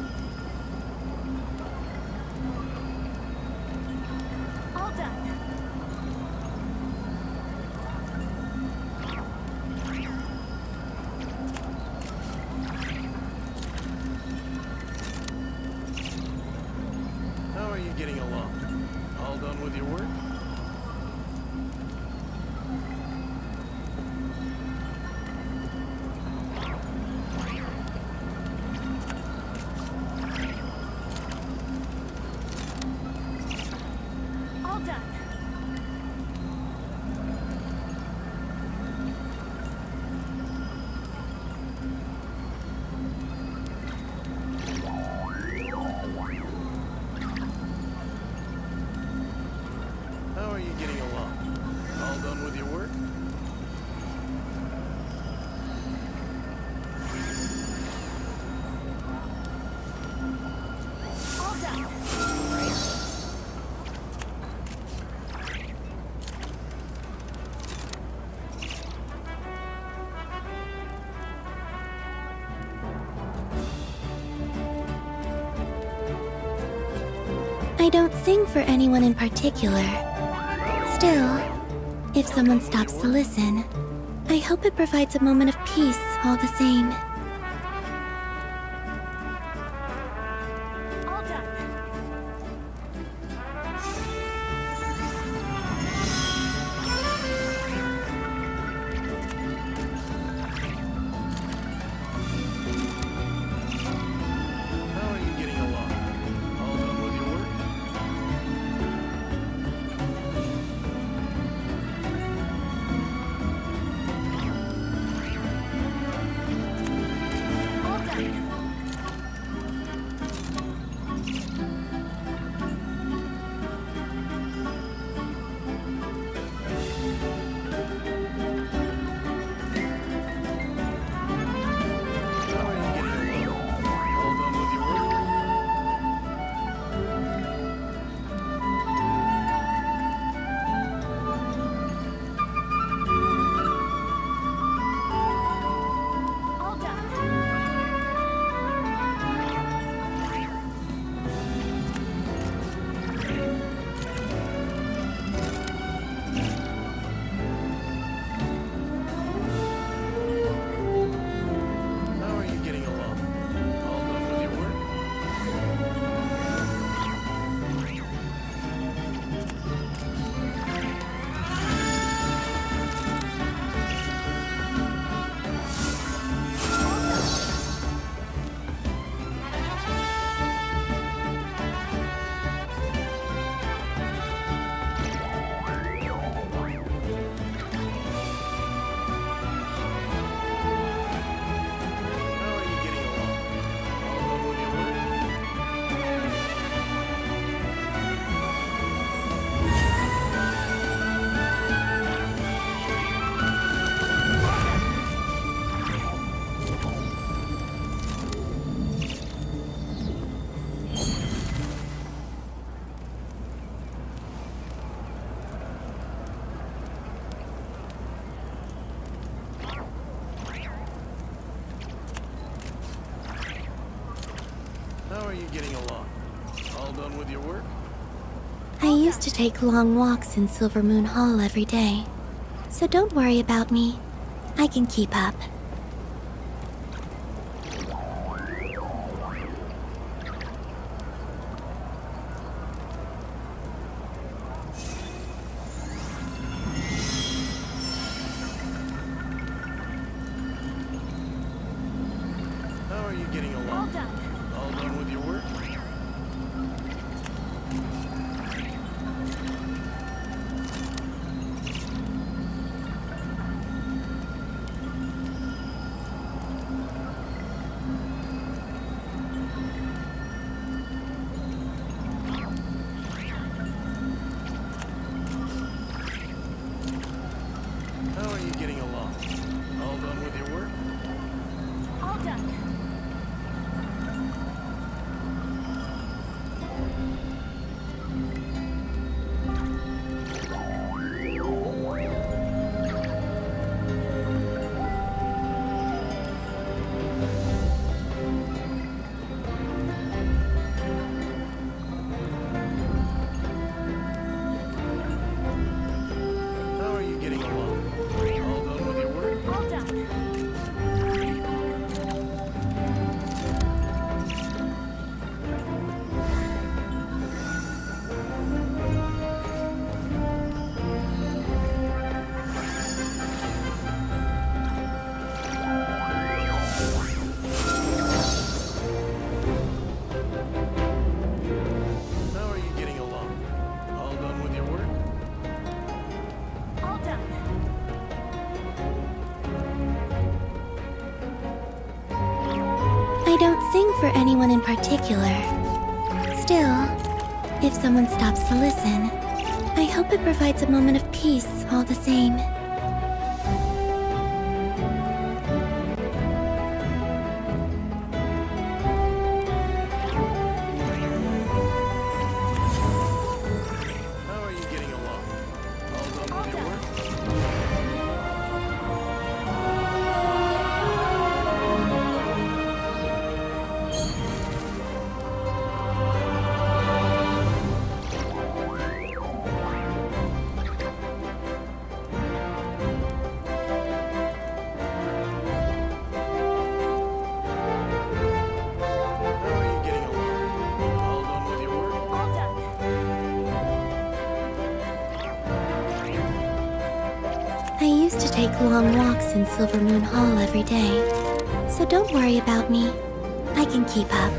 All done. How are you getting along? All done with your work? All done. I don't sing for anyone in particular. Still, if someone stops to listen, I hope it provides a moment of peace all the same. How are you getting along? All done with your work? How are you getting along? All done with your work? How are you getting along? All done with your work? How are you getting along? All done with your work? I used to take long walks in Silver Moon Hall every day, so don't worry about me. I can keep up. How are you getting along? All done with your work? How are you getting along? All done with your work? All done. How are you getting along? All done with your work? All done. How are you getting along? All done with your work? All done. I don't sing for anyone in particular. Still, if someone stops to listen, I hope it provides a moment of peace all the same. How are you getting along? All done with your work? used to take long walks in Silver Moon Hall every day. So don't worry about me. I can keep up.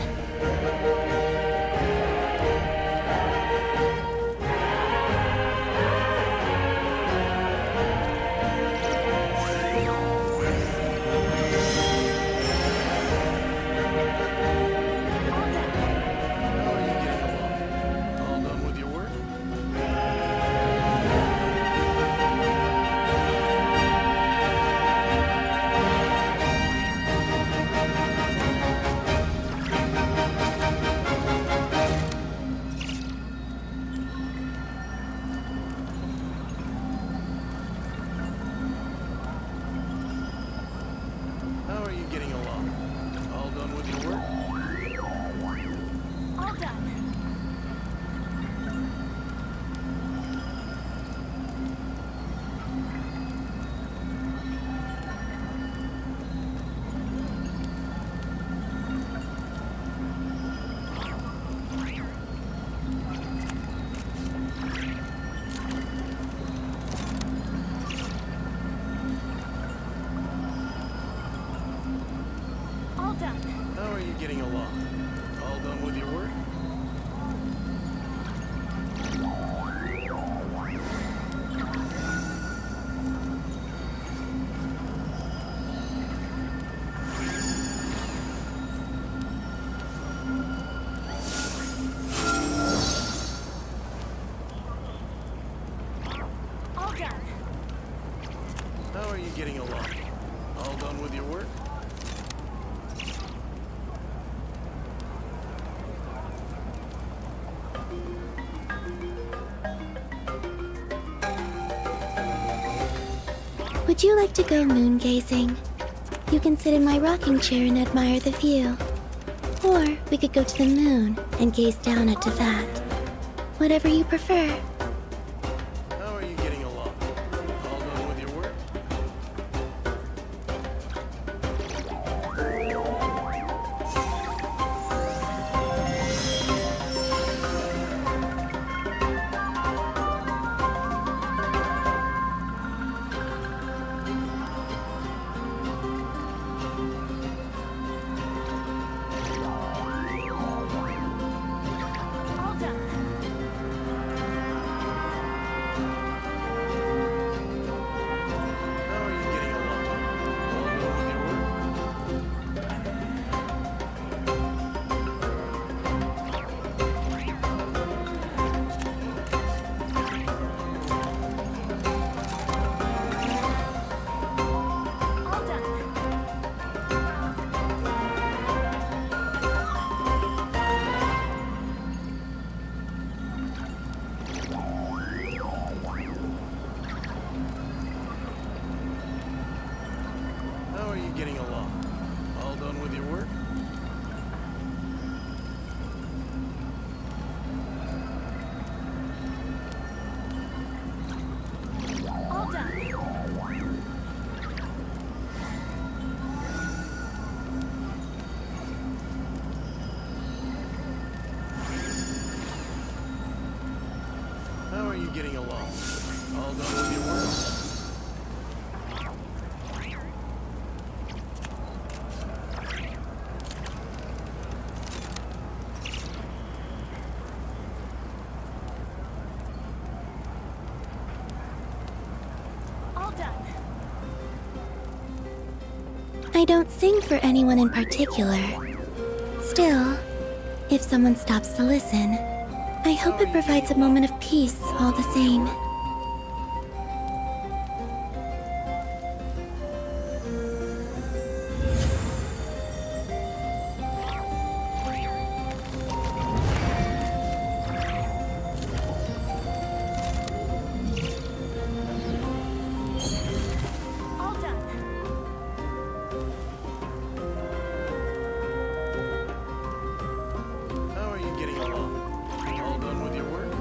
How are you getting along? All done with your work? All done. All done. How are you getting along? All done with your work? All done. How are you getting along? All done with your work? Would you like to go moon gazing? You can sit in my rocking chair and admire the view. Or we could go to the moon and gaze down at that. Whatever you prefer. How are you getting along? All done with your work? All done. How are you getting along? All done with your work? All done. How are you getting along? All done with your work? All done. How are you getting along? All done with your work? All done. I don't sing for anyone in particular. Still, if someone stops to listen, I hope it provides a moment of peace all the same. All done. How are you getting along? All done with your work?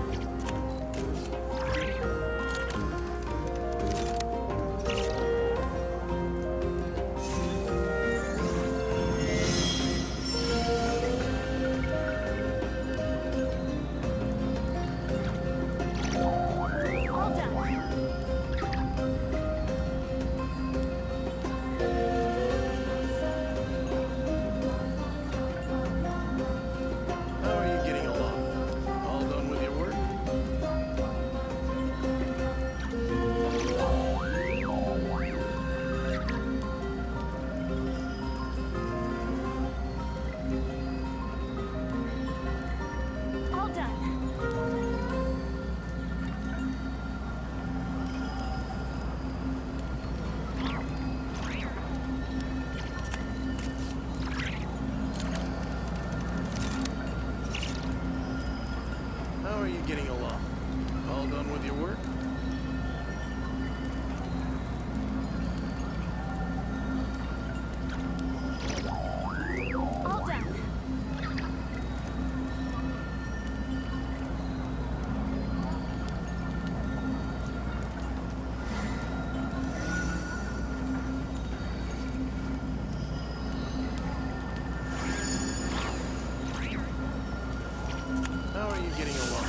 getting along?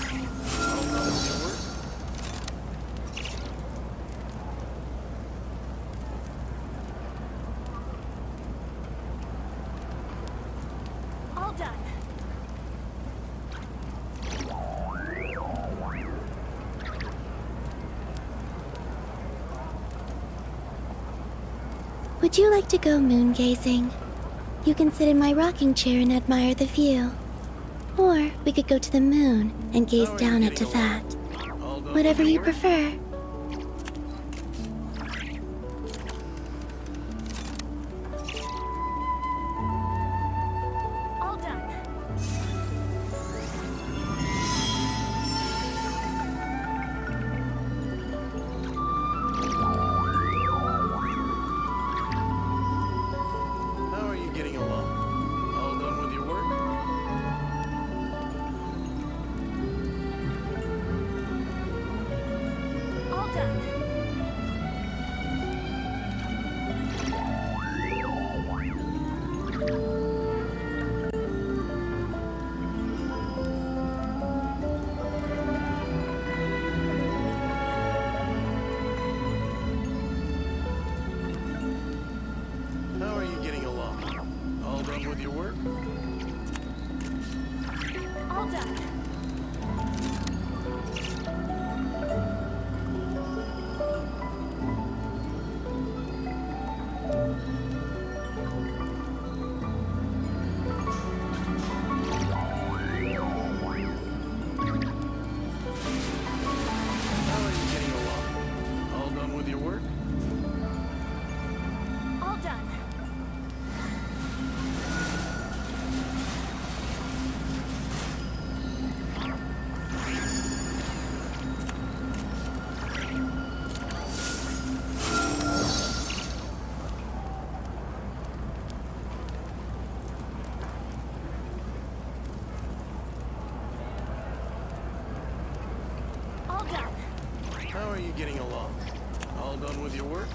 All done with your work? All done. Would you like to go moon gazing? You can sit in my rocking chair and admire the view. Or we could go to the moon and gaze down at that. Whatever you prefer. All done. How are you getting along? All done with your work? All done. How are you getting along? All done with your work? All done. How are you getting along? All done with your work? All done. All done. How are you getting along? All done with your work?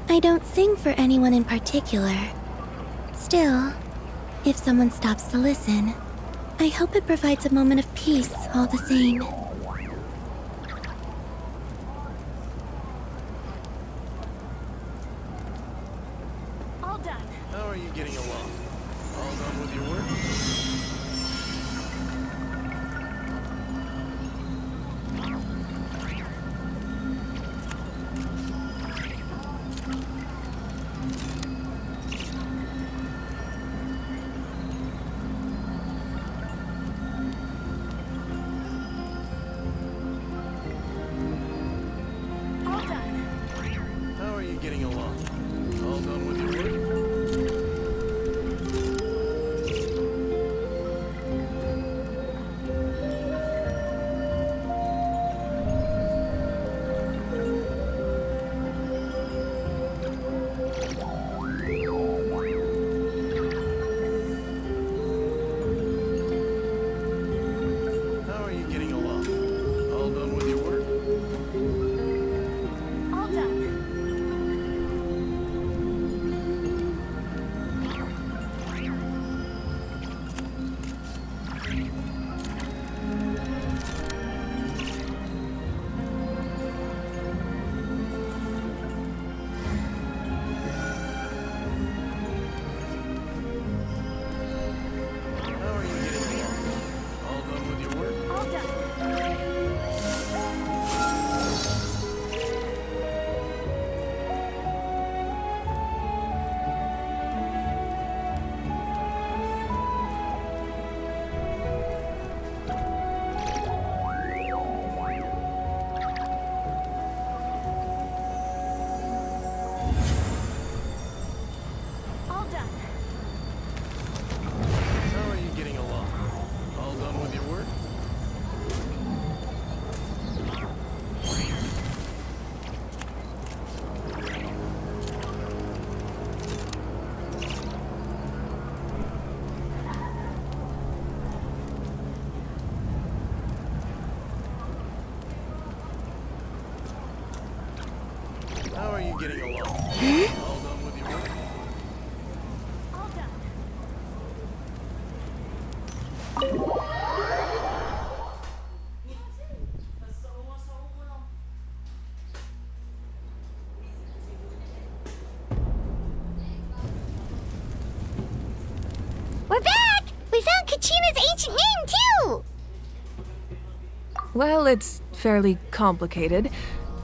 I don't sing for anyone in particular. Still, if someone stops to listen, I hope it provides a moment of peace all the same. All done. How are you getting along? All done with your work? All done. How are you getting along? All done with your work? How are you getting along? All done with your work? All done. How are you getting along? All done with your work? All done. All done. How are you getting along? All done with your work? How are you getting along? All done with your work? We're back! We found Kachina's ancient name, too! Well, it's fairly complicated.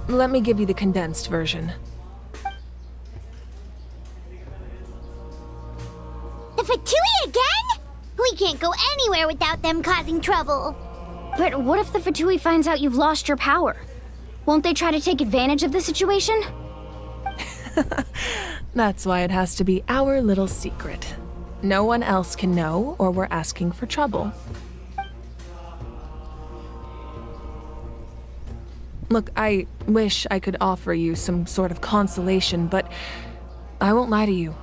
Let me give you the condensed version. The Fatui again? We can't go anywhere without them causing trouble. But what if the Fatui finds out you've lost your power? Won't they try to take advantage of the situation? That's why it has to be our little secret. No one else can know, or we're asking for trouble. Look, I wish I could offer you some sort of consolation, but I won't lie to you.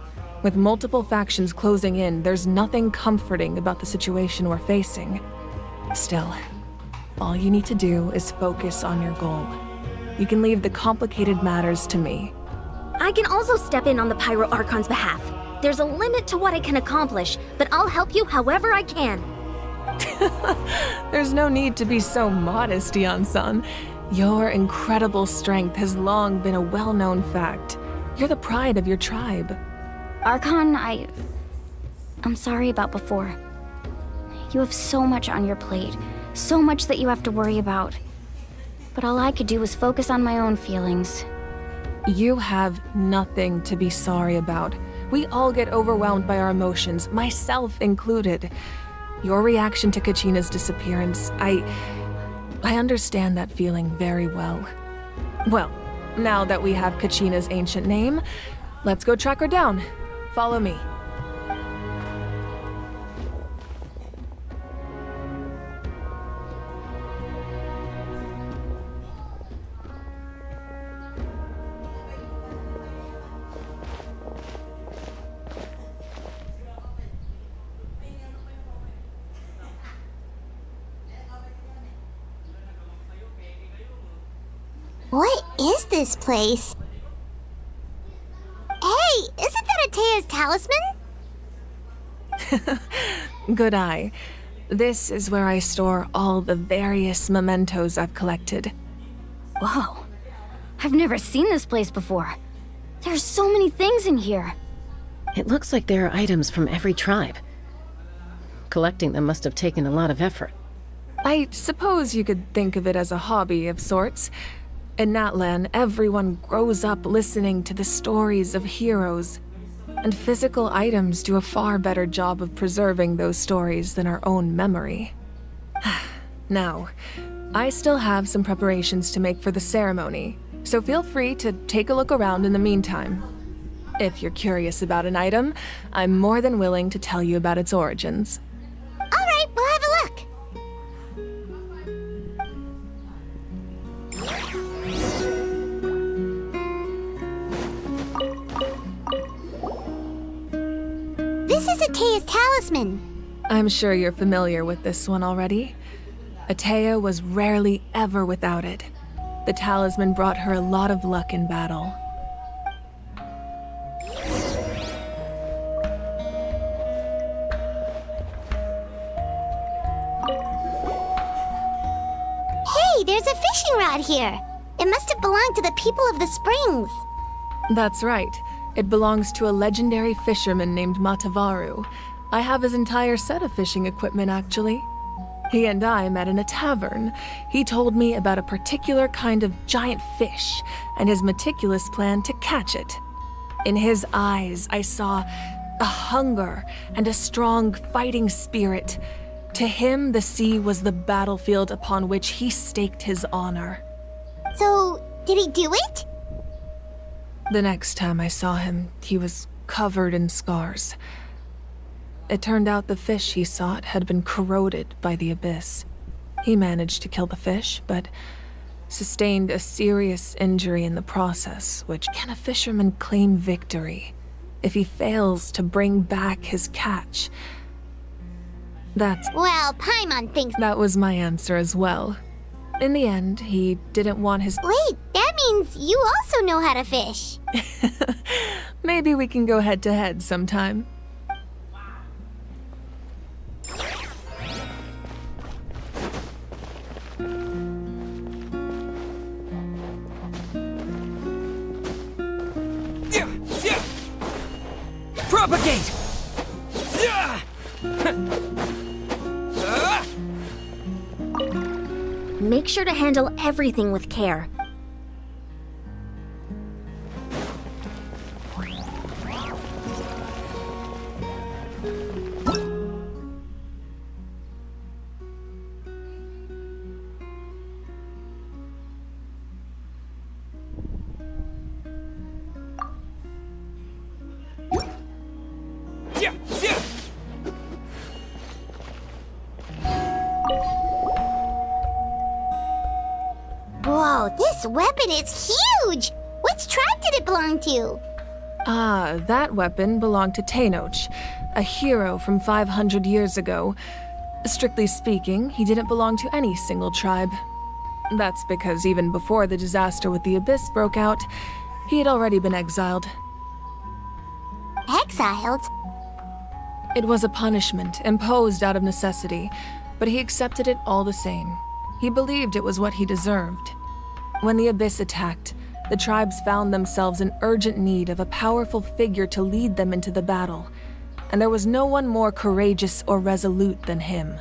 With multiple factions closing in, there's nothing comforting about the situation we're facing. Still, all you need to do is focus on your goal. You can leave the complicated matters to me. I can also step in on the Pyro Archon's behalf. There's a limit to what I can accomplish, but I'll help you however I can. There's no need to be so modest, Yan-san. Your incredible strength has long been a well-known fact. You're the pride of your tribe. Archon, I'm sorry about before. You have so much on your plate, so much that you have to worry about. But all I could do was focus on my own feelings. You have nothing to be sorry about. We all get overwhelmed by our emotions, myself included. Your reaction to Kachina's disappearance, I understand that feeling very well. Well, now that we have Kachina's ancient name, let's go track her down. Follow me. What is this place? Hey, isn't that Atea's talisman? Good eye. This is where I store all the various mementos I've collected. Whoa. I've never seen this place before. There's so many things in here. It looks like there are items from every tribe. Collecting them must have taken a lot of effort. I suppose you could think of it as a hobby of sorts. In Natlan, everyone grows up listening to the stories of heroes, and physical items do a far better job of preserving those stories than our own memory. Now, I still have some preparations to make for the ceremony, so feel free to take a look around in the meantime. If you're curious about an item, I'm more than willing to tell you about its origins. All right, we'll have a look. This is Atea's talisman. I'm sure you're familiar with this one already. Atea was rarely ever without it. The talisman brought her a lot of luck in battle. Hey, there's a fishing rod here. It must have belonged to the people of the springs. That's right. It belongs to a legendary fisherman named Matavaru. I have his entire set of fishing equipment, actually. He and I met in a tavern. He told me about a particular kind of giant fish and his meticulous plan to catch it. In his eyes, I saw a hunger and a strong fighting spirit. To him, the sea was the battlefield upon which he staked his honor. So, did he do it? The next time I saw him, he was covered in scars. It turned out the fish he sought had been corroded by the abyss. He managed to kill the fish, but sustained a serious injury in the process, which can a fisherman claim victory if he fails to bring back his catch? Well, Paimon thinks... That was my answer as well. In the end, he didn't want his... Wait, that means you also know how to fish. Maybe we can go head-to-head sometime. Propagate! Make sure to handle everything with care. Whoa, this weapon is huge! Which tribe did it belong to? Ah, that weapon belonged to Tenoch, a hero from 500 years ago. Strictly speaking, he didn't belong to any single tribe. That's because even before the disaster with the Abyss broke out, he had already been exiled. Exiled? It was a punishment imposed out of necessity, but he accepted it all the same. He believed it was what he deserved. When the Abyss attacked, the tribes found themselves in urgent need of a powerful figure to lead them into the battle, and there was no one more courageous or resolute than him.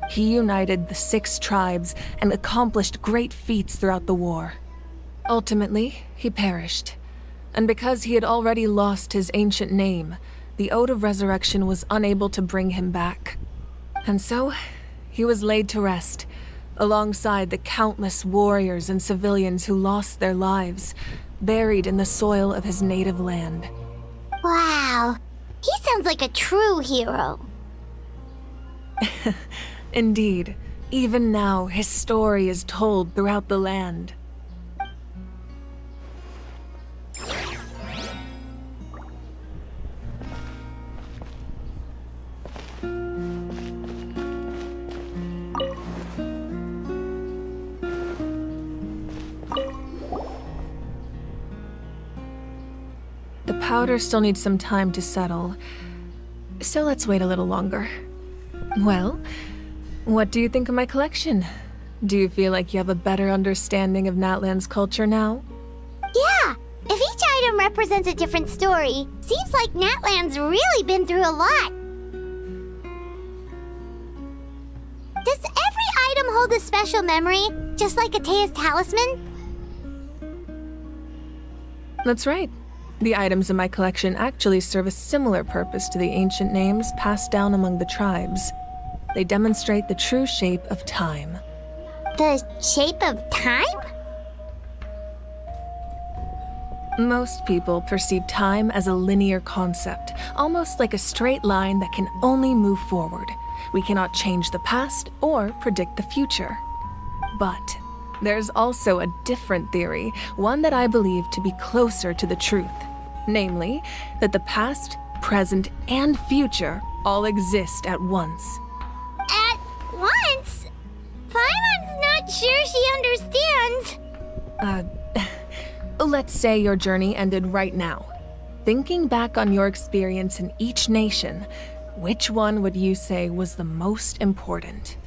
He united the 6 tribes and accomplished great feats throughout the war. Ultimately, he perished, and because he had already lost his ancient name, the Ode of Resurrection was unable to bring him back. And so, he was laid to rest, alongside the countless warriors and civilians who lost their lives, buried in the soil of his native land. Wow, he sounds like a true hero. Indeed, even now his story is told throughout the land. The powder still needs some time to settle, so let's wait a little longer. Well, what do you think of my collection? Do you feel like you have a better understanding of Natlan's culture now? Yeah, if each item represents a different story, seems like Natlan's really been through a lot. Does every item hold a special memory, just like Atea's talisman? That's right. The items in my collection actually serve a similar purpose to the ancient names passed down among the tribes. They demonstrate the true shape of time. The shape of time? Most people perceive time as a linear concept, almost like a straight line that can only move forward. We cannot change the past or predict the future. But there's also a different theory, one that I believe to be closer to the truth. Namely, that the past, present, and future all exist at once. At once? Paimon's not sure she understands. Let's say your journey ended right now. Thinking back on your experience in each nation, which one would you say was the most important?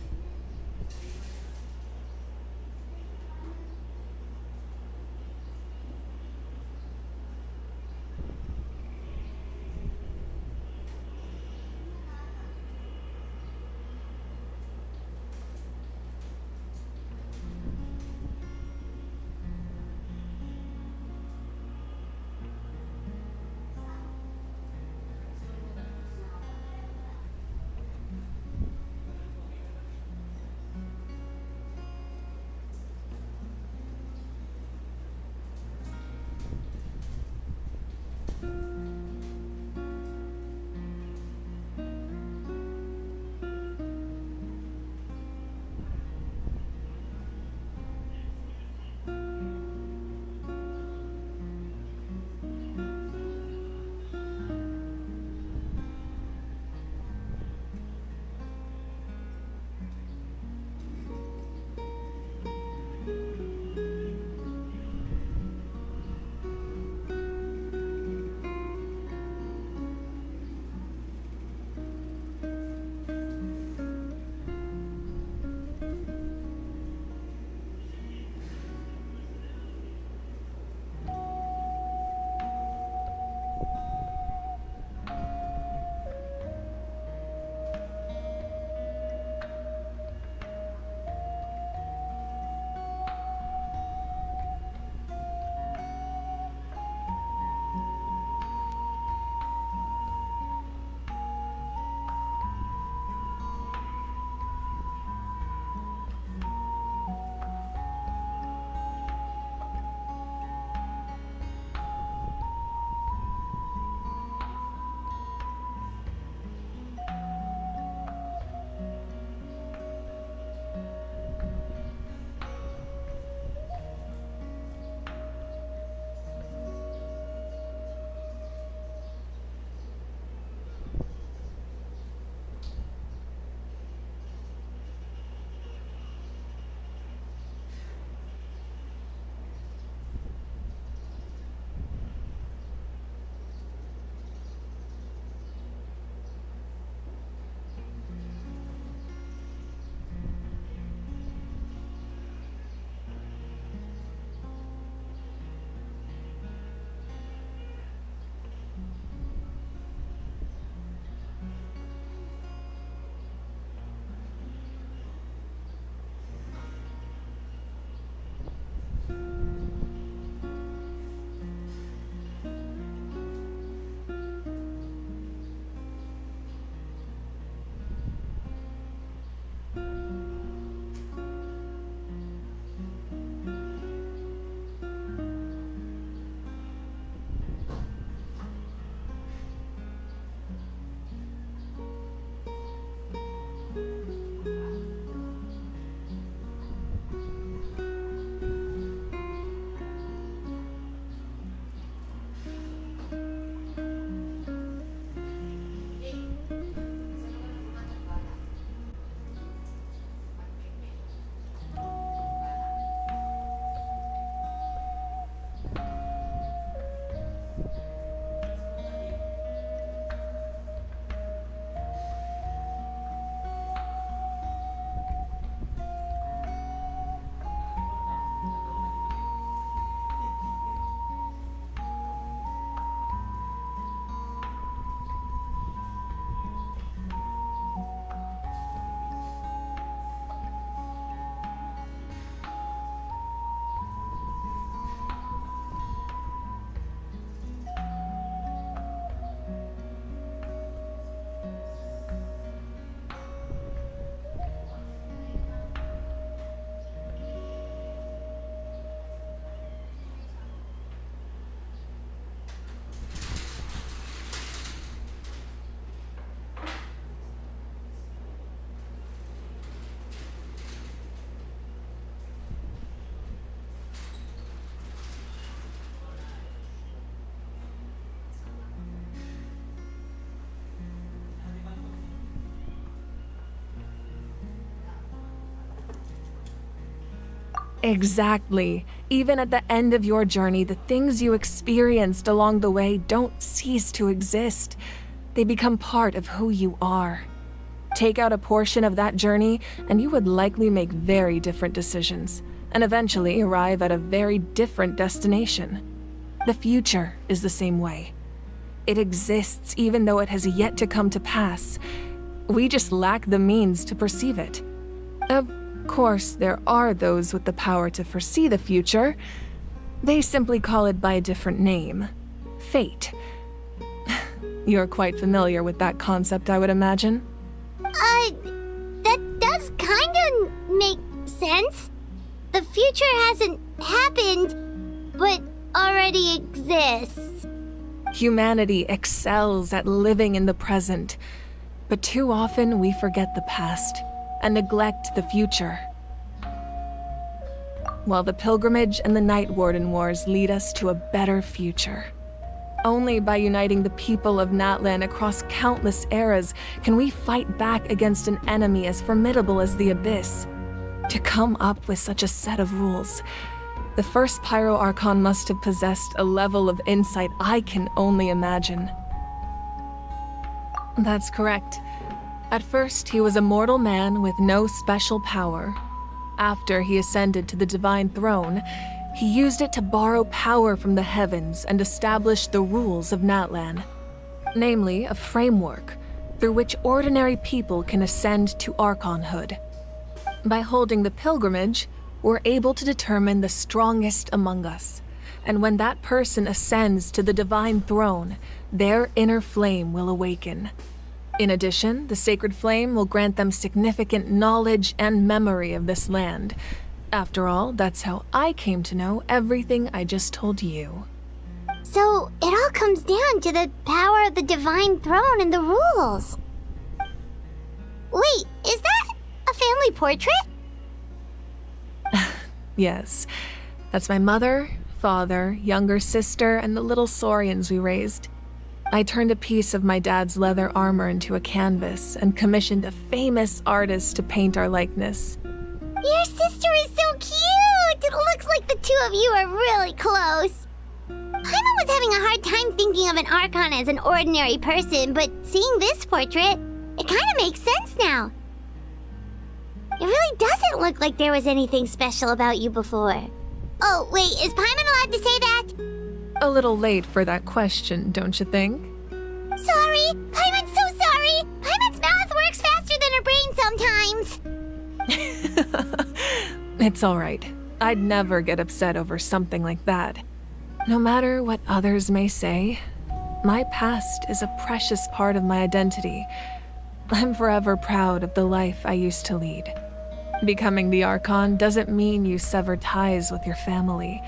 Exactly. Even at the end of your journey, the things you experienced along the way don't cease to exist. They become part of who you are. Take out a portion of that journey, and you would likely make very different decisions, and eventually arrive at a very different destination. The future is the same way. It exists even though it has yet to come to pass. We just lack the means to perceive it. Of course, there are those with the power to foresee the future. They simply call it by a different name. Fate. You're quite familiar with that concept, I would imagine. That does kinda make sense. The future hasn't happened, but already exists. Humanity excels at living in the present, but too often we forget the past and neglect the future. While the pilgrimage and the Night Warden Wars lead us to a better future. Only by uniting the people of Natlan across countless eras can we fight back against an enemy as formidable as the Abyss. To come up with such a set of rules, the first Pyro Archon must have possessed a level of insight I can only imagine. That's correct. At first, he was a mortal man with no special power. After he ascended to the Divine Throne, he used it to borrow power from the heavens and establish the rules of Natlan. Namely, a framework through which ordinary people can ascend to Archonhood. By holding the pilgrimage, we're able to determine the strongest among us. And when that person ascends to the Divine Throne, their inner flame will awaken. In addition, the sacred flame will grant them significant knowledge and memory of this land. After all, that's how I came to know everything I just told you. So, it all comes down to the power of the Divine Throne and the rules. Wait, is that a family portrait? Yes, that's my mother, father, younger sister, and the little saurians we raised. I turned a piece of my dad's leather armor into a canvas and commissioned a famous artist to paint our likeness. Your sister is so cute! It looks like the two of you are really close. Paimon was having a hard time thinking of an Archon as an ordinary person, but seeing this portrait, it kind of makes sense now. It really doesn't look like there was anything special about you before. Oh, wait, is Paimon allowed to say that? A little late for that question, don't you think? Sorry! Paimon's so sorry! Paimon's mouth works faster than her brain sometimes! It's all right. I'd never get upset over something like that. No matter what others may say, my past is a precious part of my identity. I'm forever proud of the life I used to lead. Becoming the Archon doesn't mean you sever ties with your family.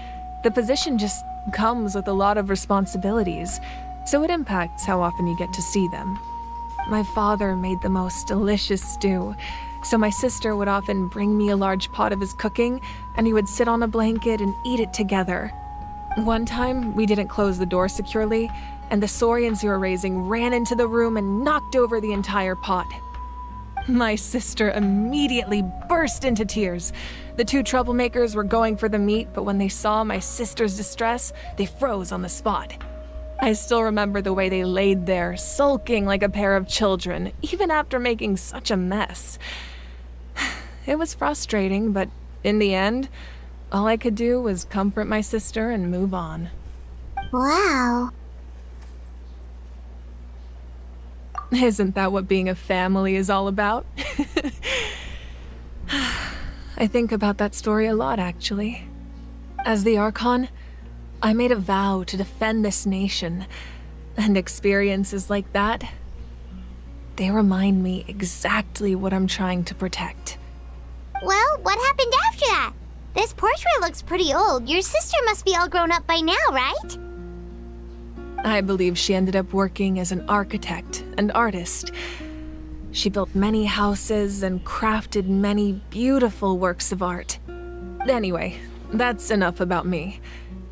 The position just comes with a lot of responsibilities, so it impacts how often you get to see them. My father made the most delicious stew, so my sister would often bring me a large pot of his cooking, and he would sit on a blanket and eat it together. One time, we didn't close the door securely, and the saurians we were raising ran into the room and knocked over the entire pot. My sister immediately burst into tears. The two troublemakers were going for the meat, but when they saw my sister's distress, they froze on the spot. I still remember the way they laid there, sulking like a pair of children, even after making such a mess. It was frustrating, but in the end, all I could do was comfort my sister and move on. Wow. Isn't that what being a family is all about? I think about that story a lot, actually. As the Archon, I made a vow to defend this nation, and experiences like that, they remind me exactly what I'm trying to protect. Well, what happened after that? This portrait looks pretty old. Your sister must be all grown up by now, right? I believe she ended up working as an architect and artist. She built many houses and crafted many beautiful works of art. Anyway, that's enough about me.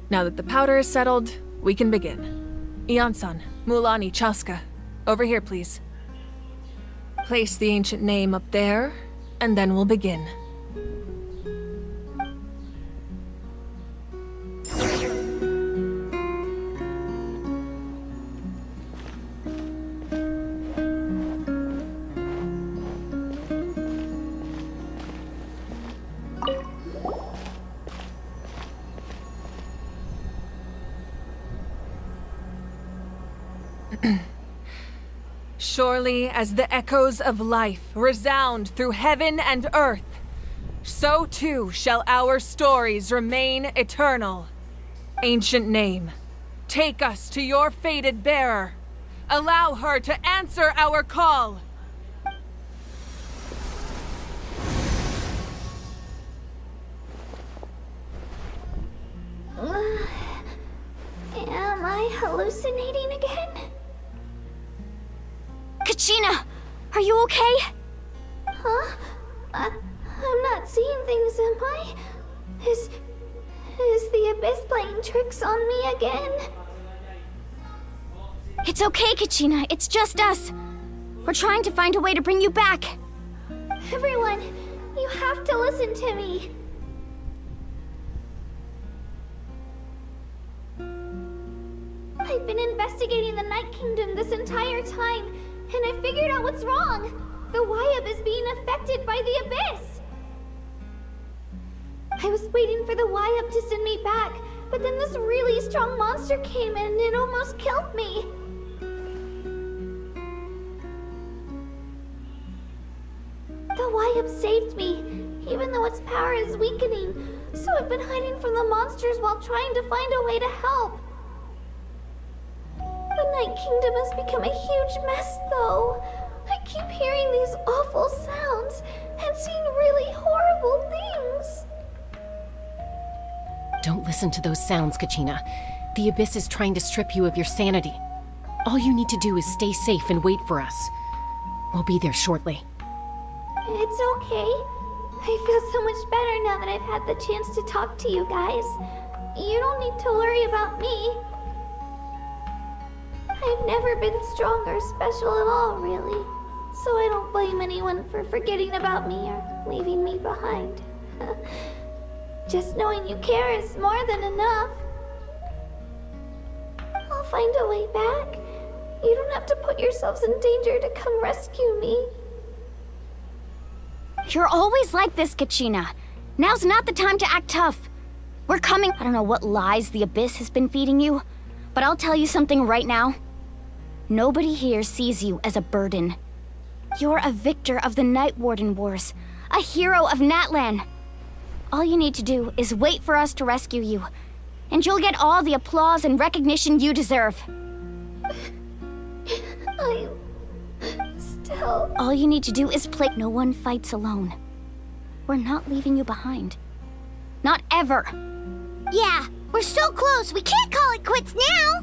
Now that the powder is settled, we can begin. Ian-san, Mulani, Chaska, over here, please. Place the ancient name up there, and then we'll begin. Surely as the echoes of life resound through heaven and earth, so too shall our stories remain eternal. Ancient name, take us to your fated bearer. Allow her to answer our call. Am I hallucinating again? Kachina, are you okay? Huh? I'm not seeing things, am I? Is the Abyss playing tricks on me again? It's okay, Kachina. It's just us. We're trying to find a way to bring you back. Everyone, you have to listen to me. I've been investigating the Night Kingdom this entire time, and I figured out what's wrong. The Wyab is being affected by the Abyss. I was waiting for the Wyab to send me back, but then this really strong monster came in and it almost killed me. The Wyab saved me, even though its power is weakening, so I've been hiding from the monsters while trying to find a way to help. The Night Kingdom has become a huge mess, though. I keep hearing these awful sounds and seeing really horrible things. Don't listen to those sounds, Kachina. The Abyss is trying to strip you of your sanity. All you need to do is stay safe and wait for us. We'll be there shortly. It's okay. I feel so much better now that I've had the chance to talk to you guys. You don't need to worry about me. I've never been strong or special at all, really. So I don't blame anyone for forgetting about me or leaving me behind. Just knowing you care is more than enough. I'll find a way back. You don't have to put yourselves in danger to come rescue me. You're always like this, Kachina. Now's not the time to act tough. We're coming. I don't know what lies the Abyss has been feeding you, but I'll tell you something right now. Nobody here sees you as a burden. You're a victor of the Night Warden Wars, a hero of Natlan. All you need to do is wait for us to rescue you, and you'll get all the applause and recognition you deserve. All you need to do is play. No one fights alone. We're not leaving you behind. Not ever. Yeah, we're so close. We can't call it quits now.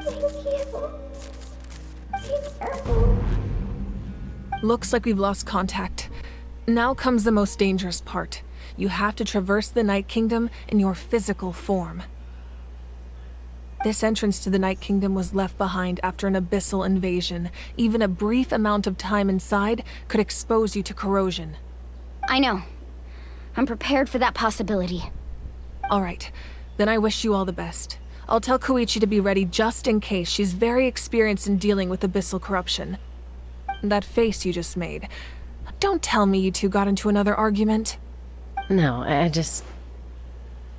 Thank you. Be careful. Looks like we've lost contact. Now comes the most dangerous part. You have to traverse the Night Kingdom in your physical form. This entrance to the Night Kingdom was left behind after an abyssal invasion. Even a brief amount of time inside could expose you to corrosion. I know. I'm prepared for that possibility. All right, then I wish you all the best. I'll tell Koichi to be ready just in case. She's very experienced in dealing with abyssal corruption. That face you just made. Don't tell me you two got into another argument. No, I just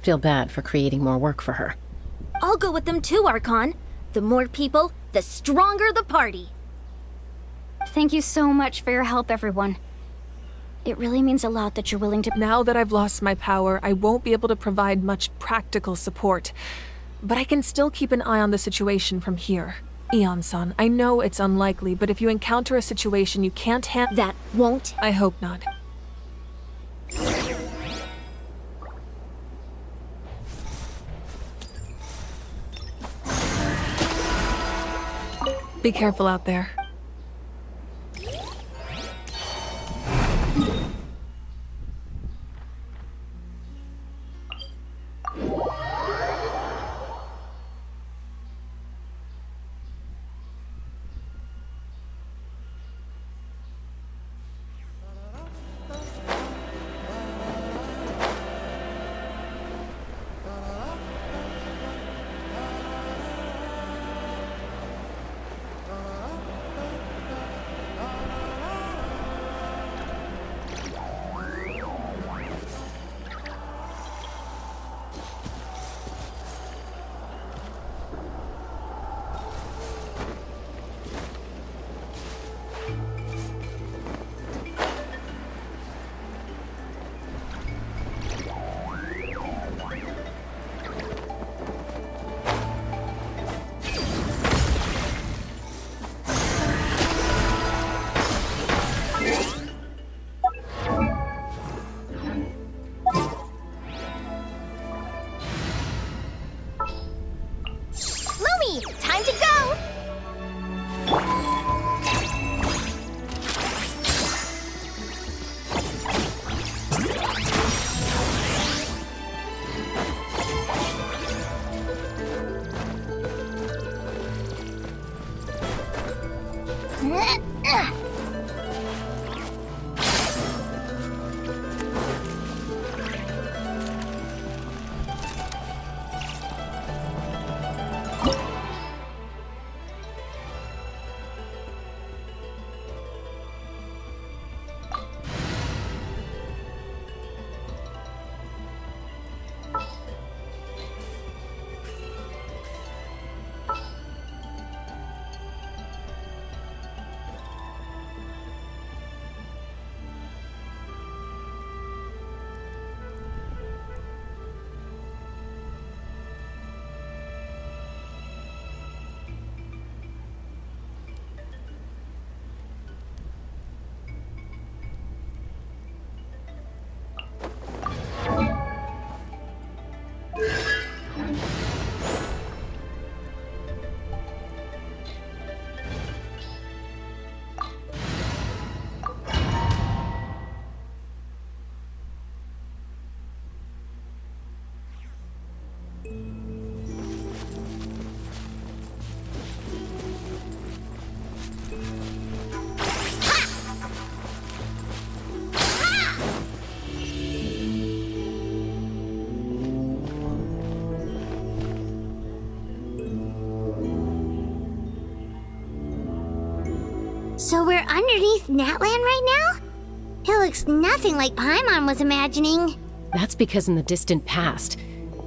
feel bad for creating more work for her. I'll go with them too, Archon. The more people, the stronger the party. Thank you so much for your help, everyone. It really means a lot that you're willing to... Now that I've lost my power, I won't be able to provide much practical support. But I can still keep an eye on the situation from here. Eon-san, I know it's unlikely, but if you encounter a situation you can't handle... That won't? I hope not. Be careful out there. me! Time to go! So we're underneath Natland right now? It looks nothing like Paimon was imagining. That's because in the distant past,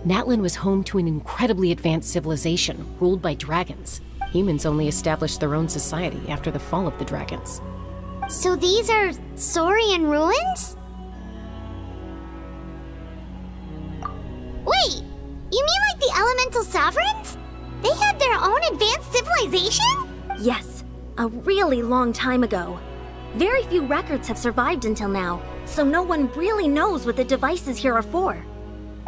Natlan was home to an incredibly advanced civilization ruled by dragons. Humans only established their own society after the fall of the dragons. So these are Saurian ruins? Wait, you mean like the elemental sovereigns? They had their own advanced civilization? Yes, a really long time ago. Very few records have survived until now, so no one really knows what the devices here are for.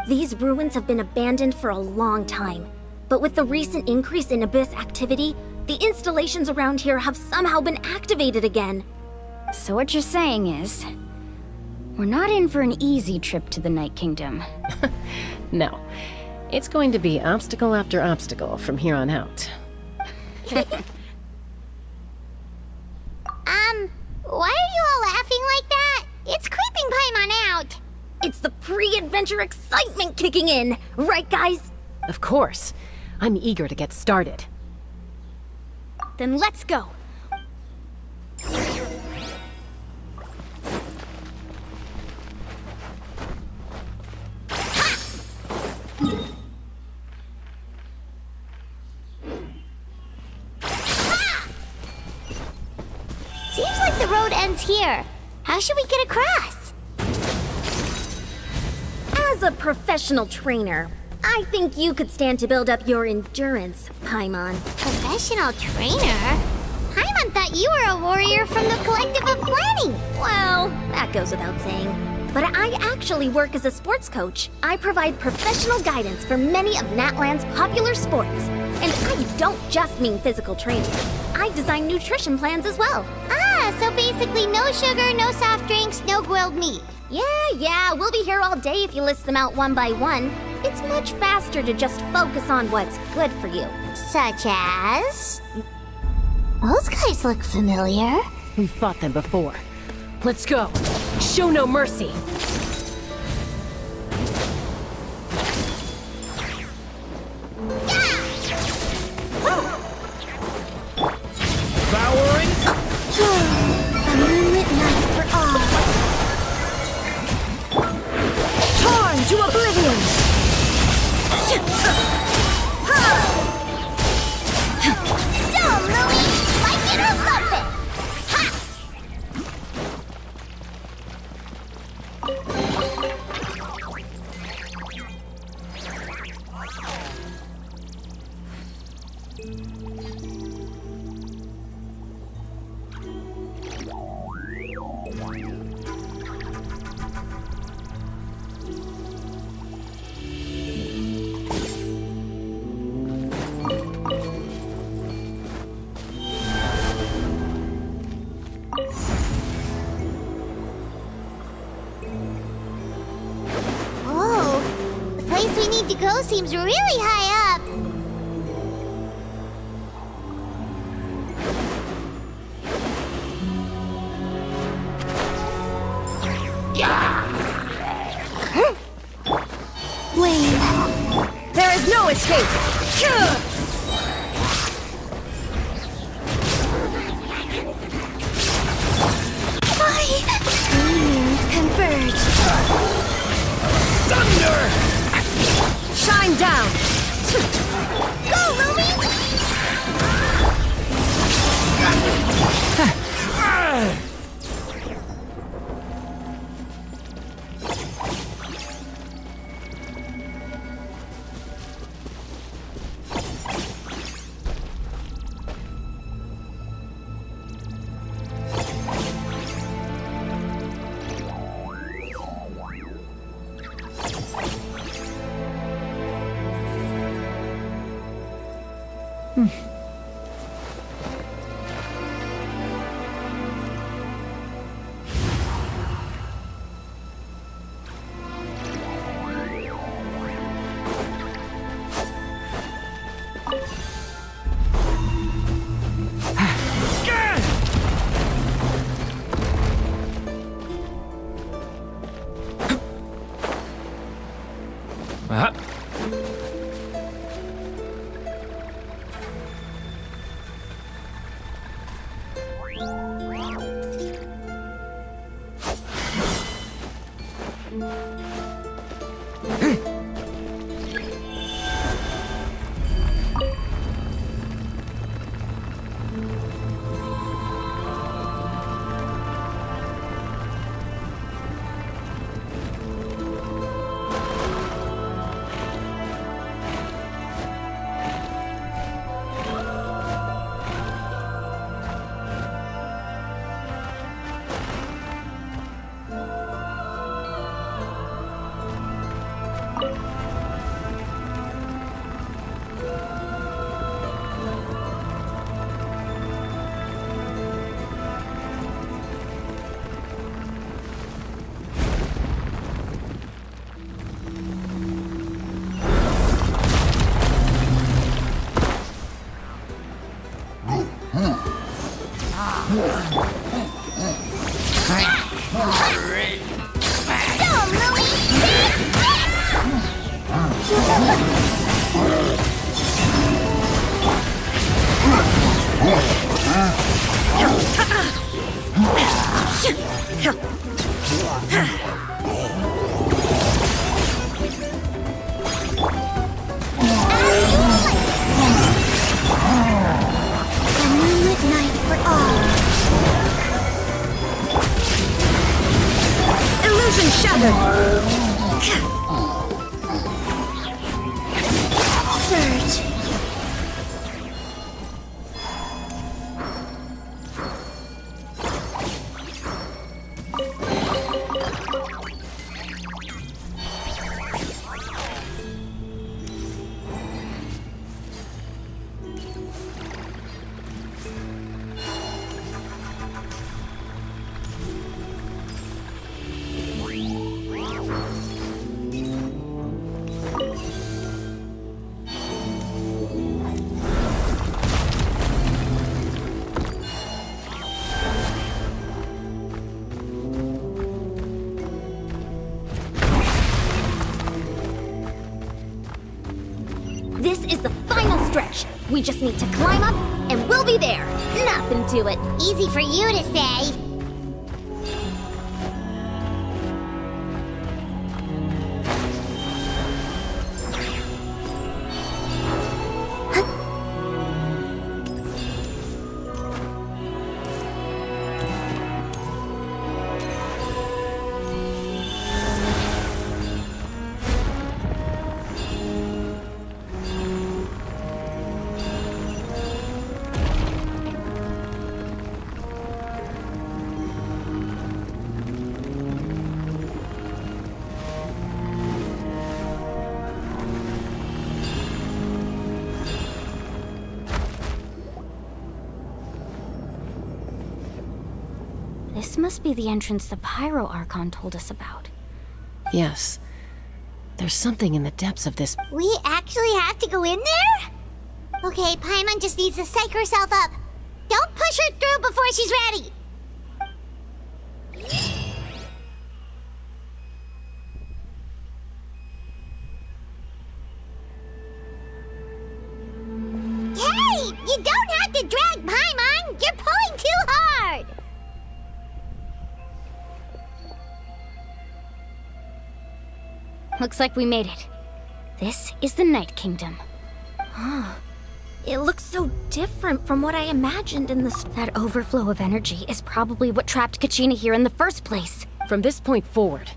These ruins have been abandoned for a long time, but with the recent increase in Abyss activity, the installations around here have somehow been activated again. So what you're saying is, we're not in for an easy trip to the Night Kingdom. No, it's going to be obstacle after obstacle from here on out. Why are you all laughing like that? It's creeping Paimon out. It's the pre-adventure excitement kicking in, right guys? Of course. I'm eager to get started. Then let's go. Seems like the road ends here. How should we get across? As a professional trainer, I think you could stand to build up your endurance, Paimon. Professional trainer? Paimon thought you were a warrior from the Collective of Planning. Well, that goes without saying. But I actually work as a sports coach. I provide professional guidance for many of Natland's popular sports. And I don't just mean physical training. I design nutrition plans as well. Ah, so basically no sugar, no soft drinks, no grilled meat. Yeah, we'll be here all day if you list them out one by one. It's much faster to just focus on what's good for you. Such as? Those guys look familiar. We've fought them before. Let's go. Show no mercy. Devouring? A moonlit night for all. Torn to oblivion! Dumb, Louie! Like it or lump it! Ha! we need to go seems really high up. Wait. There is no escape. Unions converge. Thunder! Shine down! Go, Lumi! This is the final stretch. We just need to climb up, and we'll be there. Nothing to it. Easy for you to say. This must be the entrance the Pyro Archon told us about. Yes. There's something in the depths of this. We actually have to go in there? Okay, Paimon just needs to psych herself up. Don't push her through before she's ready. Hey! You don't have to drag Paimon! You're pulling too hard! Looks like we made it. This is the Night Kingdom. It looks so different from what I imagined in this. That overflow of energy is probably what trapped Kachina here in the first place. From this point forward,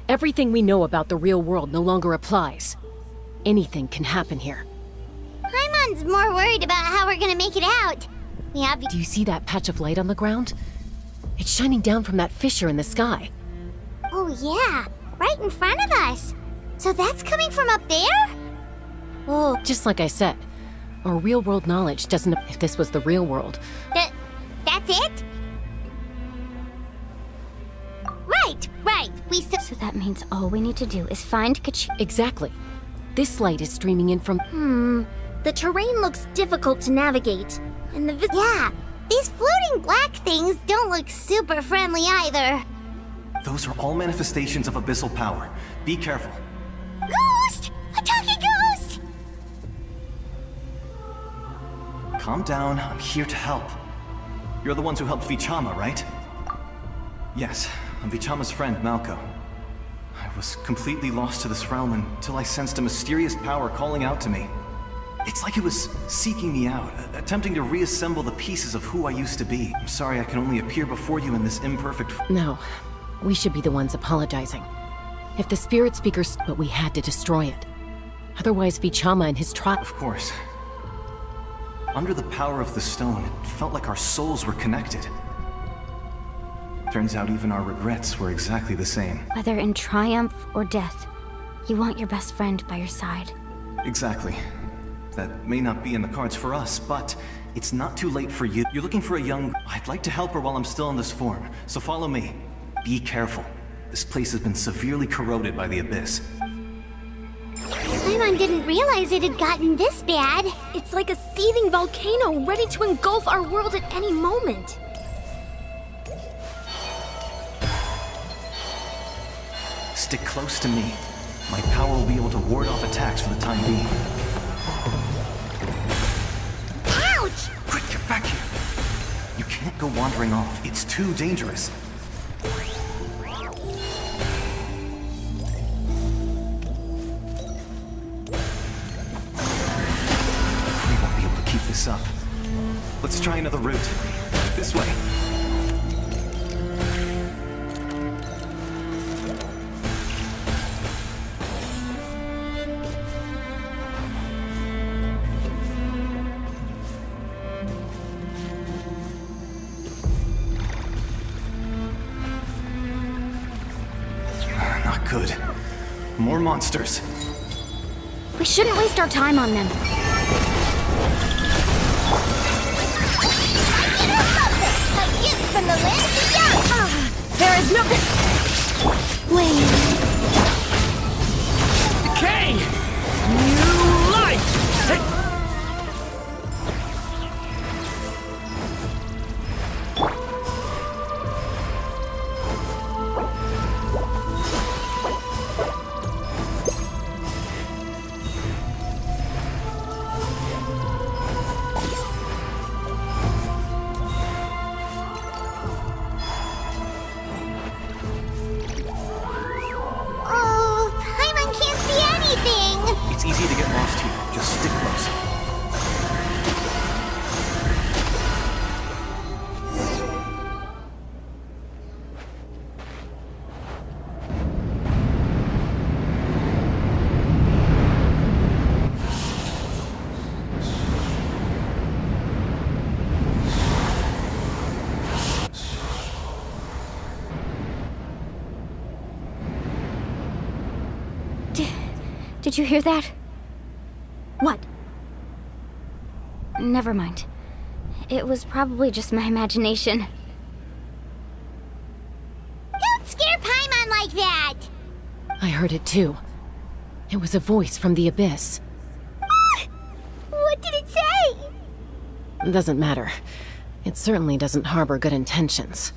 everything we know about the real world no longer applies. Anything can happen here. Paimon's more worried about how we're gonna make it out. We have. Do you see that patch of light on the ground? It's shining down from that fissure in the sky. Oh, yeah. Right in front of us. So that's coming from up there? Oh. Just like I said, our real world knowledge doesn't. If this was the real world. That's it? Right. We still. So that means all we need to do is find Kachina. Exactly. This light is streaming in from. The terrain looks difficult to navigate. And the Yeah, these floating black things don't look super friendly either. Those are all manifestations of abyssal power. Be careful. Ghost! A talking ghost! Calm down, I'm here to help. You're the ones who helped Vichama, right? Yes, I'm Vichama's friend, Malko. I was completely lost to this realm until I sensed a mysterious power calling out to me. It's like it was seeking me out, attempting to reassemble the pieces of who I used to be. I'm sorry I can only appear before you in this imperfect... No, we should be the ones apologizing. If the spirit speakers... But we had to destroy it. Otherwise, Vichama and his tribe... Of course. Under the power of the stone, it felt like our souls were connected. Turns out even our regrets were exactly the same. Whether in triumph or death, you want your best friend by your side. Exactly. That may not be in the cards for us, but it's not too late for you. You're looking for a young... I'd like to help her while I'm still in this form, so follow me. Be careful. This place has been severely corroded by the abyss. Paimon didn't realize it had gotten this bad. It's like a seething volcano ready to engulf our world at any moment. Stick close to me. My power will be able to ward off attacks for the time being. Ouch! Quick, get back here! You can't go wandering off. It's too dangerous. We won't be able to keep this up. Let's try another route. This way. Not good. More monsters. We shouldn't waste our time on them. A gift from the land beyond! There is no... Wait. Decay! New life! Oh, Paimon can't see anything! It's easy to get lost here. Just stick close. Did you hear that? What? Never mind. It was probably just my imagination. Don't scare Paimon like that! I heard it too. It was a voice from the abyss. What did it say? Doesn't matter. It certainly doesn't harbor good intentions.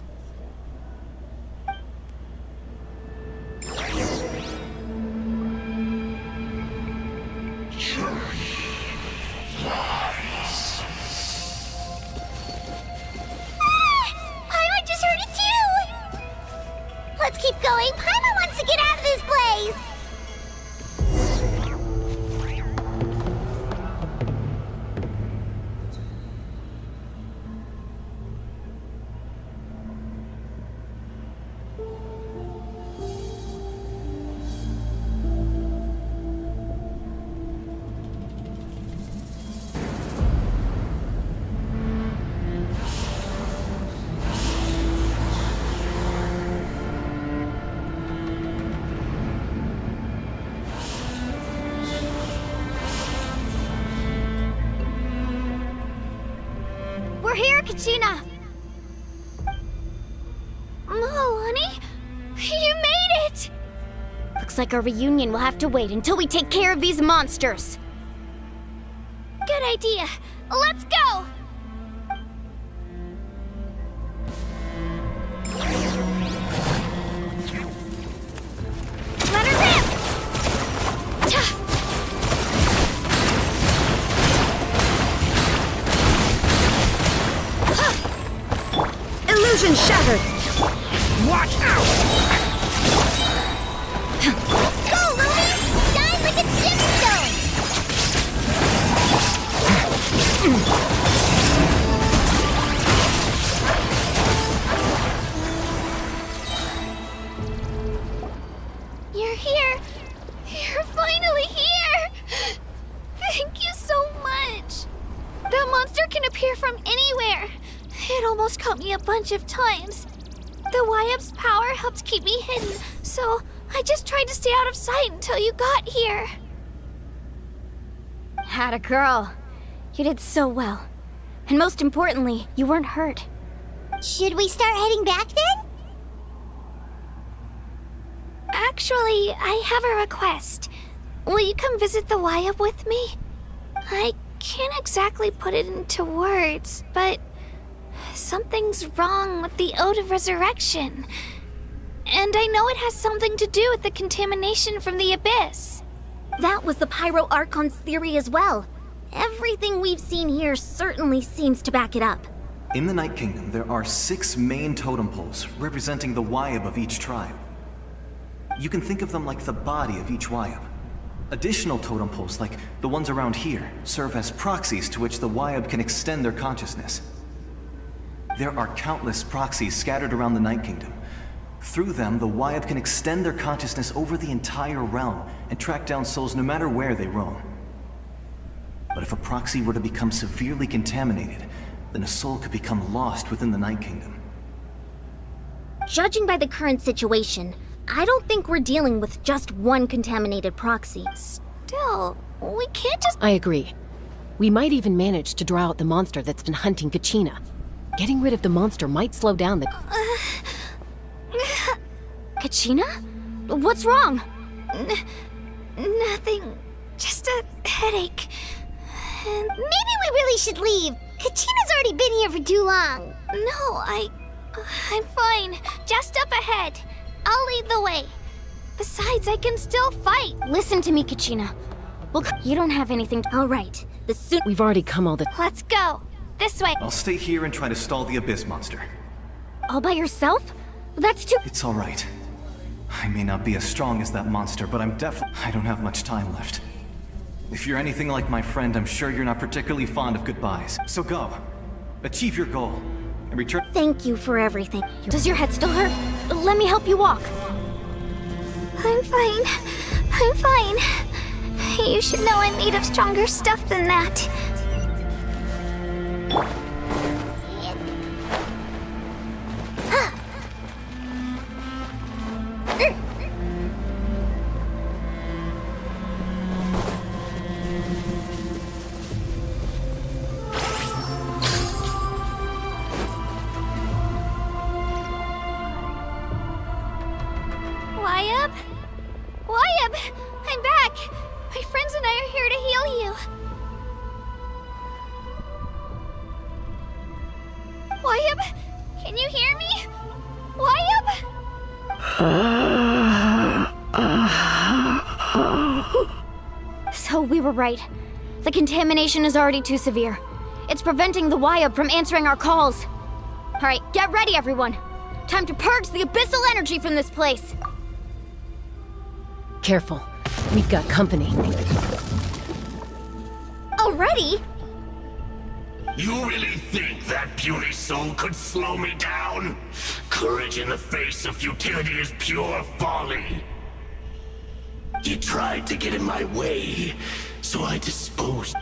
Paimon just heard it too! Let's keep going. Paimon wants to get out of this place! We're here, Kachina! Oh, honey? You made it! Looks like our reunion will have to wait until we take care of these monsters. Good idea. Let's go! Let her rip! Illusion shattered! Watch out! Go, Lumi! Shine like a gemstone! You're here! You're finally here! Thank you so much! That monster can appear from anywhere! It almost caught me a bunch of times. The Wyab's power helped keep me hidden, so I just tried to stay out of sight until you got here. Atta girl. You did so well. And most importantly, you weren't hurt. Should we start heading back then? Actually, I have a request. Will you come visit the Wyab with me? I can't exactly put it into words, but something's wrong with the Ode of Resurrection. And I know it has something to do with the contamination from the Abyss. That was the Pyro Archon's theory as well. Everything we've seen here certainly seems to back it up. In the Night Kingdom, there are 6 main totem poles representing the Wyab of each tribe. You can think of them like the body of each Wyab. Additional totem poles, like the ones around here, serve as proxies to which the Wyab can extend their consciousness. There are countless proxies scattered around the Night Kingdom. Through them, the Wyab can extend their consciousness over the entire realm and track down souls no matter where they roam. But if a proxy were to become severely contaminated, then a soul could become lost within the Night Kingdom. Judging by the current situation, I don't think we're dealing with just one contaminated proxy. Still, we can't just... I agree. We might even manage to draw out the monster that's been hunting Kachina. Getting rid of the monster might slow down the... Kachina? What's wrong? Nothing. Just a headache. And maybe we really should leave. Kachina's already been here for too long. No, I'm fine. Just up ahead. I'll lead the way. Besides, I can still fight. Listen to me, Kachina. Well, you don't have anything to... All right. We've already come all the... Let's go. This way. I'll stay here and try to stall the Abyss monster. All by yourself? That's too... It's all right. I may not be as strong as that monster, but I don't have much time left. If you're anything like my friend, I'm sure you're not particularly fond of goodbyes. So go. Achieve your goal. And return... Thank you for everything. Does your head still hurt? Let me help you walk. I'm fine. I'm fine. You should know I'm made of stronger stuff than that. Wyab? Wyab! I'm back! We're here to heal you. Wyab, can you hear me? Wyab? So we were right. The contamination is already too severe. It's preventing the Wyab from answering our calls. All right, get ready, everyone. Time to purge the abyssal energy from this place. Careful. We've got company. Already? You really think that puny soul could slow me down? Courage in the face of futility is pure folly. He tried to get in my way, so I disposed.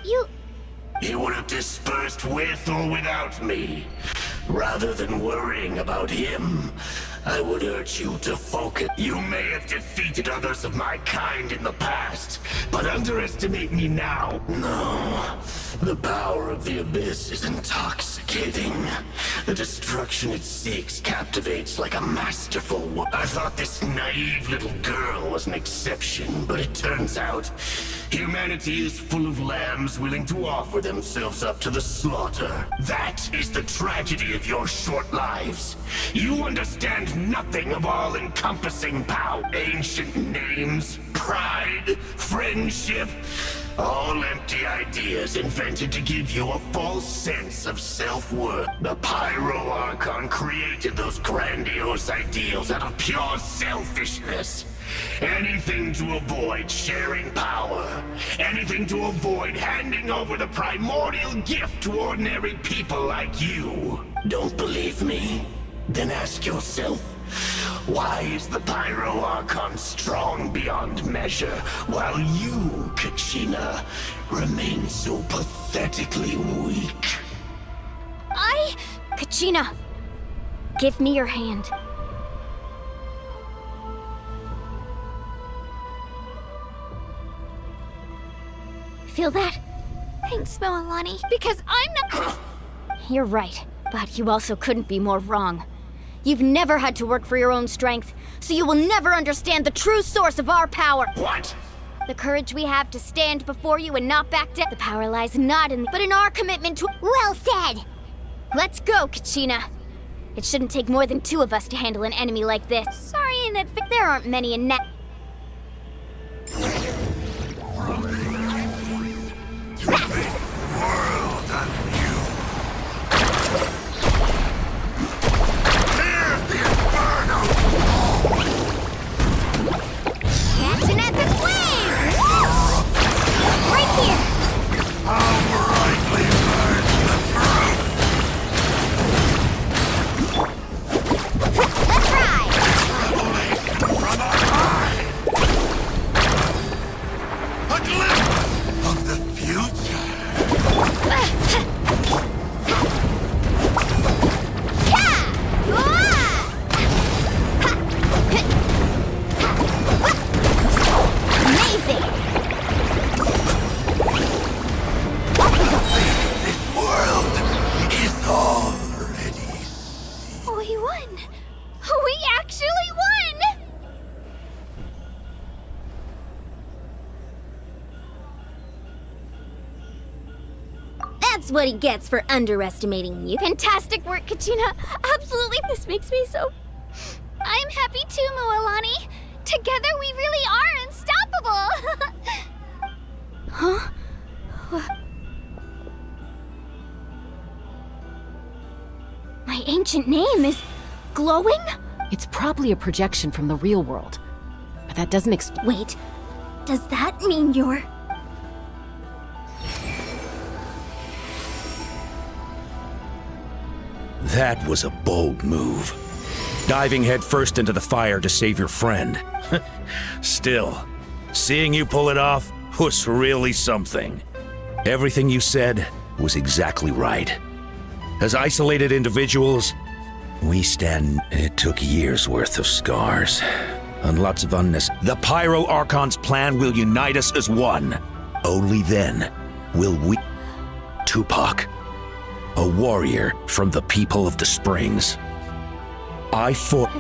He would have dispersed with or without me. Rather than worrying about him, I would urge you to focus. You may have defeated others of my kind in the past, but underestimate me now. No. The power of the Abyss is intoxicating. The destruction it seeks captivates like a masterful I thought this naive little girl was an exception, but it turns out humanity is full of lambs willing to offer themselves up to the slaughter. That is the tragedy of your short lives. You understand nothing of all-encompassing power. Ancient names, pride, friendship, all empty ideas invented to give you a false sense of self-worth. The Pyro Archon created those grandiose ideals out of pure selfishness. Anything to avoid sharing power. Anything to avoid handing over the primordial gift to ordinary people like you. Don't believe me? Then ask yourself, why is the Pyro Archon strong beyond measure, while you, Kachina, remain so pathetically weak? Kachina, give me your hand. Feel that? Thanks, Moalani, because I'm not... You're right, but you also couldn't be more wrong. You've never had to work for your own strength, so you will never understand the true source of our power. What? The courage we have to stand before you and not back down. The power lies not in, but in our commitment to... Well said! Let's go, Kachina. It shouldn't take more than 2 of us to handle an enemy like this. Sorry in advance. There aren't many in net. Catch an epic wave! Right here! How brightly burns the fruit! Let's ride! Revelation from on high! A glimpse of the future! Amazing! This world is already... We won! We actually won! That's what he gets for underestimating you. Fantastic work, Kachina. Absolutely, this makes me so... I'm happy too, Moalani. Together we really are unstoppable! Huh? My ancient name is glowing? It's probably a projection from the real world. But that doesn't explain. Wait, does that mean you're... That was a bold move. Diving headfirst into the fire to save your friend. Still, seeing you pull it off was really something. Everything you said was exactly right. As isolated individuals, we stand... It took years' worth of scars and lots of The Pyro Archon's plan will unite us as one. Only then will we... Tupac, a warrior from the people of the Springs. I've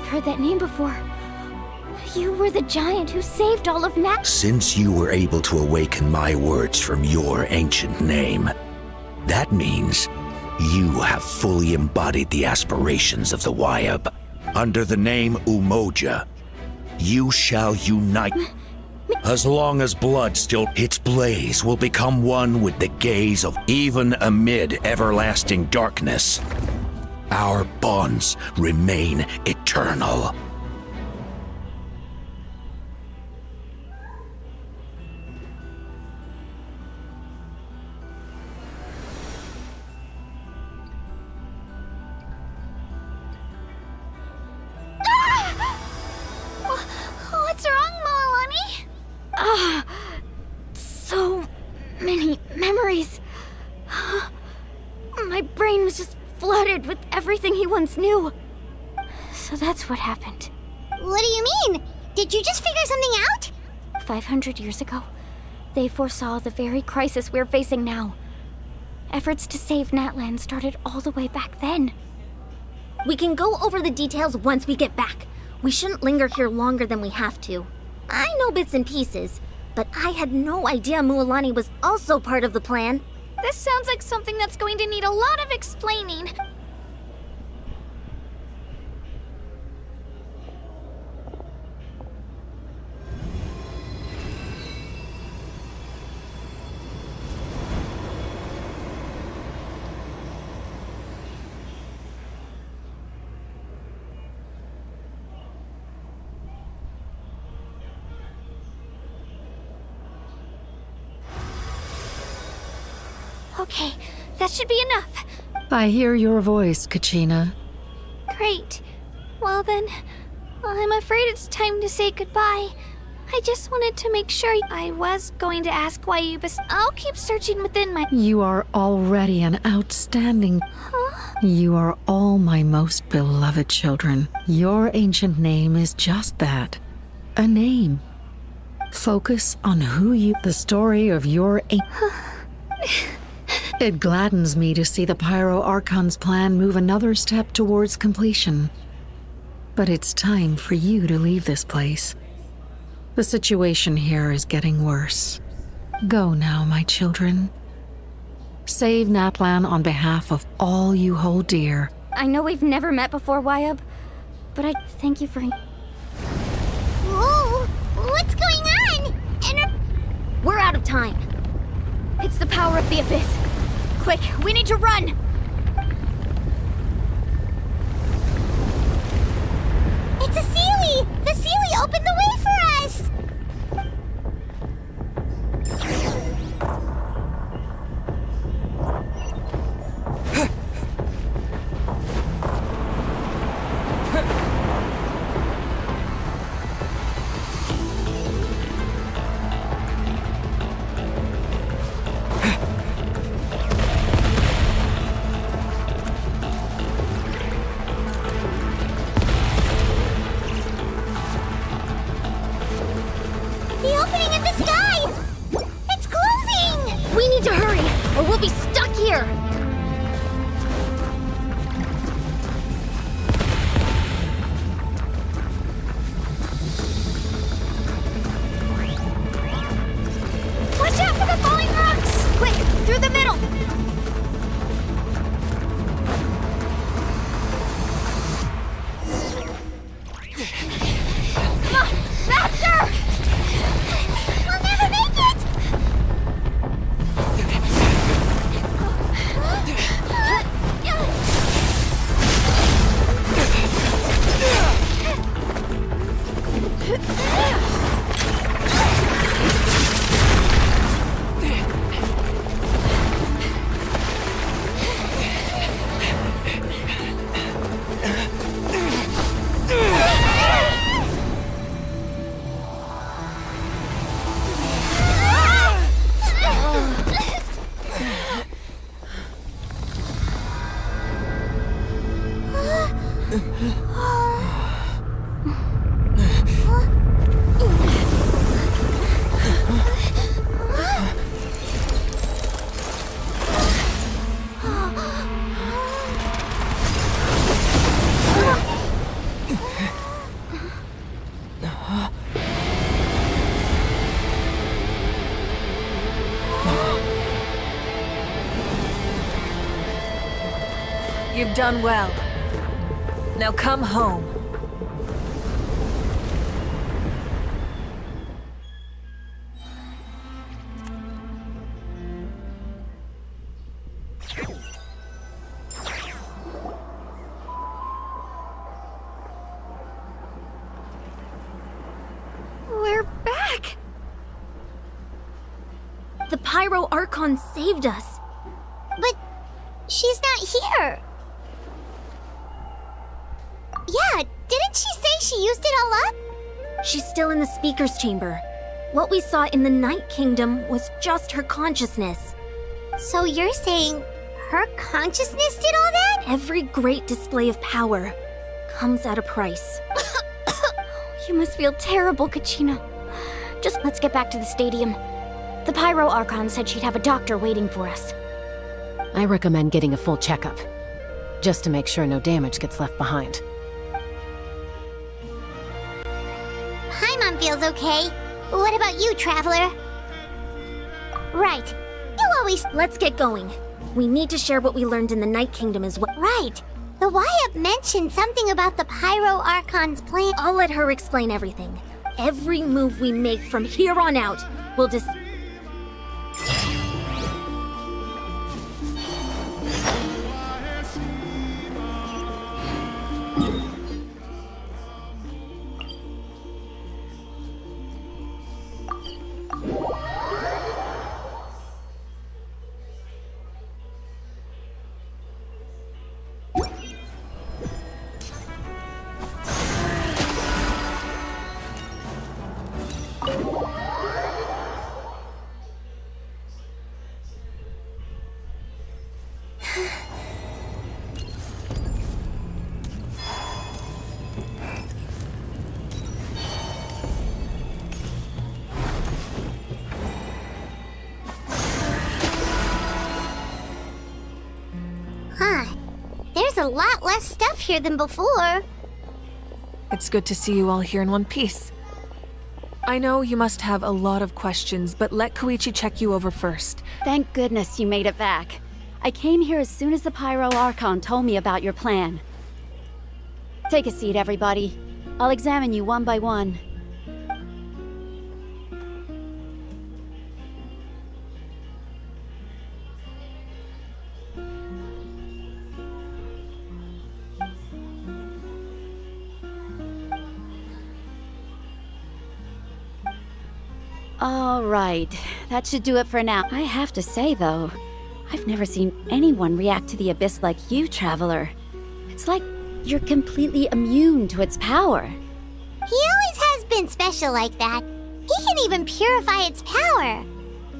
heard that name before. You were the giant who saved all of Nat. Since you were able to awaken my words from your ancient name, that means you have fully embodied the aspirations of the Wyab. Under the name Umoja, you shall unite. As long as blood still, its blaze will become one with the gaze of even amid everlasting darkness. Our bonds remain eternal. What's wrong, Moalani? So many memories. My brain was just flooded with everything he once knew. So that's what happened. What do you mean? Did you just figure something out? 500 years ago, they foresaw the very crisis we're facing now. Efforts to save Natlan started all the way back then. We can go over the details once we get back. We shouldn't linger here longer than we have to. I know bits and pieces, but I had no idea Mualani was also part of the plan. This sounds like something that's going to need a lot of explaining. Okay, that should be enough. I hear your voice, Kachina. Great. Well then, I'm afraid it's time to say goodbye. I just wanted to make sure. I was going to ask why you I'll keep searching within my— You are already an outstanding— You are all my most beloved children. Your ancient name is just that. A name. Focus on who you— The story of your— It gladdens me to see the Pyro Archon's plan move another step towards completion. But it's time for you to leave this place. The situation here is getting worse. Go now, my children. Save Natlan on behalf of all you hold dear. I know we've never met before, Wyab, but I thank you for— Whoa! What's going on? We're out of time. It's the power of the Abyss. Quick, we need to run! It's a Sealy! The Sealy opened the way for us! The opening in the sky! It's closing! We need to hurry, or we'll be stuck here! Watch out for the falling rocks! Quick, through the middle! Come on, faster! We'll never make it! You've done well. Now come home. We're back! The Pyro Archon saved us. But she's not here. Yeah, didn't she say she used it all up? She's still in the speaker's chamber. What we saw in the Night Kingdom was just her consciousness. So you're saying her consciousness did all that? Every great display of power comes at a price. You must feel terrible, Kachina. Just let's get back to the stadium. The Pyro Archon said she'd have a doctor waiting for us. I recommend getting a full checkup, just to make sure no damage gets left behind. Paimon feels okay. What about you, Traveler? Right. You always... Let's get going. We need to share what we learned in the Night Kingdom as well. Right. The Wyatt mentioned something about the Pyro Archon's plan. I'll let her explain everything. Every move we make from here on out will There's a lot less stuff here than before. It's good to see you all here in one piece. I know you must have a lot of questions, but let Koichi check you over first. Thank goodness you made it back. I came here as soon as the Pyro Archon told me about your plan. Take a seat, everybody. I'll examine you one by one. All right, that should do it for now. I have to say, though, I've never seen anyone react to the Abyss like you, Traveler. It's like you're completely immune to its power. He always has been special like that. He can even purify its power.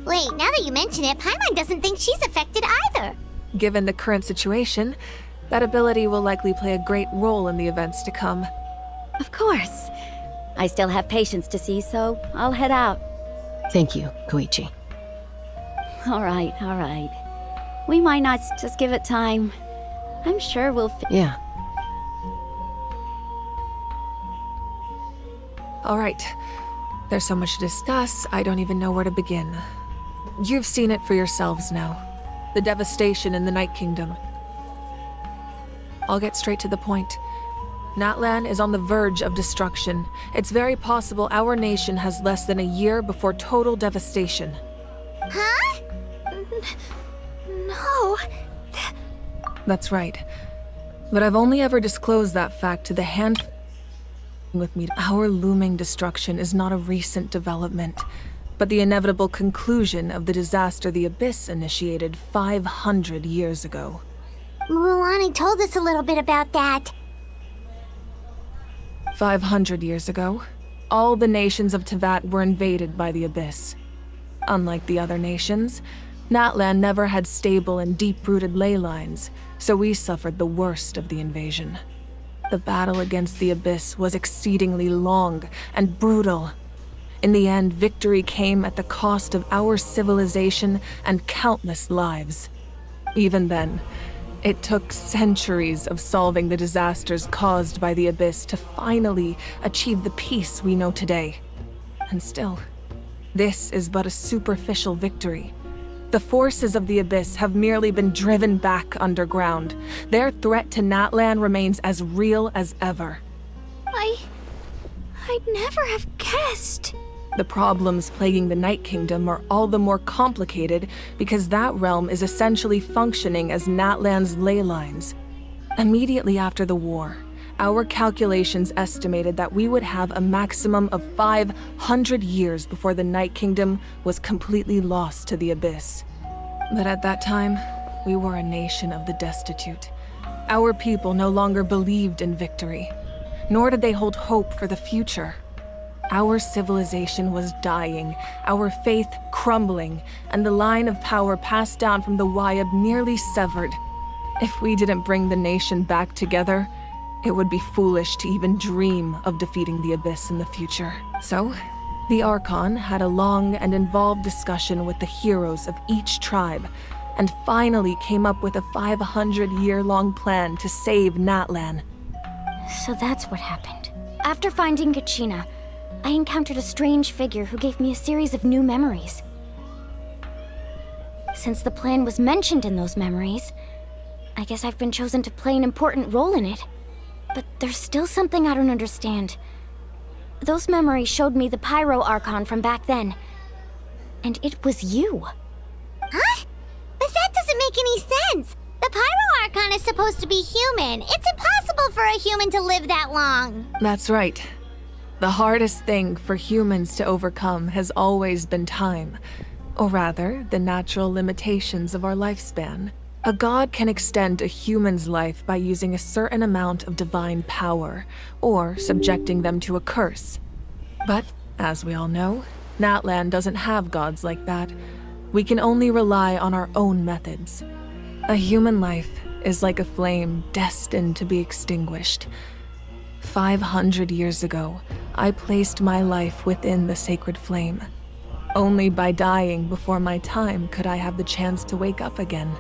Wait, now that you mention it, Paimon doesn't think she's affected either. Given the current situation, that ability will likely play a great role in the events to come. Of course. I still have patients to see, so I'll head out. Thank you, Koichi. All right, all right. We might not just give it time. I'm sure we'll Yeah. All right. There's so much to discuss, I don't even know where to begin. You've seen it for yourselves now. The devastation in the Night Kingdom. I'll get straight to the point. Natlan is on the verge of destruction. It's very possible our nation has less than a year before total devastation. Huh? No. That's right. But I've only ever disclosed that fact to the hand with me. Our looming destruction is not a recent development, but the inevitable conclusion of the disaster the Abyss initiated 500 years ago. Mulani told us a little bit about that. 500 years ago, all the nations of Tevat were invaded by the Abyss. Unlike the other nations, Natlan never had stable and deep-rooted ley lines, so we suffered the worst of the invasion. The battle against the Abyss was exceedingly long and brutal. In the end, victory came at the cost of our civilization and countless lives. Even then, it took centuries of solving the disasters caused by the Abyss to finally achieve the peace we know today. And still, this is but a superficial victory. The forces of the Abyss have merely been driven back underground. Their threat to Natlan remains as real as ever. I'd never have guessed. The problems plaguing the Night Kingdom are all the more complicated because that realm is essentially functioning as Natlan's ley lines. Immediately after the war, our calculations estimated that we would have a maximum of 500 years before the Night Kingdom was completely lost to the Abyss. But at that time, we were a nation of the destitute. Our people no longer believed in victory, nor did they hold hope for the future. Our civilization was dying, our faith crumbling, and the line of power passed down from the Wayab nearly severed. If we didn't bring the nation back together, it would be foolish to even dream of defeating the Abyss in the future. So, the Archon had a long and involved discussion with the heroes of each tribe, and finally came up with a 500-year-long plan to save Natlan. So that's what happened. After finding Kachina, I encountered a strange figure who gave me a series of new memories. Since the plan was mentioned in those memories, I guess I've been chosen to play an important role in it. But there's still something I don't understand. Those memories showed me the Pyro Archon from back then. And it was you. Huh? But that doesn't make any sense. The Pyro Archon is supposed to be human. It's impossible for a human to live that long. That's right. The hardest thing for humans to overcome has always been time. Or rather, the natural limitations of our lifespan. A god can extend a human's life by using a certain amount of divine power, or subjecting them to a curse. But, as we all know, Natlan doesn't have gods like that. We can only rely on our own methods. A human life is like a flame destined to be extinguished. 500 years ago, I placed my life within the sacred flame. Only by dying before my time could I have the chance to wake up again.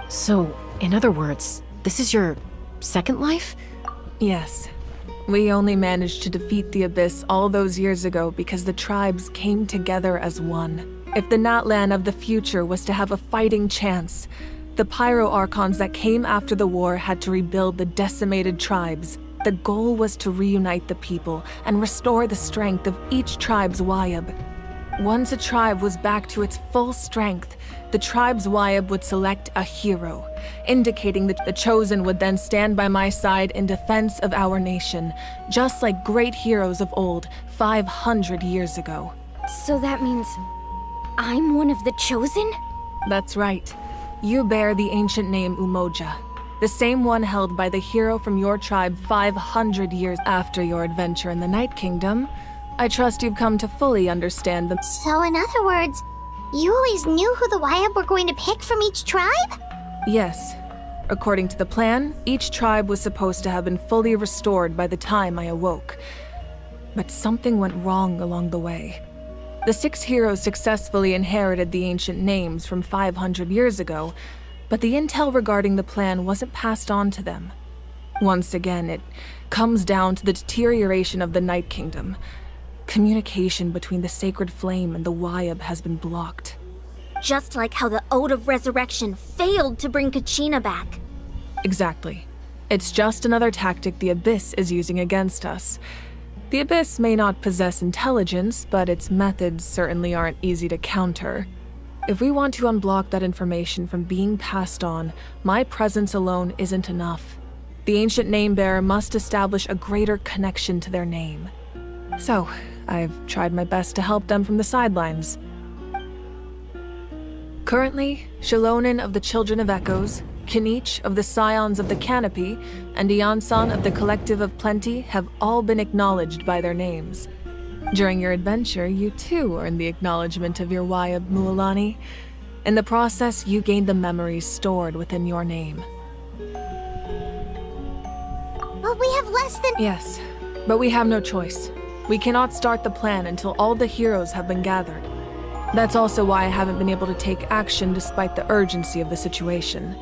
So, in other words, this is your second life? Yes. We only managed to defeat the Abyss all those years ago because the tribes came together as one. If the Natlan of the future was to have a fighting chance, the Pyro Archons that came after the war had to rebuild the decimated tribes. The goal was to reunite the people and restore the strength of each tribe's Wayab. Once a tribe was back to its full strength, the tribe's Wayab would select a hero, indicating that the Chosen would then stand by my side in defense of our nation, just like great heroes of old 500 years ago. So that means I'm one of the Chosen? That's right. You bear the ancient name Umoja, the same one held by the hero from your tribe 500 years after your adventure in the Night Kingdom. I trust you've come to fully understand them. So in other words, you always knew who the Wayab were going to pick from each tribe? Yes. According to the plan, each tribe was supposed to have been fully restored by the time I awoke. But something went wrong along the way. The 6 heroes successfully inherited the ancient names from 500 years ago, but the intel regarding the plan wasn't passed on to them. Once again, it comes down to the deterioration of the Night Kingdom. Communication between the Sacred Flame and the Wayab has been blocked. Just like how the Ode of Resurrection failed to bring Kachina back. Exactly. It's just another tactic the Abyss is using against us. The Abyss may not possess intelligence, but its methods certainly aren't easy to counter. If we want to unblock that information from being passed on, my presence alone isn't enough. The ancient name-bearer must establish a greater connection to their name. So, I've tried my best to help them from the sidelines. Currently, Shalonin of the Children of Echoes, Kinich of the Scions of the Canopy, and Iansan of the Collective of Plenty have all been acknowledged by their names. During your adventure, you too earned the acknowledgement of your Wayab, Mualani. In the process, you gained the memories stored within your name. But we have less than— Yes, but we have no choice. We cannot start the plan until all the heroes have been gathered. That's also why I haven't been able to take action despite the urgency of the situation.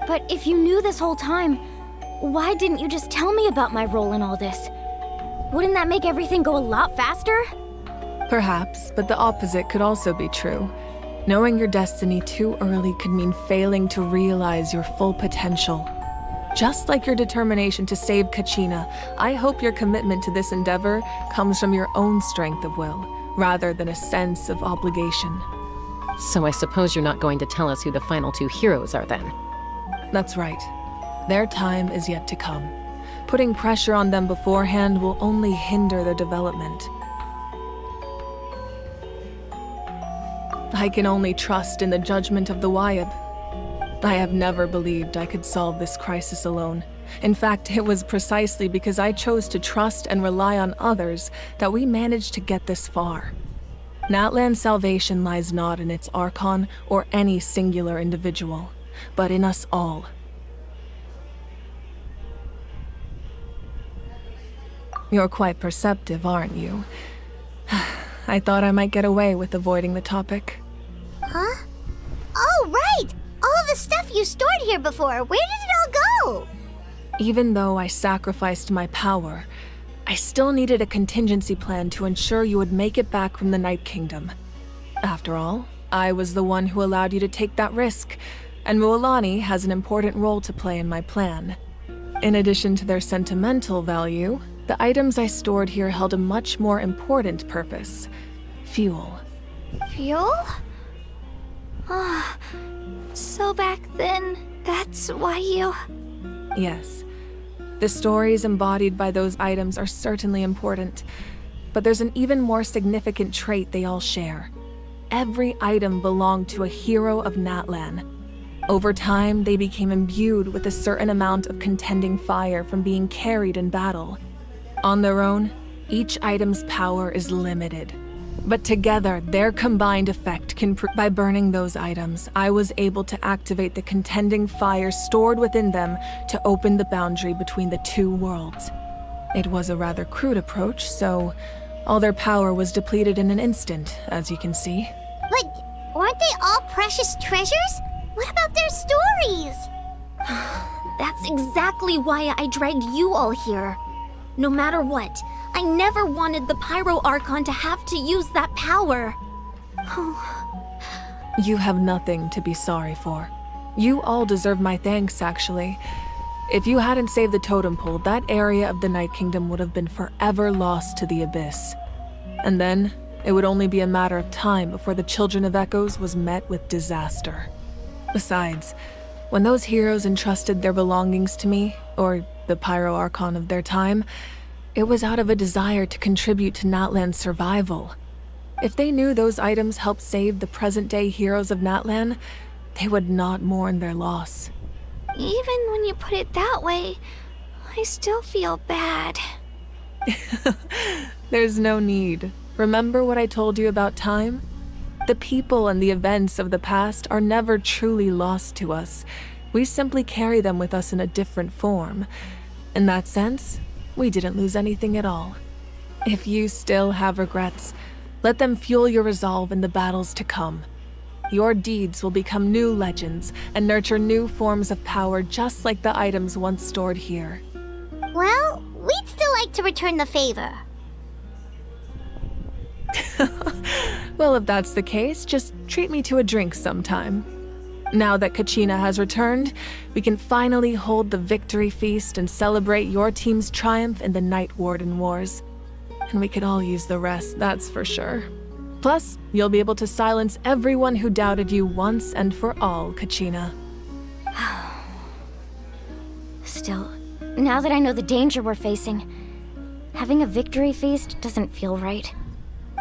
But if you knew this whole time, why didn't you just tell me about my role in all this? Wouldn't that make everything go a lot faster? Perhaps, but the opposite could also be true. Knowing your destiny too early could mean failing to realize your full potential. Just like your determination to save Kachina, I hope your commitment to this endeavor comes from your own strength of will, rather than a sense of obligation. So I suppose you're not going to tell us who the final two heroes are then? That's right. Their time is yet to come. Putting pressure on them beforehand will only hinder their development. I can only trust in the judgment of the Wyab. I have never believed I could solve this crisis alone. In fact, it was precisely because I chose to trust and rely on others that we managed to get this far. Natlan's salvation lies not in its Archon or any singular individual, but in us all. You're quite perceptive, aren't you? I thought I might get away with avoiding the topic. Huh? Oh, right! All of the stuff you stored here before, where did it all go? Even though I sacrificed my power, I still needed a contingency plan to ensure you would make it back from the Night Kingdom. After all, I was the one who allowed you to take that risk, and Mualani has an important role to play in my plan. In addition to their sentimental value, the items I stored here held a much more important purpose: fuel. Fuel? Ah, so back then, that's why you... Yes. The stories embodied by those items are certainly important, but there's an even more significant trait they all share. Every item belonged to a hero of Natlan. Over time, they became imbued with a certain amount of contending fire from being carried in battle. On their own, each item's power is limited. But together, their combined effect can by burning those items, I was able to activate the contending fire stored within them to open the boundary between the two worlds. It was a rather crude approach, so all their power was depleted in an instant, as you can see. But weren't they all precious treasures? What about their stories? That's exactly why I dragged you all here. No matter what, I never wanted the Pyro Archon to have to use that power. You have nothing to be sorry for. You all deserve my thanks, actually. If you hadn't saved the totem pole, that area of the Night Kingdom would have been forever lost to the Abyss. And then, it would only be a matter of time before the Children of Echoes was met with disaster. Besides, when those heroes entrusted their belongings to me, or the Pyro Archon of their time, it was out of a desire to contribute to Natlan's survival. If they knew those items helped save the present-day heroes of Natlan, they would not mourn their loss. Even when you put it that way, I still feel bad. There's no need. Remember what I told you about time? The people and the events of the past are never truly lost to us. We simply carry them with us in a different form. In that sense, we didn't lose anything at all. If you still have regrets, let them fuel your resolve in the battles to come. Your deeds will become new legends and nurture new forms of power just like the items once stored here. Well, we'd still like to return the favor. Well, if that's the case, just treat me to a drink sometime. Now that Kachina has returned, we can finally hold the victory feast and celebrate your team's triumph in the Night Warden Wars. And we could all use the rest, that's for sure. Plus, you'll be able to silence everyone who doubted you once and for all, Kachina. Still, now that I know the danger we're facing, having a victory feast doesn't feel right.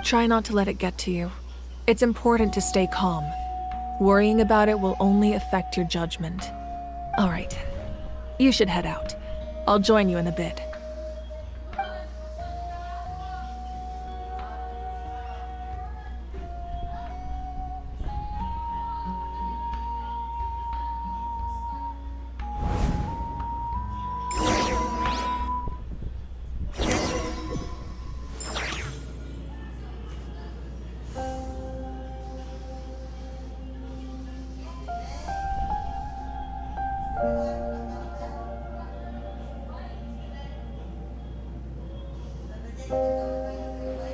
Try not to let it get to you. It's important to stay calm. Worrying about it will only affect your judgment. All right, you should head out. I'll join you in a bit.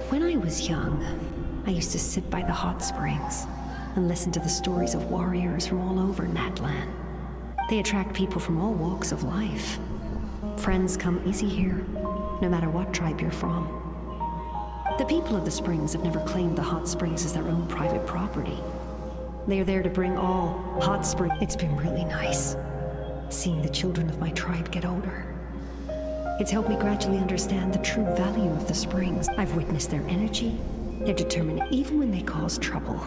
When I was young, I used to sit by the hot springs, and listen to the stories of warriors from all over Natlan. They attract people from all walks of life. Friends come easy here, no matter what tribe you're from. The people of the springs have never claimed the hot springs as their own private property. They are there to bring all hot spring. It's been really nice, seeing the children of my tribe get older. It's helped me gradually understand the true value of the springs. I've witnessed their energy, their determination, even when they cause trouble.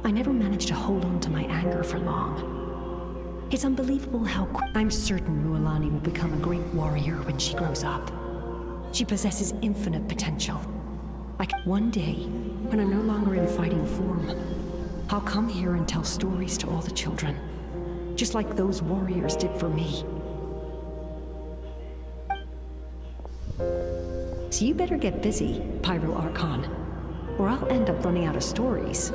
I never managed to hold on to my anger for long. It's unbelievable how I'm certain Mualani will become a great warrior when she grows up. She possesses infinite potential. Like one day, when I'm no longer in fighting form, I'll come here and tell stories to all the children, just like those warriors did for me. So you better get busy, Pyro Archon, or I'll end up running out of stories.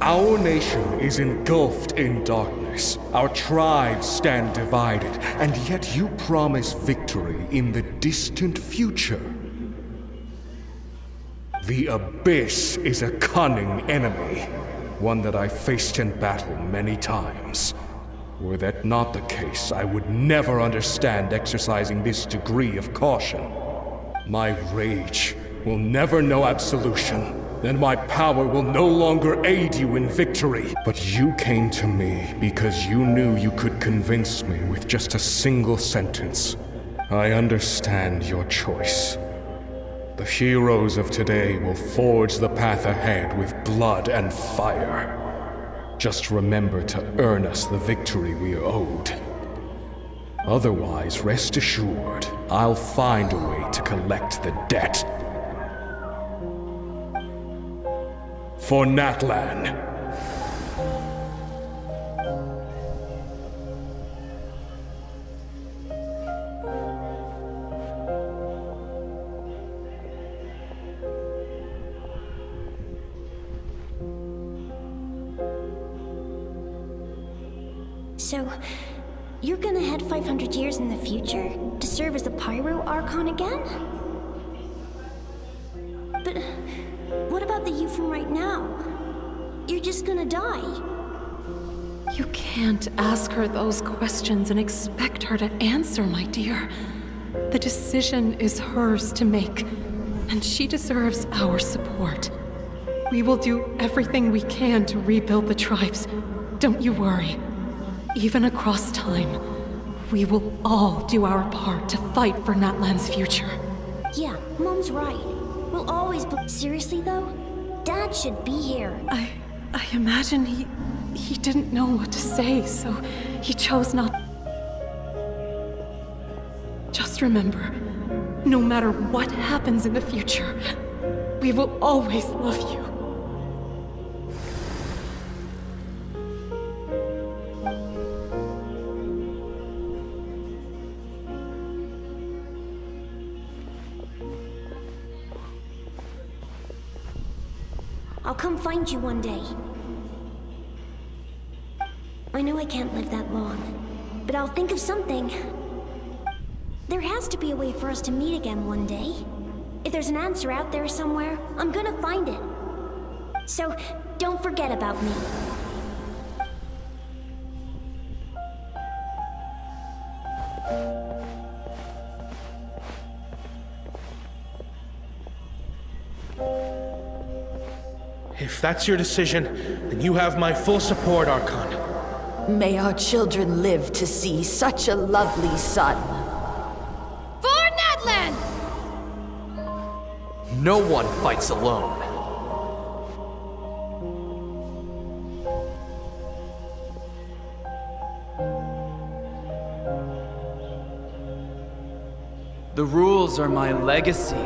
Our nation is engulfed in darkness. Our tribes stand divided, and yet you promise victory in the distant future. The Abyss is a cunning enemy, one that I faced in battle many times. Were that not the case, I would never understand exercising this degree of caution. My rage will never know absolution. Then my power will no longer aid you in victory. But you came to me because you knew you could convince me with just a single sentence. I understand your choice. The heroes of today will forge the path ahead with blood and fire. Just remember to earn us the victory we are owed. Otherwise, rest assured, I'll find a way to collect the debt. For Natlan. So, you're gonna head 500 years in the future to serve as the Pyro Archon again? But what about the you from right now? You're just gonna die. You can't ask her those questions and expect her to answer, my dear. The decision is hers to make, and she deserves our support. We will do everything we can to rebuild the tribes. Don't you worry. Even across time, we will all do our part to fight for Natlan's future. Yeah, Mom's right. We'll always be— Seriously though? Dad should be here. I imagine he didn't know what to say, so he chose not. Just remember, no matter what happens in the future, we will always love you. I'll come find you one day. I know I can't live that long, but I'll think of something. There has to be a way for us to meet again one day. If there's an answer out there somewhere, I'm gonna find it. So, don't forget about me. If that's your decision, then you have my full support, Archon. May our children live to see such a lovely son. For Natlan! No one fights alone. The rules are my legacy.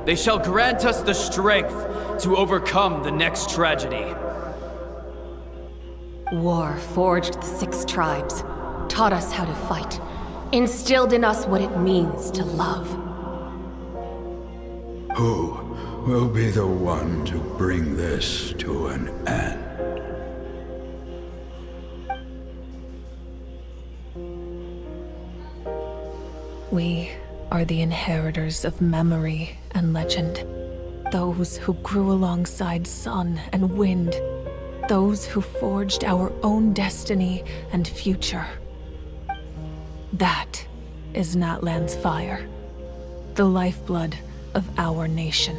They shall grant us the strength to overcome the next tragedy. War forged the 6 tribes, taught us how to fight, instilled in us what it means to love. Who will be the one to bring this to an end? We are the inheritors of memory and legend. Those who grew alongside sun and wind. Those who forged our own destiny and future. That is Natlan's fire. The lifeblood of our nation.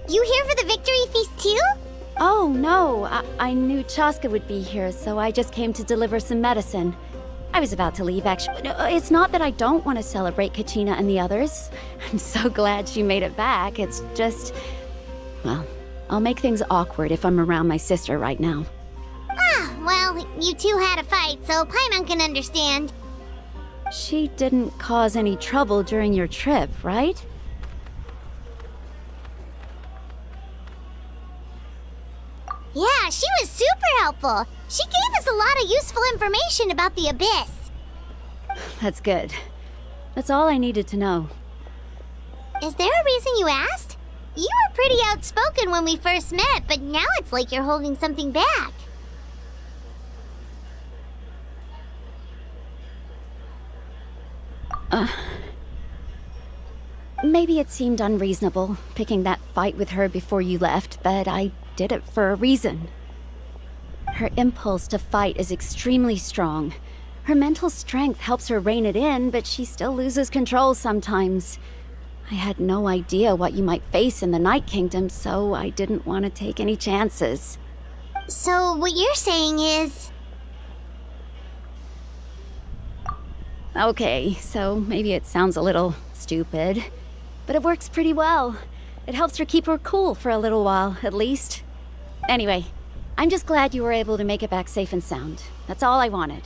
You here for the victory feast too? Oh, no. I knew Chaska would be here, so I just came to deliver some medicine. I was about to leave, actually. It's not that I don't want to celebrate Kachina and the others. I'm so glad she made it back. It's just... well, I'll make things awkward if I'm around my sister right now. Ah, well, you two had a fight, so Paimon can understand. She didn't cause any trouble during your trip, right? Yeah, she was super helpful. She gave us a lot of useful information about the Abyss. That's good. That's all I needed to know. Is there a reason you asked? You were pretty outspoken when we first met, but now it's like you're holding something back. Maybe it seemed unreasonable, picking that fight with her before you left, but I did it for a reason. Her impulse to fight is extremely strong. Her mental strength helps her rein it in, but she still loses control sometimes. I had no idea what you might face in the Night Kingdom, so I didn't want to take any chances. So what you're saying is... Okay, so maybe it sounds a little stupid, but it works pretty well. It helps her keep her cool for a little while, at least. Anyway, I'm just glad you were able to make it back safe and sound. That's all I wanted.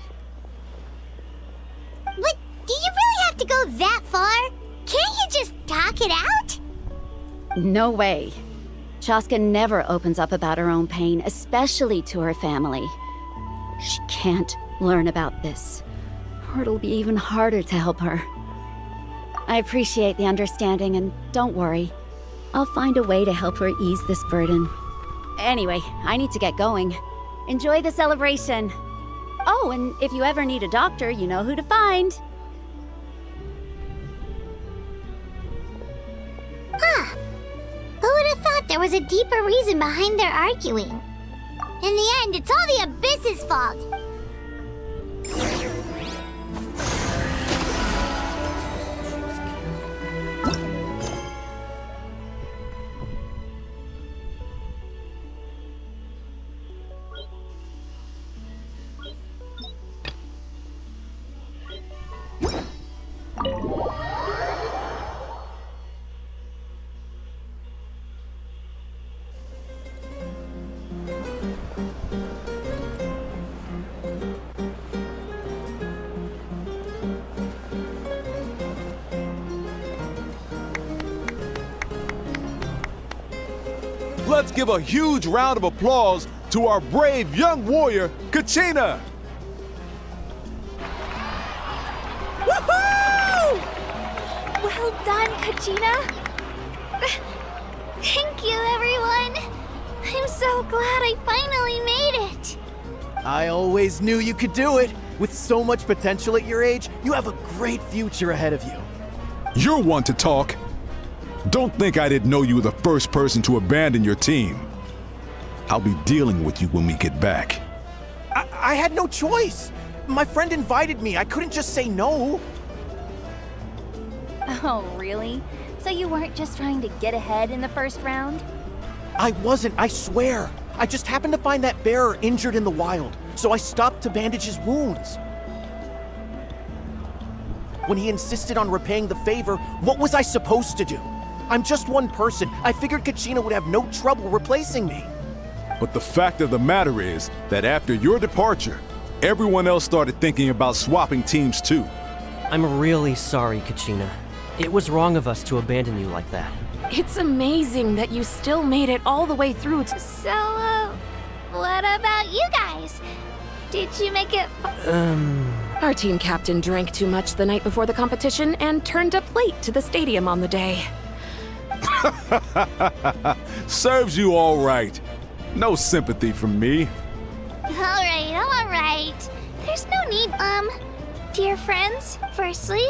But do you really have to go that far? Can't you just talk it out? No way. Chaska never opens up about her own pain, especially to her family. She can't learn about this, or it'll be even harder to help her. I appreciate the understanding, and don't worry. I'll find a way to help her ease this burden. Anyway, I need to get going. Enjoy the celebration. Oh, and if you ever need a doctor, you know who to find. Huh. Who would have thought there was a deeper reason behind their arguing? In the end, it's all the Abyss's fault. Let's give a huge round of applause to our brave young warrior, Kachina! Well done, Kachina. Thank you, everyone. I'm so glad I finally made it. I always knew you could do it. With so much potential at your age, you have a great future ahead of you. You're one to talk. Don't think I didn't know you were the first person to abandon your team. I'll be dealing with you when we get back. I had no choice. My friend invited me. I couldn't just say no. Oh, really? So you weren't just trying to get ahead in the first round? I wasn't, I swear. I just happened to find that bearer injured in the wild, so I stopped to bandage his wounds. When he insisted on repaying the favor, what was I supposed to do? I'm just one person. I figured Kachina would have no trouble replacing me. But the fact of the matter is that after your departure, everyone else started thinking about swapping teams too. I'm really sorry, Kachina. It was wrong of us to abandon you like that. It's amazing that you still made it all the way through to... So, what about you guys? Did you make it Our team captain drank too much the night before the competition and turned up late to the stadium on the day. Serves you all right. No sympathy from me. Alright. There's no need, Dear friends, firstly,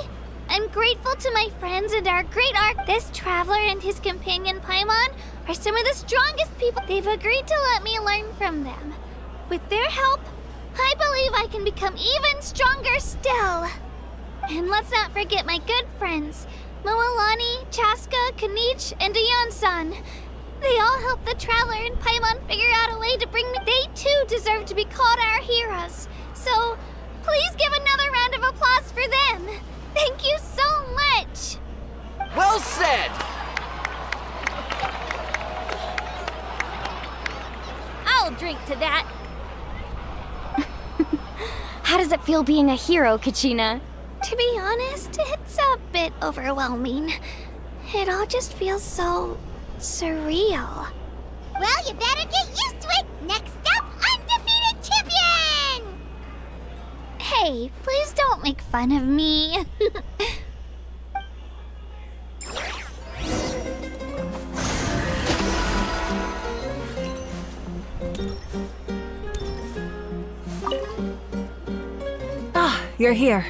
I'm grateful to my friends and our great arc. This traveler and his companion Paimon are some of the strongest people. They've agreed to let me learn from them. With their help, I believe I can become even stronger still. And let's not forget my good friends, Moalani, Chaska, Kanich, and Ayan-san. They all helped the Traveler and Paimon figure out a way to bring me. They too deserve to be called our heroes. So, please give another round of applause for them. Thank you so much. Well said! I'll drink to that. How does it feel being a hero, Kachina? To be honest, it's a bit overwhelming. It all just feels so surreal. Well, you better get used to it. Next up, undefeated champion! Hey, please don't make fun of me. You're here.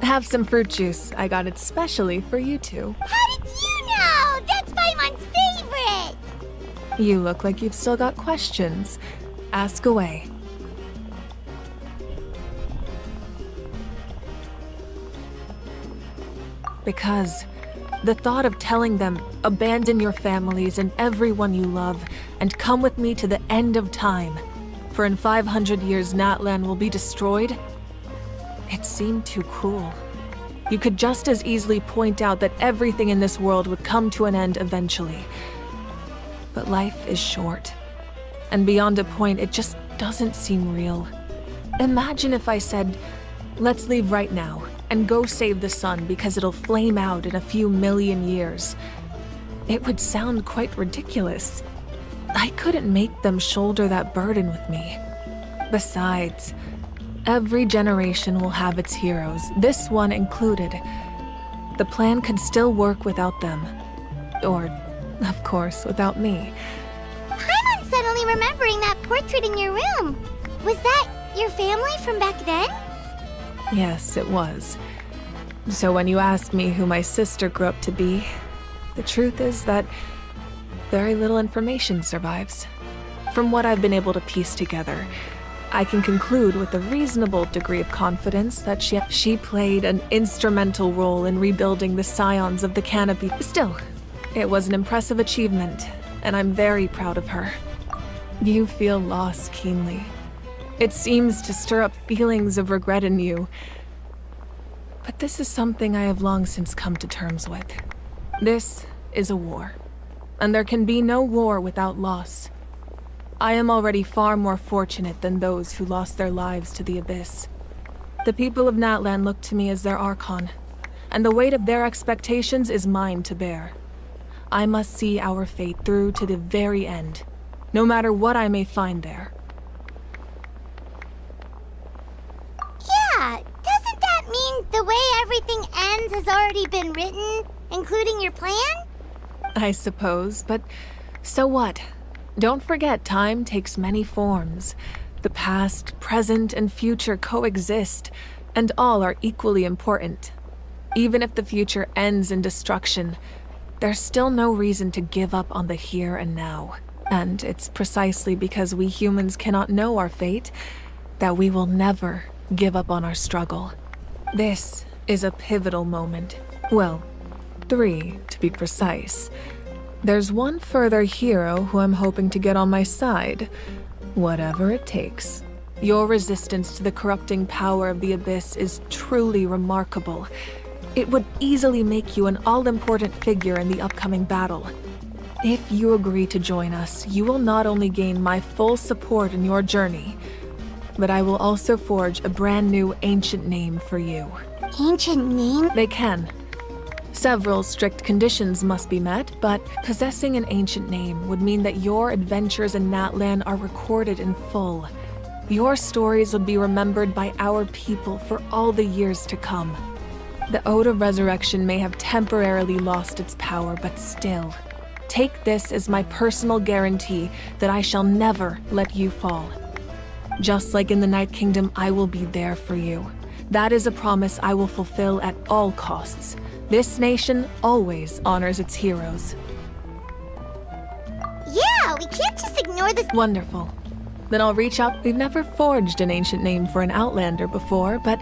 Have some fruit juice. I got it specially for you two. How did you know? That's Paimon's favorite! You look like you've still got questions. Ask away. Because the thought of telling them, abandon your families and everyone you love, and come with me to the end of time, for in 500 years Natlan will be destroyed, it seemed too cruel. You could just as easily point out that everything in this world would come to an end eventually. But life is short. And beyond a point, it just doesn't seem real. Imagine if I said, let's leave right now and go save the sun because it'll flame out in a few million years. It would sound quite ridiculous. I couldn't make them shoulder that burden with me. Besides, every generation will have its heroes, this one included. The plan could still work without them. Or, of course, without me. Paimon's suddenly remembering that portrait in your room. Was that your family from back then? Yes, it was. So when you asked me who my sister grew up to be, the truth is that very little information survives. From what I've been able to piece together, I can conclude with a reasonable degree of confidence that she played an instrumental role in rebuilding the scions of the canopy. Still, it was an impressive achievement, and I'm very proud of her. You feel loss keenly. It seems to stir up feelings of regret in you. But this is something I have long since come to terms with. This is a war, and there can be no war without loss. I am already far more fortunate than those who lost their lives to the Abyss. The people of Natlan look to me as their Archon, and the weight of their expectations is mine to bear. I must see our fate through to the very end, no matter what I may find there. Yeah, doesn't that mean the way everything ends has already been written, and including your plan? I suppose, but so what? Don't forget, time takes many forms. The past, present, and future coexist, and all are equally important. Even if the future ends in destruction, there's still no reason to give up on the here and now. And it's precisely because we humans cannot know our fate that we will never give up on our struggle. This is a pivotal moment. Well, 3 to be precise. There's one further hero who I'm hoping to get on my side, whatever it takes. Your resistance to the corrupting power of the Abyss is truly remarkable. It would easily make you an all-important figure in the upcoming battle. If you agree to join us, you will not only gain my full support in your journey, but I will also forge a brand new ancient name for you. Ancient name? They can. Several strict conditions must be met, but possessing an ancient name would mean that your adventures in Natlan are recorded in full. Your stories would be remembered by our people for all the years to come. The Ode of Resurrection may have temporarily lost its power, but still, take this as my personal guarantee that I shall never let you fall. Just like in the Night Kingdom, I will be there for you. That is a promise I will fulfill at all costs. This nation always honors its heroes. Yeah, we can't just ignore this. Wonderful. Then I'll reach out. We've never forged an ancient name for an Outlander before, but...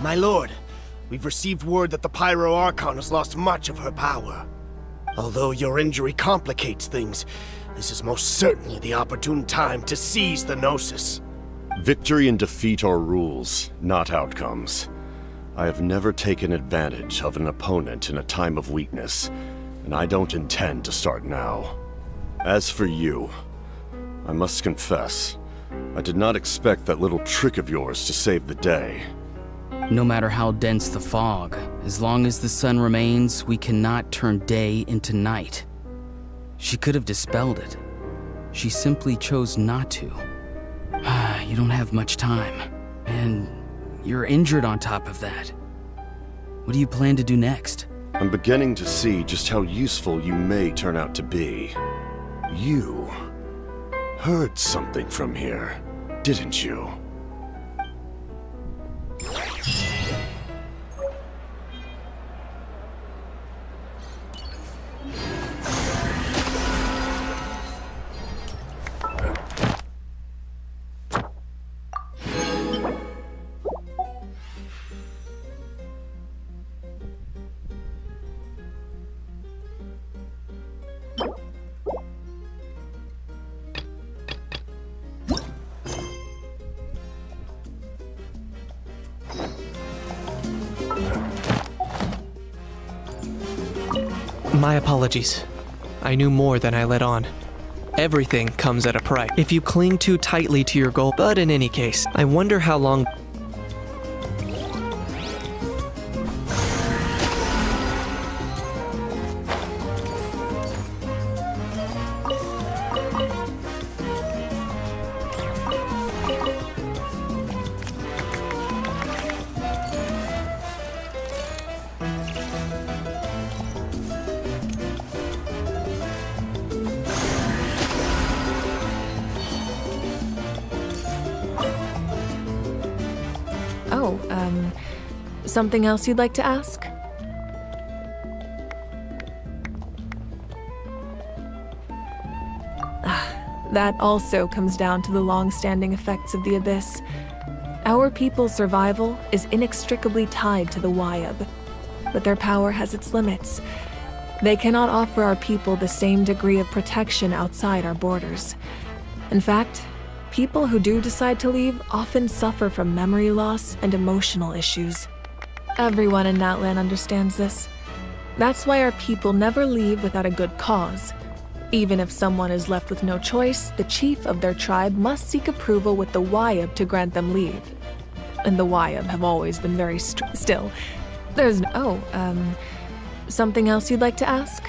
My lord, we've received word that the Pyro Archon has lost much of her power. Although your injury complicates things, this is most certainly the opportune time to seize the Gnosis. Victory and defeat are rules, not outcomes. I have never taken advantage of an opponent in a time of weakness, and I don't intend to start now. As for you, I must confess, I did not expect that little trick of yours to save the day. No matter how dense the fog, as long as the sun remains, we cannot turn day into night. She could have dispelled it. She simply chose not to. You don't have much time, and you're injured on top of that. What do you plan to do next? I'm beginning to see just how useful you may turn out to be. You heard something from here, didn't you? My apologies. I knew more than I let on. Everything comes at a price if you cling too tightly to your goal. But in any case, I wonder how long... Something else you'd like to ask? That also comes down to the long-standing effects of the Abyss. Our people's survival is inextricably tied to the Wyab, but their power has its limits. They cannot offer our people the same degree of protection outside our borders. In fact, people who do decide to leave often suffer from memory loss and emotional issues. Everyone in Natlan understands this. That's why our people never leave without a good cause. Even if someone is left with no choice, the chief of their tribe must seek approval with the Wyab to grant them leave. And the Wyab have always been very still. There's no... something else you'd like to ask?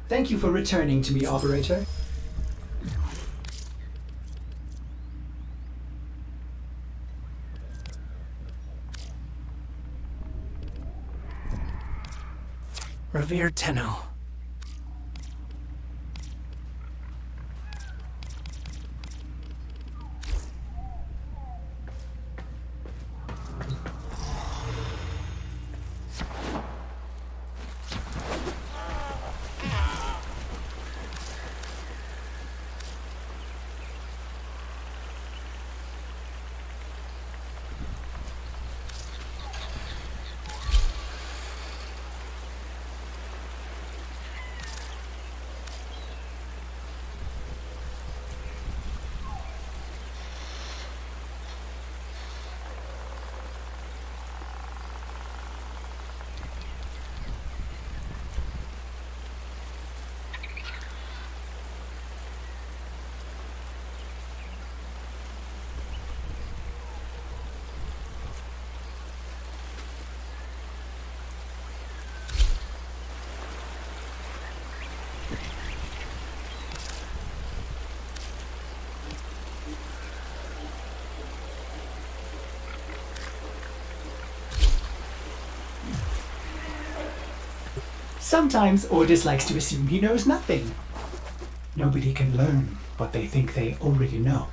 Thank you for returning to me, operator. Revered Tenno. Sometimes Ordis likes to assume he knows nothing. Nobody can learn what they think they already know.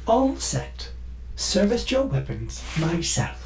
All set. Service your weapons myself.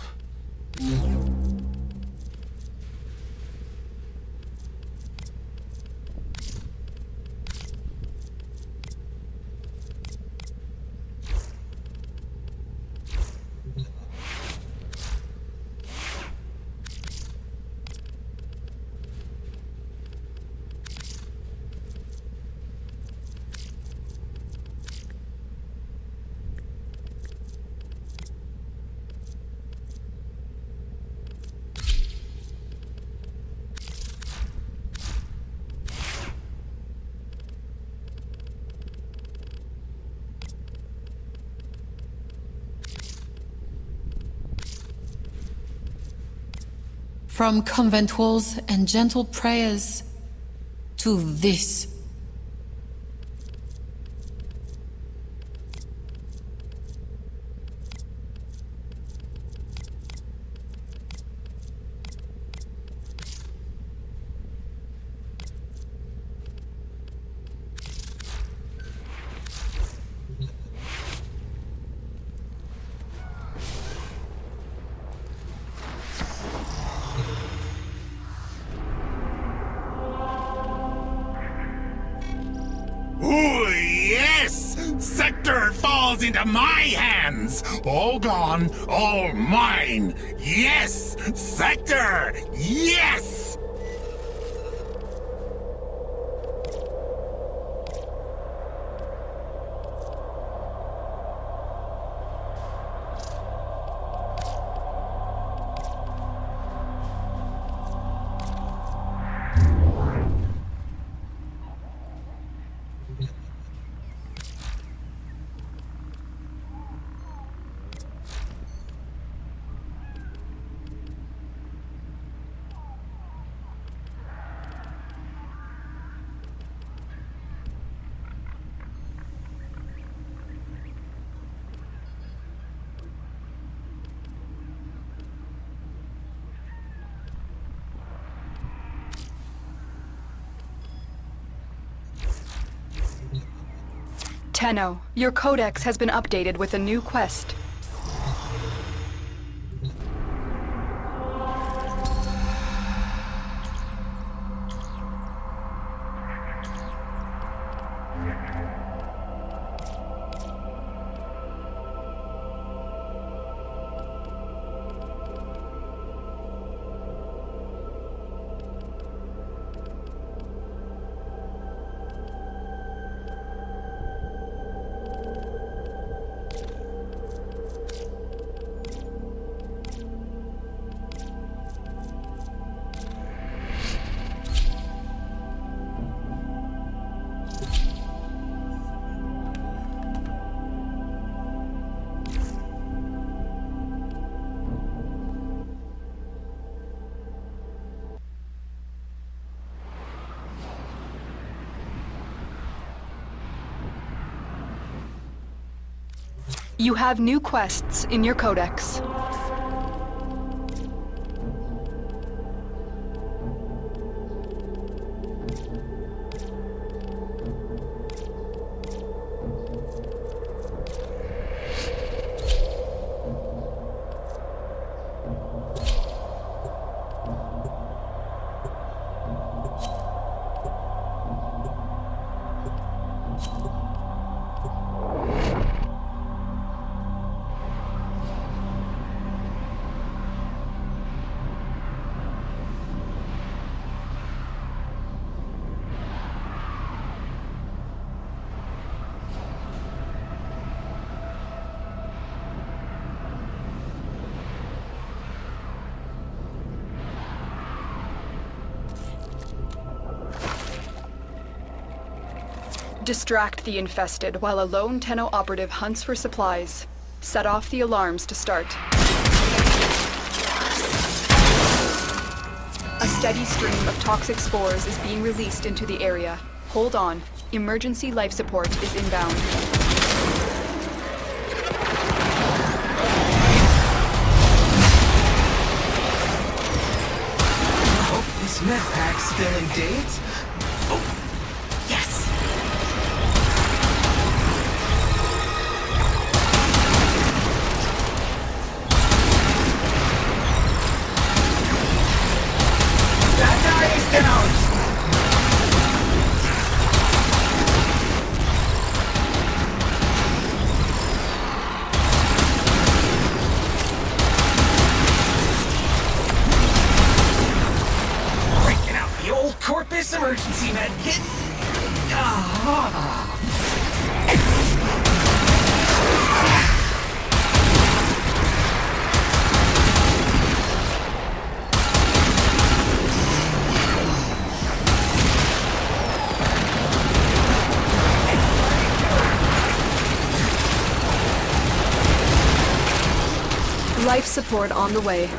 From convent walls and gentle prayers to this. Ooh, yes! Sector falls into my hands! All gone, all mine! Yes! Sector! Yes! Tenno, your codex has been updated with a new quest. You have new quests in your codex. Distract the infested while a lone Tenno operative hunts for supplies. Set off the alarms to start. A steady stream of toxic spores is being released into the area. Hold on. Emergency life support is inbound. Hope this med pack's still in date. Oh, yes! That guy is down! Corpus emergency med kit. Life support on the way.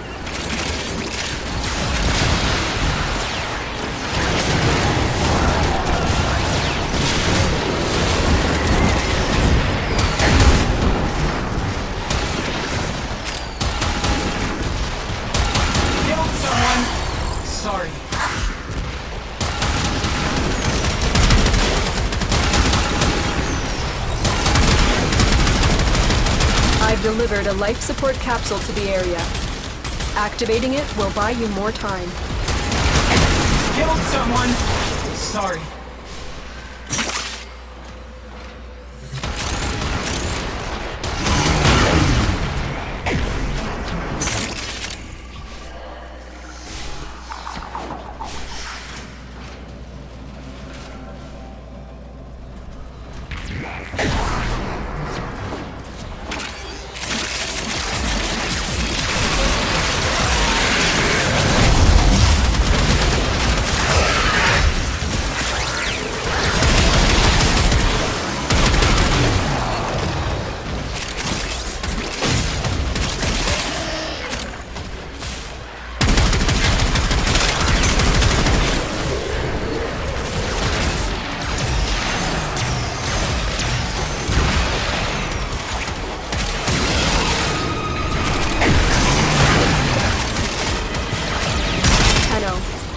Sorry. I've delivered a life support capsule to the area. Activating it will buy you more time. Killed someone! Sorry.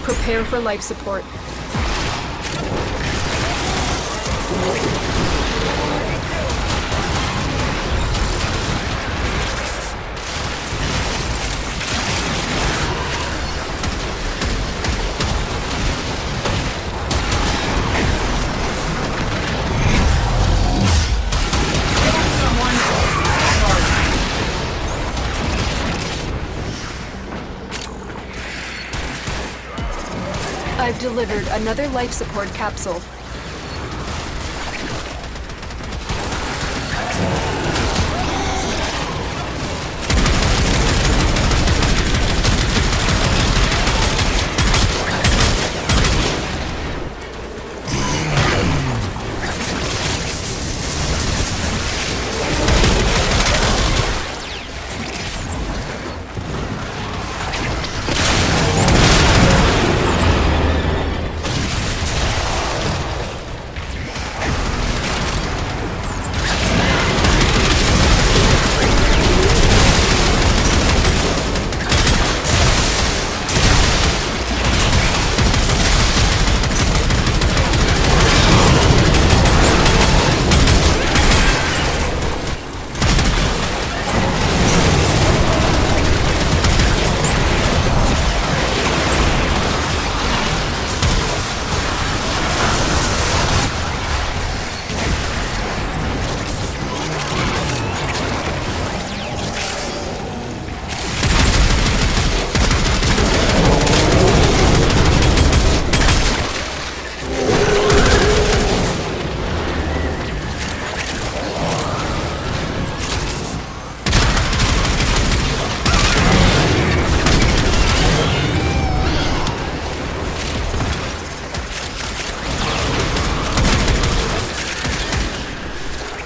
Prepare for life support. I've delivered another life support capsule.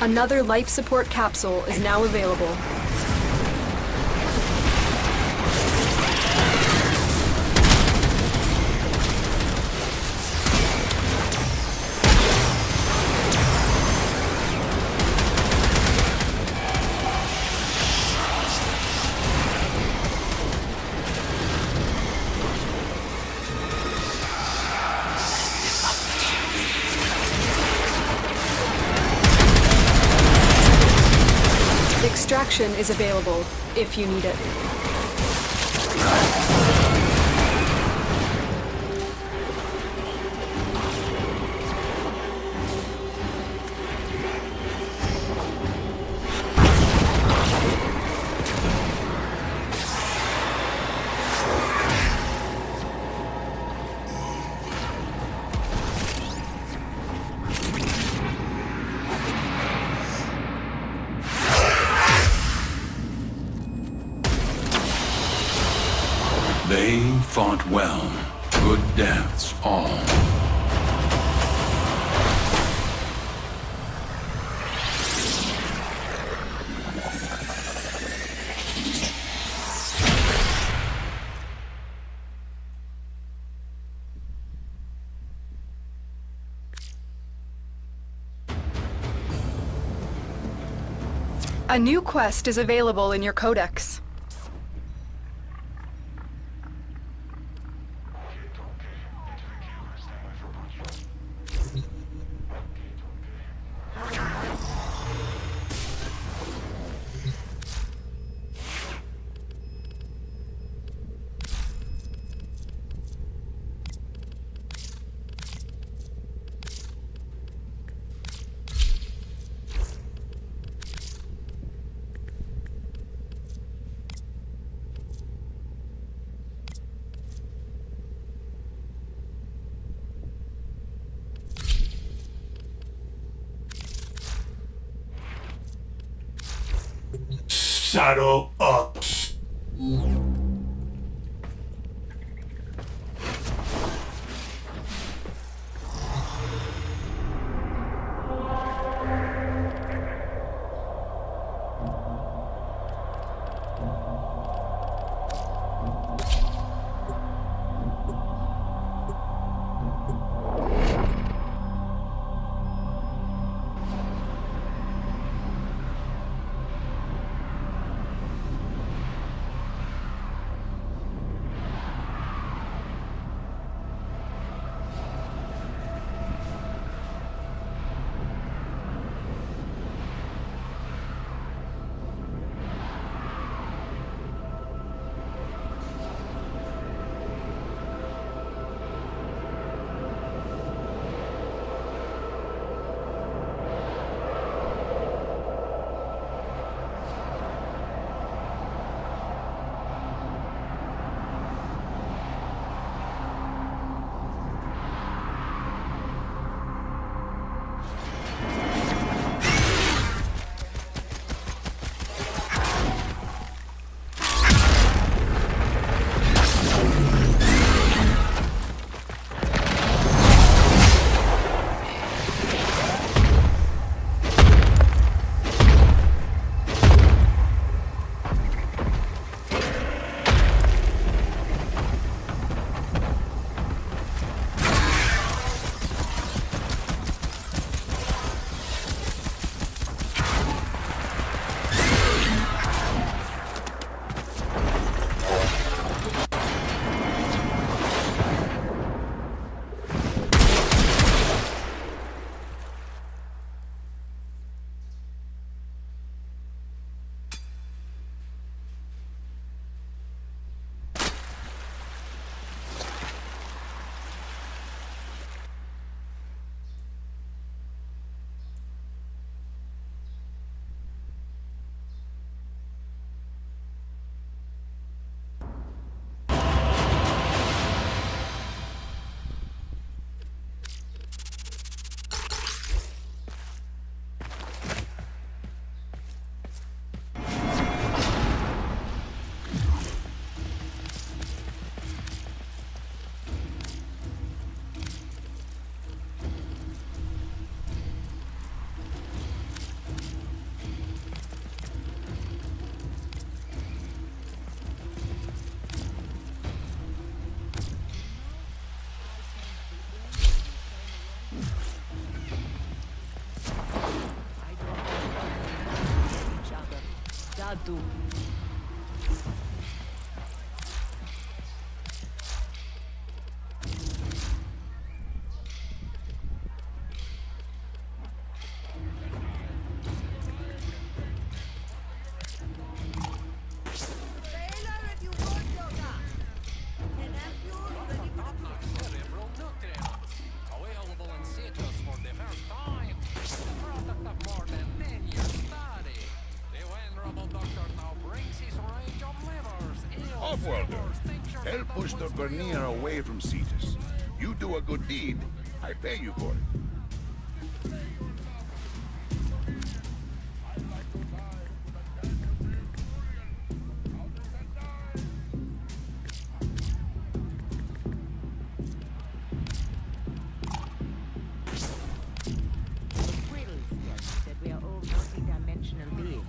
Another life support capsule is now available. Extraction is available if you need it. They fought well. Good deaths, all. A new quest is available in your codex. Saddle up. Sadu. Offworlder, help push the Bernier away from Cetus. You do a good deed, I pay you for it. That we are all multi-dimensional beings.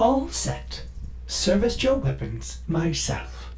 All set. Service your weapons myself.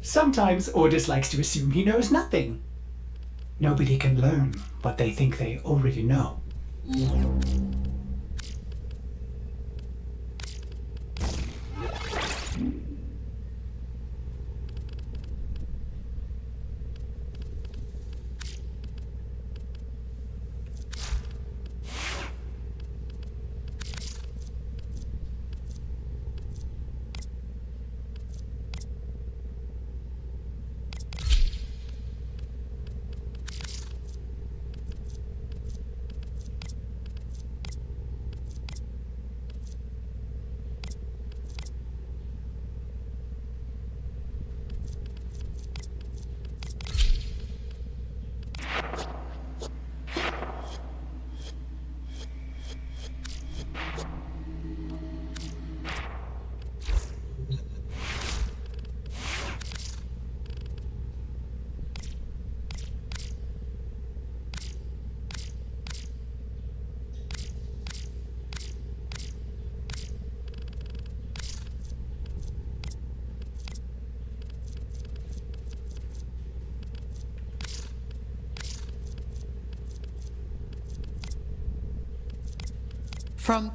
Sometimes Ordis likes to assume he knows nothing. Nobody can learn what they think they already know. From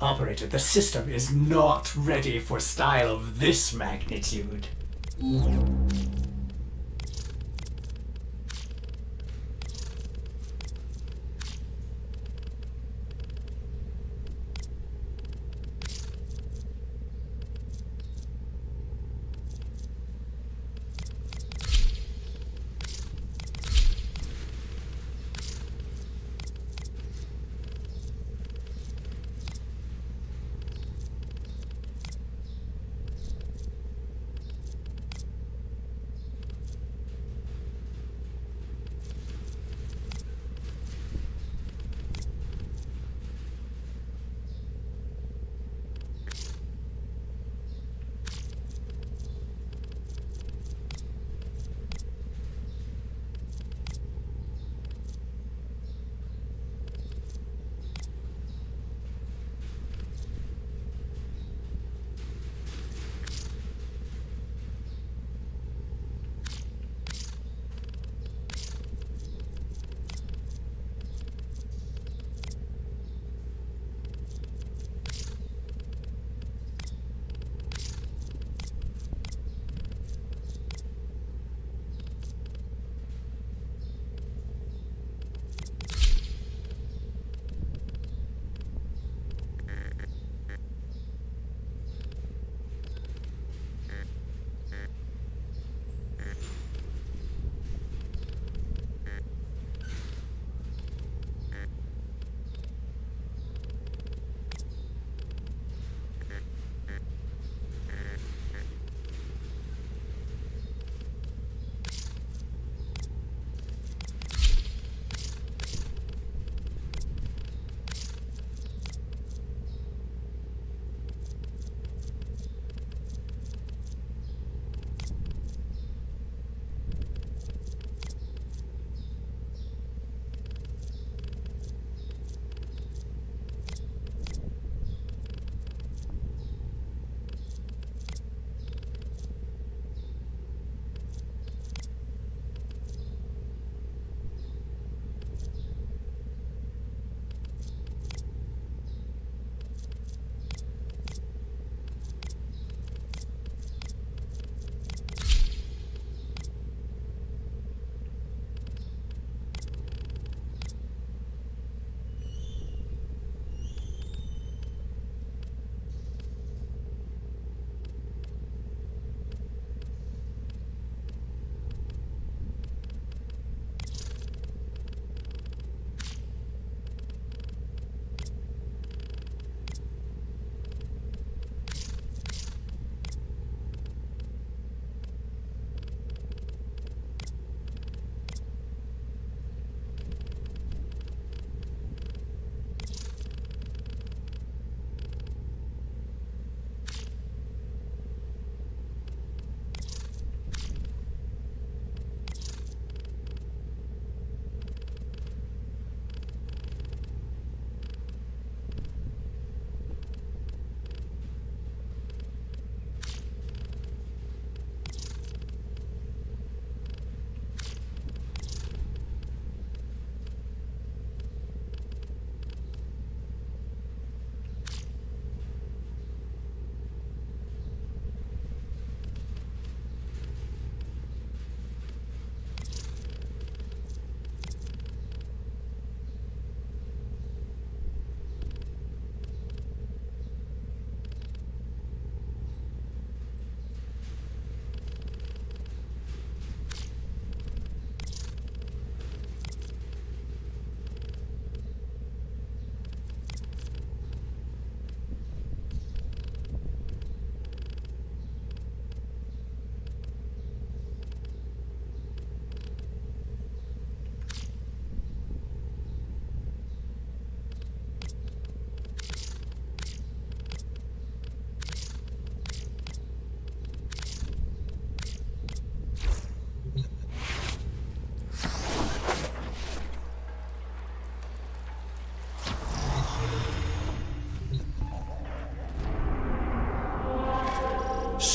Operator, the system is not ready for style of this magnitude.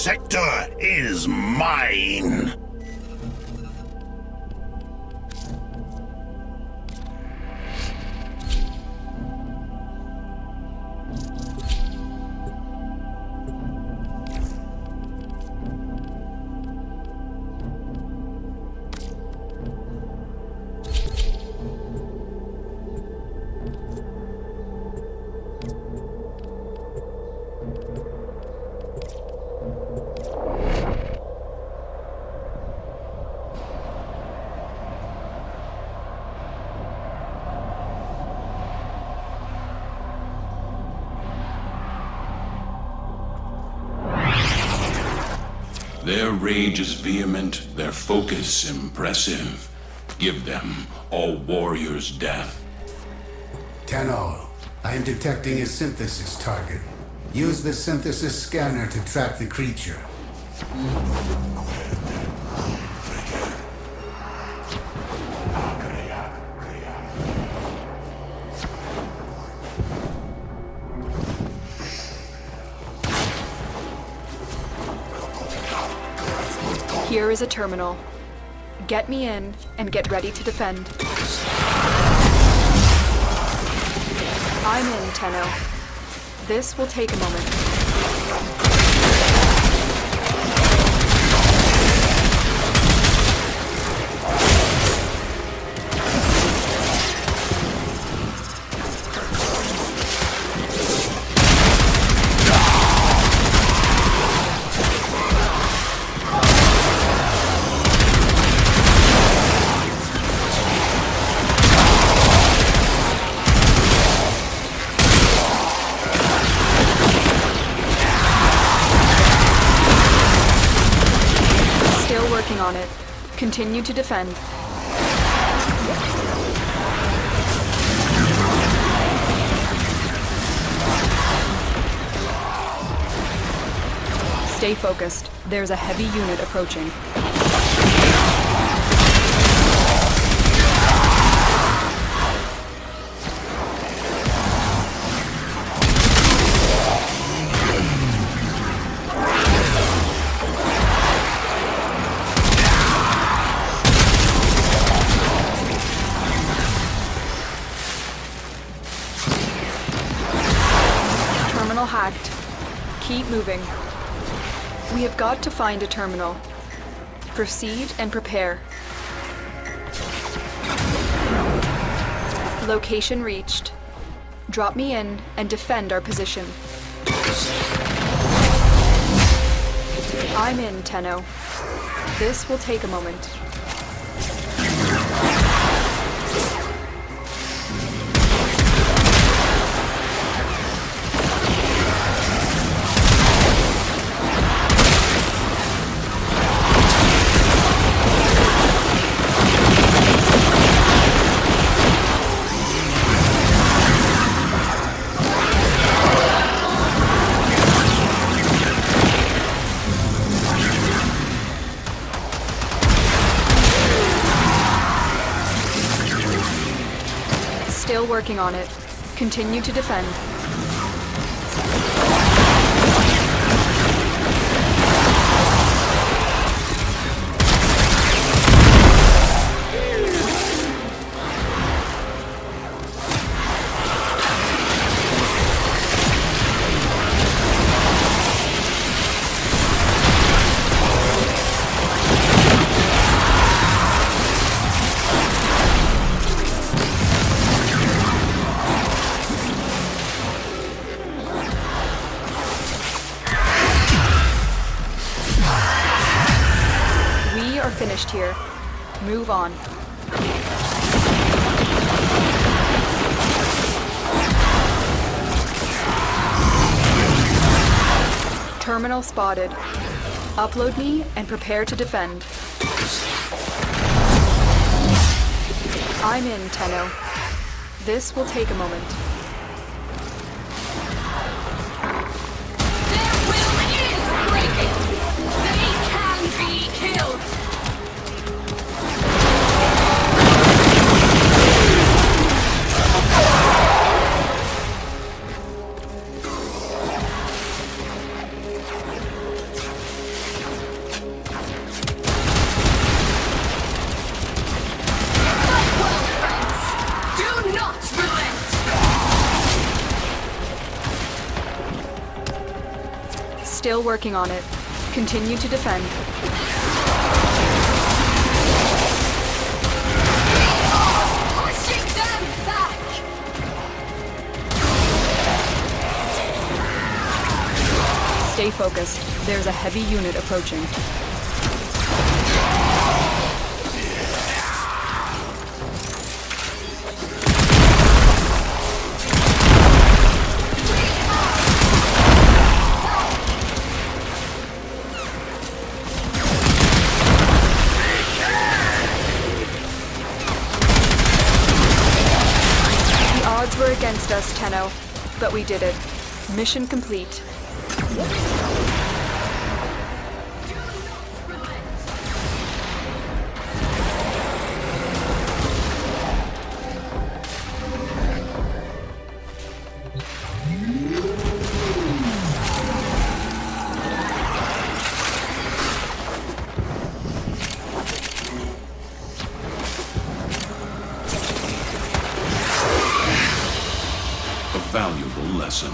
Sector is mine! Their rage is vehement, their focus impressive. Give them all warrior's death. Tenno, I am detecting a synthesis target. Use the synthesis scanner to track the creature. Here is a terminal. Get me in and get ready to defend. I'm in, Tenno. This will take a moment. On it. Continue to defend. Stay focused. There's a heavy unit approaching. Hacked. Keep moving. We have got to find a terminal. Proceed and prepare. Location reached. Drop me in and defend our position. I'm in, Tenno. This will take a moment. Still working on it. Continue to defend. Finished here. Move on. Terminal spotted. Upload me and prepare to defend. I'm in, Tenno. This will take a moment. Their will is breaking! They can be killed! Still working on it. Continue to defend. Pushing them back! Stay focused. There's a heavy unit approaching. against us, Tenno, but we did it. Mission complete. A valuable lesson.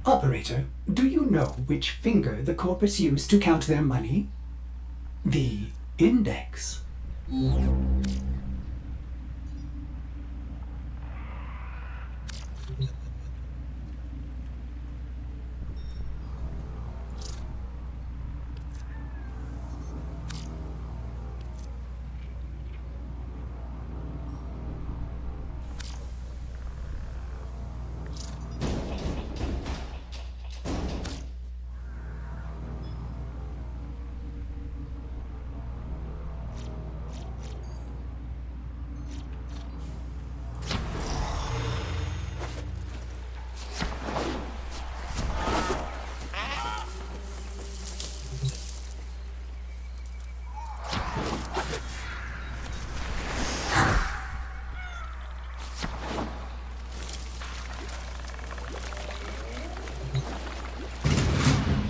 Operator, do you know which finger the corpus used to count their money? The index.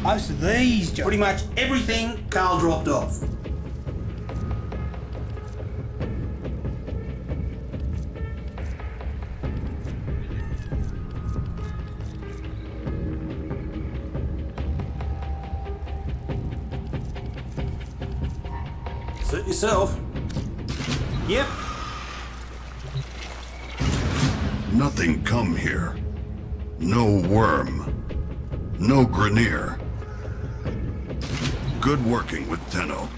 Most of these jobs, pretty much everything Carl dropped off. Suit yourself. Yep. Nothing come here. No worm. No Grenier. Good working with Tenno.